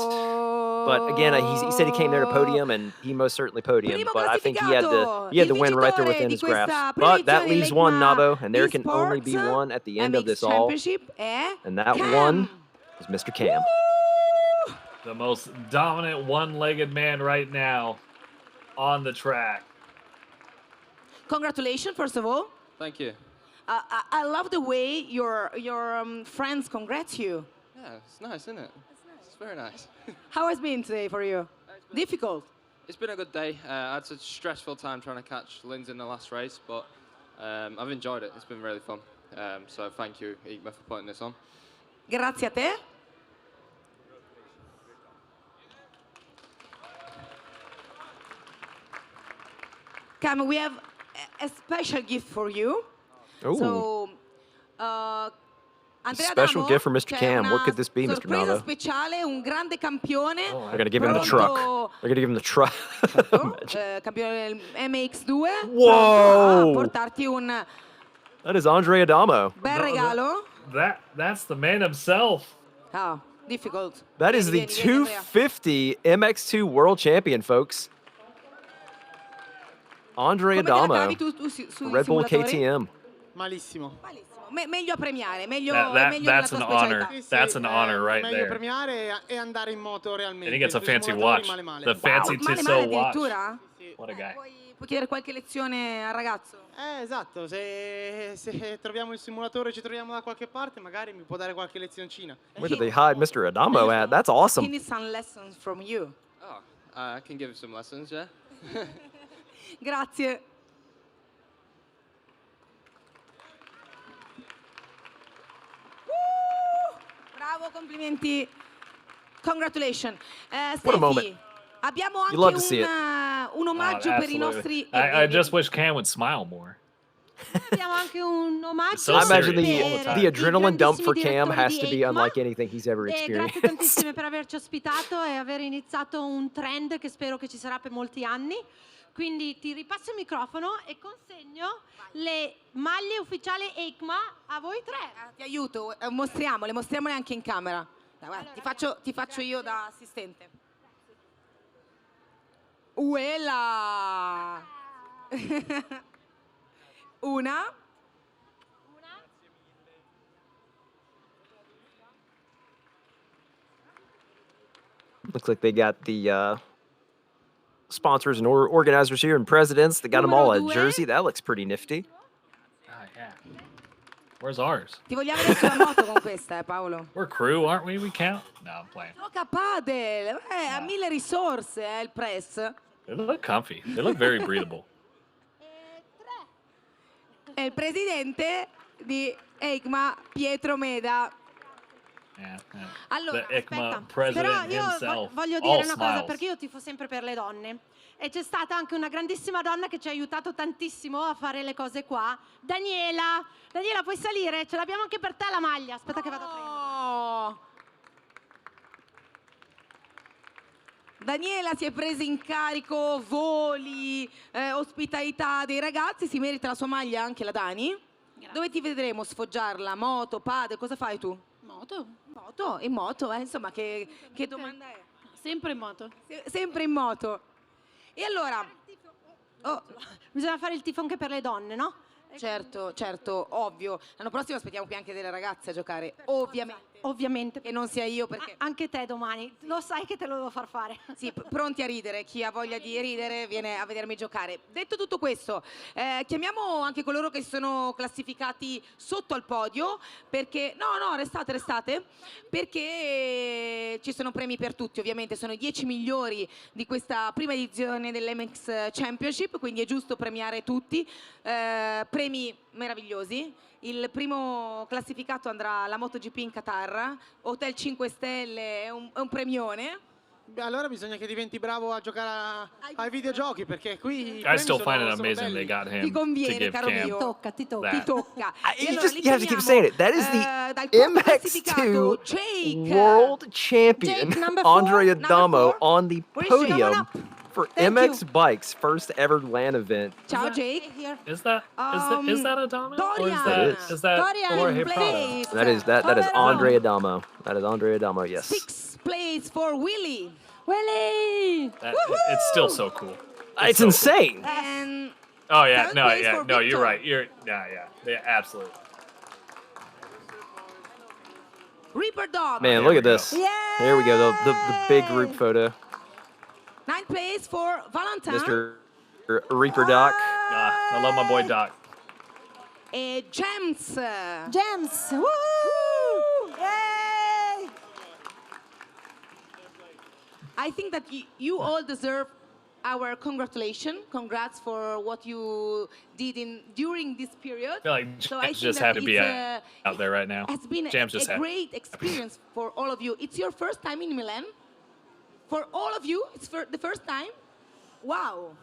But again, he said he came there to podium, and he most certainly podiumed. Primo But I think he had classificato, the il win right there vincitore within di his grasp. questa But that prima leaves edizione one, dell'EICMA Navo, and there can only be Esports, one at the end of MX this all, Championship è and that Cam. one is Mr. Cam. The most dominant one-legged man right now on the track. Congratulations, first of all. Thank you. I love the way your friends congrats you. Yeah, it's nice, isn't it? It's very nice. How has it been today for you? Difficult. It's been a good day. I had such a stressful time trying to catch Linz in the last race, but I've enjoyed it. It's been really fun. So thank you, EICMA, for putting this on. Grazie a te. Cam, we have a special gift for you. Ooh. So, Andrea Special Adamo, gift for Mr. c'è Cam. What una could this be, Mr. sorpresa Nava? speciale, un grande campione. They're gonna give him the truck. They're gonna give him the truck. Campione del MX2. Whoa! A portarti un That is Andre Adamo. bel regalo. That's the man himself. Ah, difficult. That is the 250 MX2 World Champion, folks. Andre Come te la Adamo. cavi tu sui Red Bull simulatori? KTM. Malissimo. Meglio a premiare, meglio, meglio That's nella an tua honor. specialità. That's an honor right meglio there. premiare e andare in moto realmente. And he gets a Sui fancy simulatori watch. male. The fancy Male Tissot watch. addirittura? What a guy. Puoi chiedere qualche lezione al ragazzo? Esatto, se troviamo il simulatore, ci troviamo da qualche parte, magari mi può dare qualche lezioncina. Where did they hide Mr. Adamo at? That's awesome. He needs some lessons from you. Oh, I can give some lessons, yeah. Grazie. Bravo, complimenti. Congratulations. What a moment. Steffi, abbiamo You love to anche see it. un omaggio per i Absolutely. nostri... I just wish Cam would smile more. Abbiamo anche un omaggio So I imagine serious all the the time. adrenaline dump for grandissimi Cam has direttori to di be EICMA. unlike anything he's ever Grazie experienced. tantissime per averci ospitato e aver iniziato un trend che spero che ci sarà per molti anni. Quindi ti ripasso il microfono e consegno le maglie ufficiali EICMA a voi tre. Ti aiuto, mostriamole anche in camera. Dai, guarda, ti faccio io da assistente. Uela! Una. Looks like they got the sponsors and organizers here and presidents. They got them all a Numero due. jersey. That looks pretty nifty. Yeah. Where's ours? Ti vogliamo vedere sulla moto con questa, Paolo. We're crew, aren't we? We count? No, I'm playing. Gioca padel, ha 1000 risorse, il press. They look comfy. They look very breathable. È il presidente di EICMA, Pietro Meda. Yeah. Allora, The EICMA aspetta, president però io himself. voglio dire All una cosa, smiles. perché io tifo sempre per le donne. E c'è stata anche una grandissima donna che ci ha aiutato tantissimo a fare le cose qua. Daniela, puoi salire? Ce l'abbiamo anche per te la maglia. Aspetta che vado a prendere. Oh. Daniela si è presa in carico voli, ospitalità dei ragazzi, si merita la sua maglia anche la Dani. Grazie. Dove ti vedremo sfoggiarla? Moto, padel, cosa fai tu? Moto? Moto, in moto, insomma, che domanda è? Sempre in moto. Sempre in moto. E allora... Oh, Bisogna fare il tifo anche per le donne, no? certo, ovvio. L'anno prossimo aspettiamo qui anche delle ragazze a giocare, ovviamente. Che non sia io perché... Anche te domani, lo sai che te lo devo far fare. Sì, pronti a ridere, chi ha voglia di ridere viene a vedermi giocare. Detto tutto questo, chiamiamo anche coloro che sono classificati sotto al podio, perché... No, restate, perché ci sono premi per tutti, ovviamente, sono i 10 migliori di questa prima edizione dell'MX Championship, quindi è giusto premiare tutti, premi meravigliosi. Il primo classificato andrà alla MotoGP in Qatar, Hotel 5 Stelle, è un premione. Beh, allora bisogna che diventi bravo a giocare ai videogiochi, perché qui I still find it amazing they got him Ti to conviene, give caro Cam mio. Ti tocca. that. Ti tocca. E You allora you have to keep saying it. That is dal the quarto classificato, MX2 Jake. World Champion, Jake, number Andre four. Adamo, Number four. on the Where's your- podium Come on for Thank MX you. Bikes' first ever LAN event. Ciao Jake. Here. Is that Adamo? Or is Dorian. that Dorian Jorge in Prado? place. That is Come Andre on. Adamo. That is Andre Adamo. Yes. 6th place for Willy. Willy! It's still so cool. It's so cool. insane. And Oh yeah, Seventh place for no, you're Victor. right. Yeah, absolutely. Reaper Dog. Man, There look we at this. go. Here we go. The big group photo. 9th place for Valentin. Mr. Reaper Doc. I love my boy Doc. E James. James! Woo! Yay! I think that you all deserve our congratulations. Congrats for what you did during this period. I feel like So I Jam's think just that happy to be it's, out there right now. Has been Jam's just a happy. great experience for all of you. It's your first time in Milan. For all of you, it's for the first time. Wow.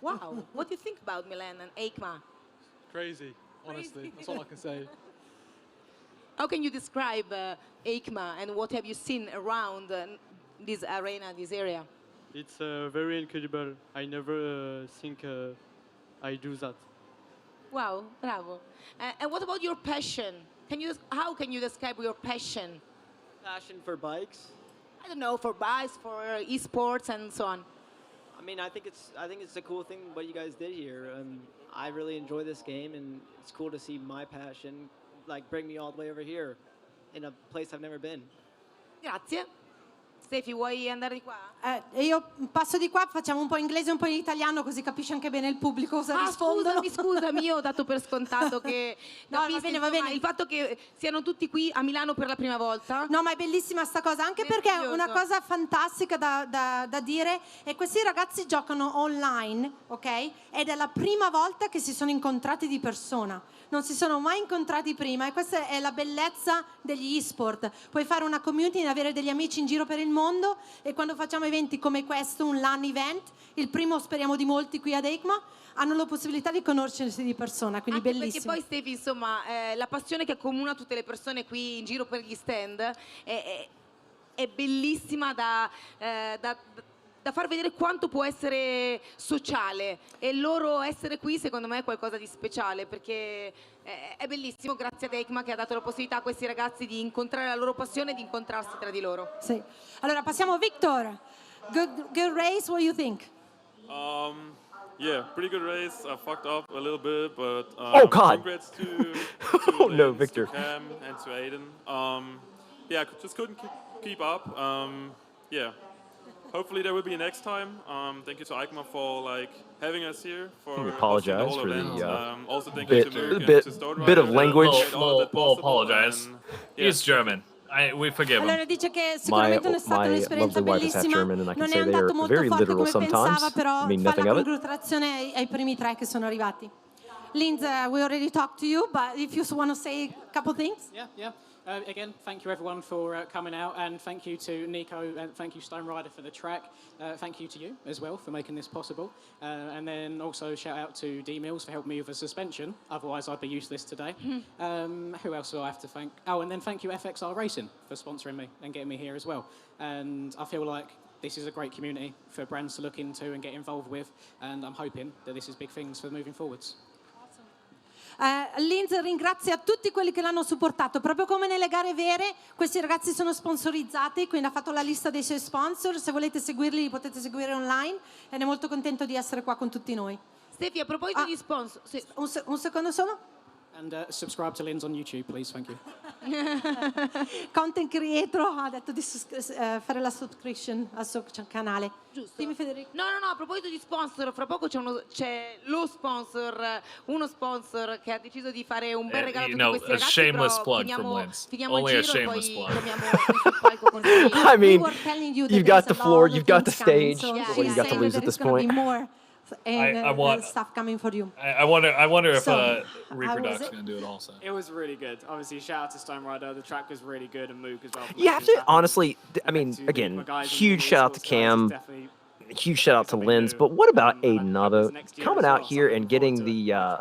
What do you think about Milan and EICMA? Crazy. honestly. That's all I can say. How can you describe EICMA and what have you seen around this arena, this area? It's very incredible. I never think I do that. Wow, bravo. And what about your passion? How can you describe your passion? Passion for bikes. I don't know, for bikes, for esports, and so on. I mean, I think it's a cool thing what you guys did here. I really enjoy this game, and it's cool to see my passion like bring me all the way over here, in a place I've never been. Grazie. Stefi, vuoi andare di qua? Io passo di qua, facciamo un po' inglese e un po' in italiano, così capisce anche bene il pubblico cosa rispondono. Scusami, io ho dato per scontato che no, va bene. Il fatto che siano tutti qui a Milano per la prima volta. No, ma è bellissima sta cosa, anche perché una cosa fantastica da dire è che questi ragazzi giocano online, ok? Ed è la prima volta che si sono incontrati di persona. Non si sono mai incontrati prima e questa è la bellezza degli e-sport. Puoi fare una community, avere degli amici in giro per il mondo, e quando facciamo eventi come questo, un LAN event, il primo speriamo di molti qui ad EICMA, hanno la possibilità di conoscersi di persona, quindi anche bellissimo. Perché poi Stefi, insomma, la passione che accomuna tutte le persone qui in giro per gli stand è bellissima da far vedere quanto può essere sociale, e loro essere qui secondo me è qualcosa di speciale, perché è bellissimo, grazie ad EICMA che ha dato la possibilità a questi ragazzi di incontrare la loro passione e di incontrarsi tra di loro. Sì. Allora passiamo a Victor. Good race, what do you think? Yeah, pretty good race. I fucked up a little bit, but oh God! Congrats to oh no, Victor. To Cam and to Aiden. Yeah, just couldn't keep up. Yeah. Hopefully there will be a next time. Thank you to EICMA for having us here. For apologize the for event. the also thank you to Luke and to Stone bit of Rider. language. We'll apologize. Yeah. He's German. We forgive him. Allora dice che sicuramente non è stata un'esperienza bellissima, non è andato molto forte come pensava, però fa la congratulazione ai primi tre che sono arrivati. Linz, we already talked to you, but if you want to say a couple things. Yeah. Again, thank you everyone for coming out, and thank you to Nico, and thank you Stone Rider for the track. Thank you to you as well for making this possible. And then also shout out to D Mills for helping me with the suspension, otherwise I'd be useless today. Who else do I have to thank? Oh, and then thank you FXR Racing for sponsoring me and getting me here as well. And I feel like this is a great community for brands to look into and get involved with, and I'm hoping that this is big things for moving forwards. Linz ringrazia tutti quelli che l'hanno supportato, proprio come nelle gare vere. Questi ragazzi sono sponsorizzati, quindi ha fatto la lista dei suoi sponsor, se volete seguirli li potete seguire online, ed è molto contento di essere qua con tutti noi. Stefi, a proposito di sponsor, sì. un secondo solo. And subscribe to Linz on YouTube, please, thank you. Content creator ha detto di fare la subscription al suo canale. Giusto. Dimmi Federico. No, a proposito di sponsor, fra poco c'è lo sponsor, uno sponsor che ha deciso di fare un bel regalo a tutti questi ragazzi. Shameless plug from Linz. Finiamo Only il a giro e shameless poi plug. torniamo sul palco con te. I mean, you've got the floor, you've got the stage. So What do you got to lose at this point? I want stuff coming for you. I wonder if So, Reproduct's going to do it also. It was really good. Obviously, shout out to Stone Rider. The track was really good, and Moog as well. You have to, honestly, I mean, again, huge shout out to Cam, huge shout out to Linz, but what about Aiden Navo coming out here and getting the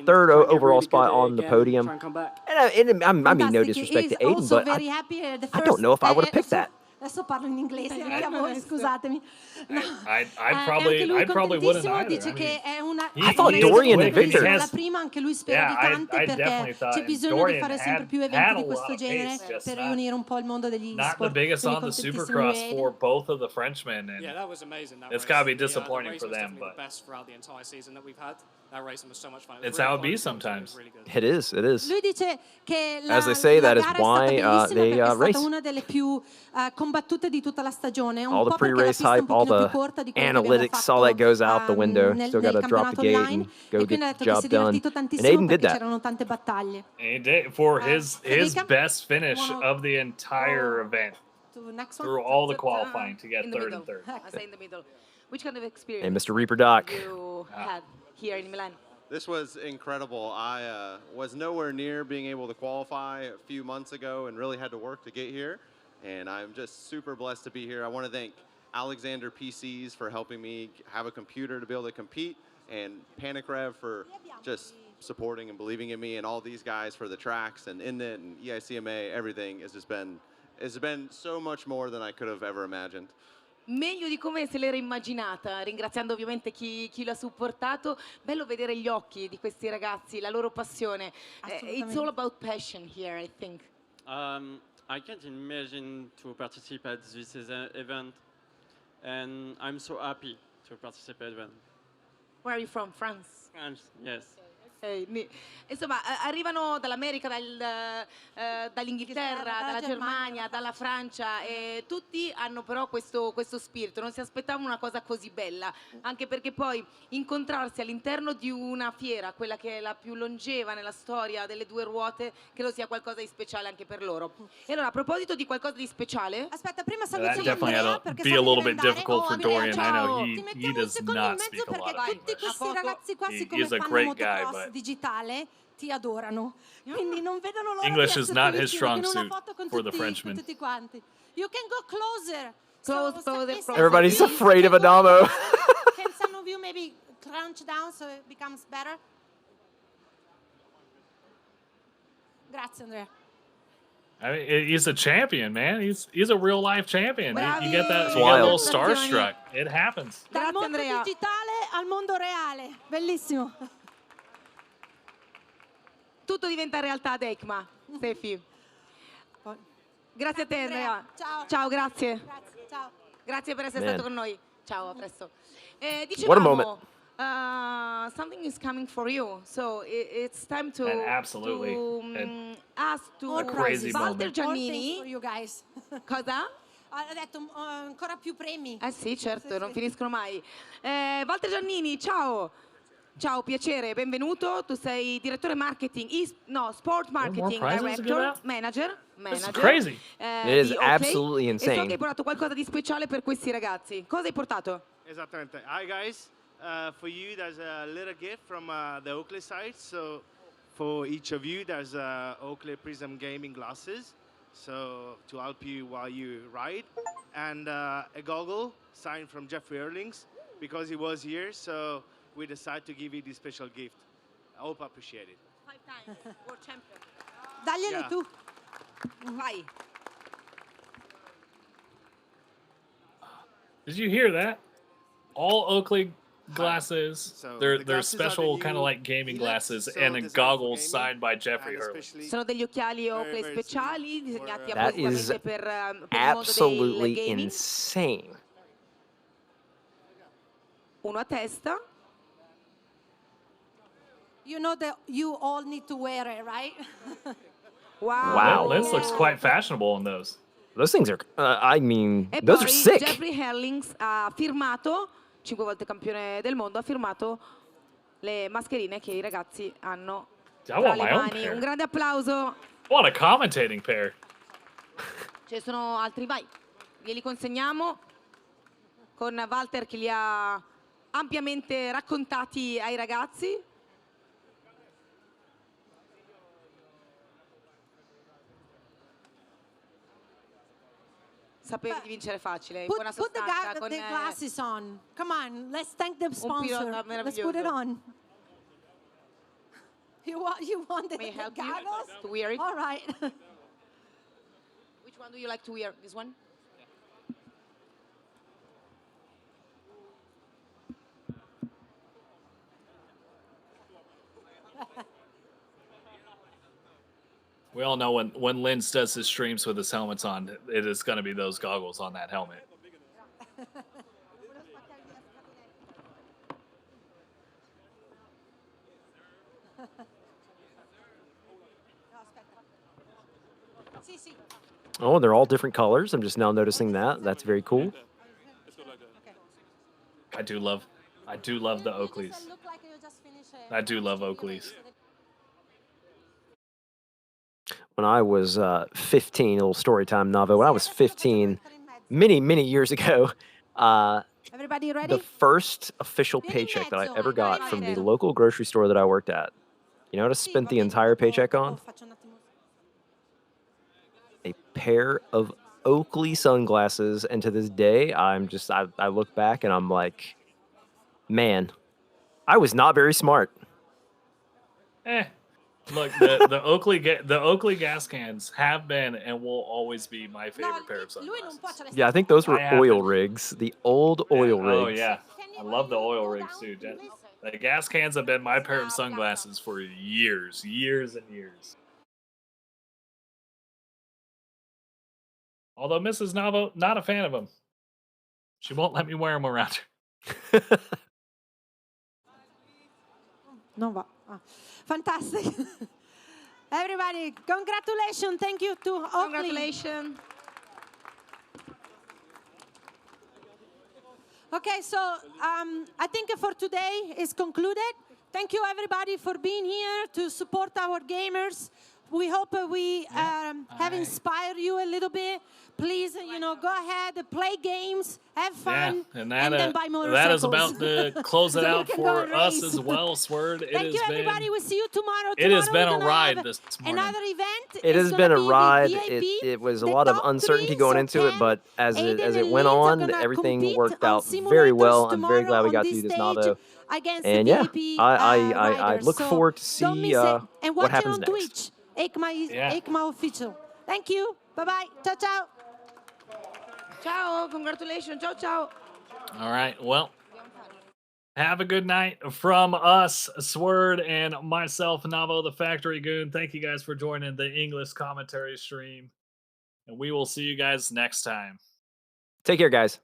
third overall spot on the podium? And I mean no disrespect to Aiden, but I don't know if I would have picked that. Adesso parlo in inglese, anche a voi, scusatemi. No. I probably wouldn't either. Dice che è una I thought Dorian and Victor. la prima, anche lui spera di tante, perché c'è bisogno di fare sempre più eventi di questo genere per riunire un po' il mondo degli not sport. the biggest on the Supercross for both of the Frenchmen, and that was amazing. It's got to be disappointing for them, but the best throughout the entire season that we've had. That racing was so much fun. It's how it be sometimes. It is. Lui dice che As they say, that is why they è race. stata una delle più combattute di tutta la stagione. All the pre-race hype, all the analytics, all that goes out the window. Still got to drop the gate and go get the job done. And Aiden did that. C'erano tante battaglie. And he did for his best finish of the entire event through all the qualifying to get third and third. I say in the middle. Which kind of experience And Mr. Reaper Doc. you had here in Milan? This was incredible. I was nowhere near being able to qualify a few months ago and really had to work to get here. And I'm just super blessed to be here. I want to thank Alexander PCs for helping me have a computer to be able to compete, and Panic Rev for just supporting and believing in me, and all these guys for the tracks and Init and EICMA, everything has just been, it's been so much more than I could have ever imagined. Meglio di come se l'era immaginata, ringraziando ovviamente chi lo ha supportato. Bello vedere gli occhi di questi ragazzi, la loro passione. It's all about passion here, I think. I can't imagine to participate this event, and I'm so happy to participate then. Where are you from? France? France, yes. Insomma, arrivano dall'America, dall'Inghilterra, dalla Germania, dalla Francia, e tutti hanno però questo spirito, non si aspettavano una cosa così bella, anche perché poi incontrarsi all'interno di una fiera, quella che è la più longeva nella storia delle due ruote, credo sia qualcosa di speciale anche per loro. E allora, a proposito di qualcosa di speciale, aspetta, prima That salutiamo definitely Andrea had to perché be a sta little per bit andare. difficult for Dorian. I know Ti he mettiamo un does secondo in not mezzo speak a perché lot of tutti English. questi ragazzi qua, siccome He's a fanno great guy, motocross but digitale, ti adorano. Quindi non vedono l'ora English di is not esserti his vicino, strong vogliono una suit foto con for the tutti, Frenchman. con tutti quanti. You can go closer. closer. Everybody's afraid of Adamo. Can some of you maybe crunch down so it becomes better? Grazie, Andrea. I mean, he's a champion, man. He's a real life champion. You get that, It's you get a little wild. starstruck. It happens. Dal Grazie, mondo Andrea. digitale al mondo reale. Bellissimo. tutto diventa realtà ad EICMA, Stefi. Grazie a te, Andrea. Ciao. Ciao, grazie. Ciao. Grazie per essere Man. stato con noi. Ciao, a presto. What a Dicevamo, moment. something is coming for you, so it's time to, And absolutely. ask to More crazy prizes. Walter moment. More things Giannini. for you guys. Cosa? Ha detto ancora più premi. Eh sì, certo, Sì, non sì. finiscono mai. Walter Giannini, ciao. Ciao, piacere, benvenuto. Tu sei direttore marketing, sport marketing prizes to give director, out? manager. This is crazy. It is di Oakley. absolutely E so insane. che hai portato qualcosa di speciale per questi ragazzi. Cosa hai portato? Esattamente. Hi guys, for you there's a little gift from the Oakley side. So for each of you there's Oakley Prism gaming glasses, so to help you while you ride, and a goggle signed from Jeffrey Erlings because he was here. So we decided to give you this special gift. I hope you appreciate it. 5 times world champion. Dagliele Yeah. tu. Vai. Did you hear that? All Oakley glasses. So they're the glasses are special the kind of new like gaming Helix, glasses so and then designed for goggles gaming, signed by Jeffrey and Hurley. especially Sono degli occhiali very, Oakley very speciali sweet disegnati for, That is appositamente per il mondo del absolutely gaming. insane. Uno a testa. You know that you all need to wear it, right? Wow. Wow. Lynn looks quite fashionable in those. Those things are, I mean, E those poi are sick. Jeffrey Herlings ha firmato, 5 volte campione del mondo, ha firmato le mascherine che i ragazzi hanno I tra want le my own mani. pair. Un grande applauso. What a commentating pair. Ce ne sono altri, vai. Glieli consegniamo con Walter che li ha ampiamente raccontati ai ragazzi. Sapevi di vincere facile, in buona Put the, sostanza. Con the glasses on. Come on, let's thank the sponsor. pilota Let's put it meraviglioso. on. You want the May I help you goggles? to wear it? All right. Which one do you like to wear? This one? We all know when Lynn does his streams with his helmets on, it is going to be those goggles on that helmet. Sì, sì. Oh, they're all different colors. I'm just now noticing that. That's very cool. I do love the Oakleys. Look like you just finished I do love Oakleys. When I was 15, a little story time, Navo. When I was 15, many years ago, Everybody ready? the first official paycheck that I ever got from the local grocery store that I worked at, you know what I spent the entire paycheck on? A pair of Oakley sunglasses. And to this day, I look back and I'm like, man, I was not very smart. Look, the Oakley gas cans have been and will always be my favorite pair of sunglasses. Yeah, I think those were I have oil been- rigs, the old oil rigs. Oh yeah, I love the oil rigs too. The gas cans have been my pair of sunglasses for years and years. Although Mrs. Navo, not a fan of them. She won't let me wear them around her. Non va. Ah. Fantastic. Everybody, congratulations. Thank you to Oakley. Congratulations. Okay, so I think for today is concluded. Thank you everybody for being here to support our gamers. We hope we have inspired you a little bit. Please, go ahead, play games, have fun, and then buy motorcycles. that is about to close it So you out can go for and us race. as well, Sword. Thank you, everybody. We'll see you tomorrow. It has Tomorrow been we're a gonna ride have this morning. Another event. It It's has gonna been a be ride. VIP. It was a lot of uncertainty going into it, but as it and went Linz are on, gonna everything compete worked on out very well. I'm very simulators glad we tomorrow got on to do this this stage Navo. against And the yeah, VIP I riders. look So forward to don't see miss it. And what watch it happens on next. Twitch. EICMA official. Thank you. Bye bye. Ciao ciao. Ciao, congratulations. Ciao, ciao. All right, well, have a good night from us, Sword, and myself, Navo the Factory Goon. Thank you guys for joining the English commentary stream, and we will see you guys next time. Take care, guys.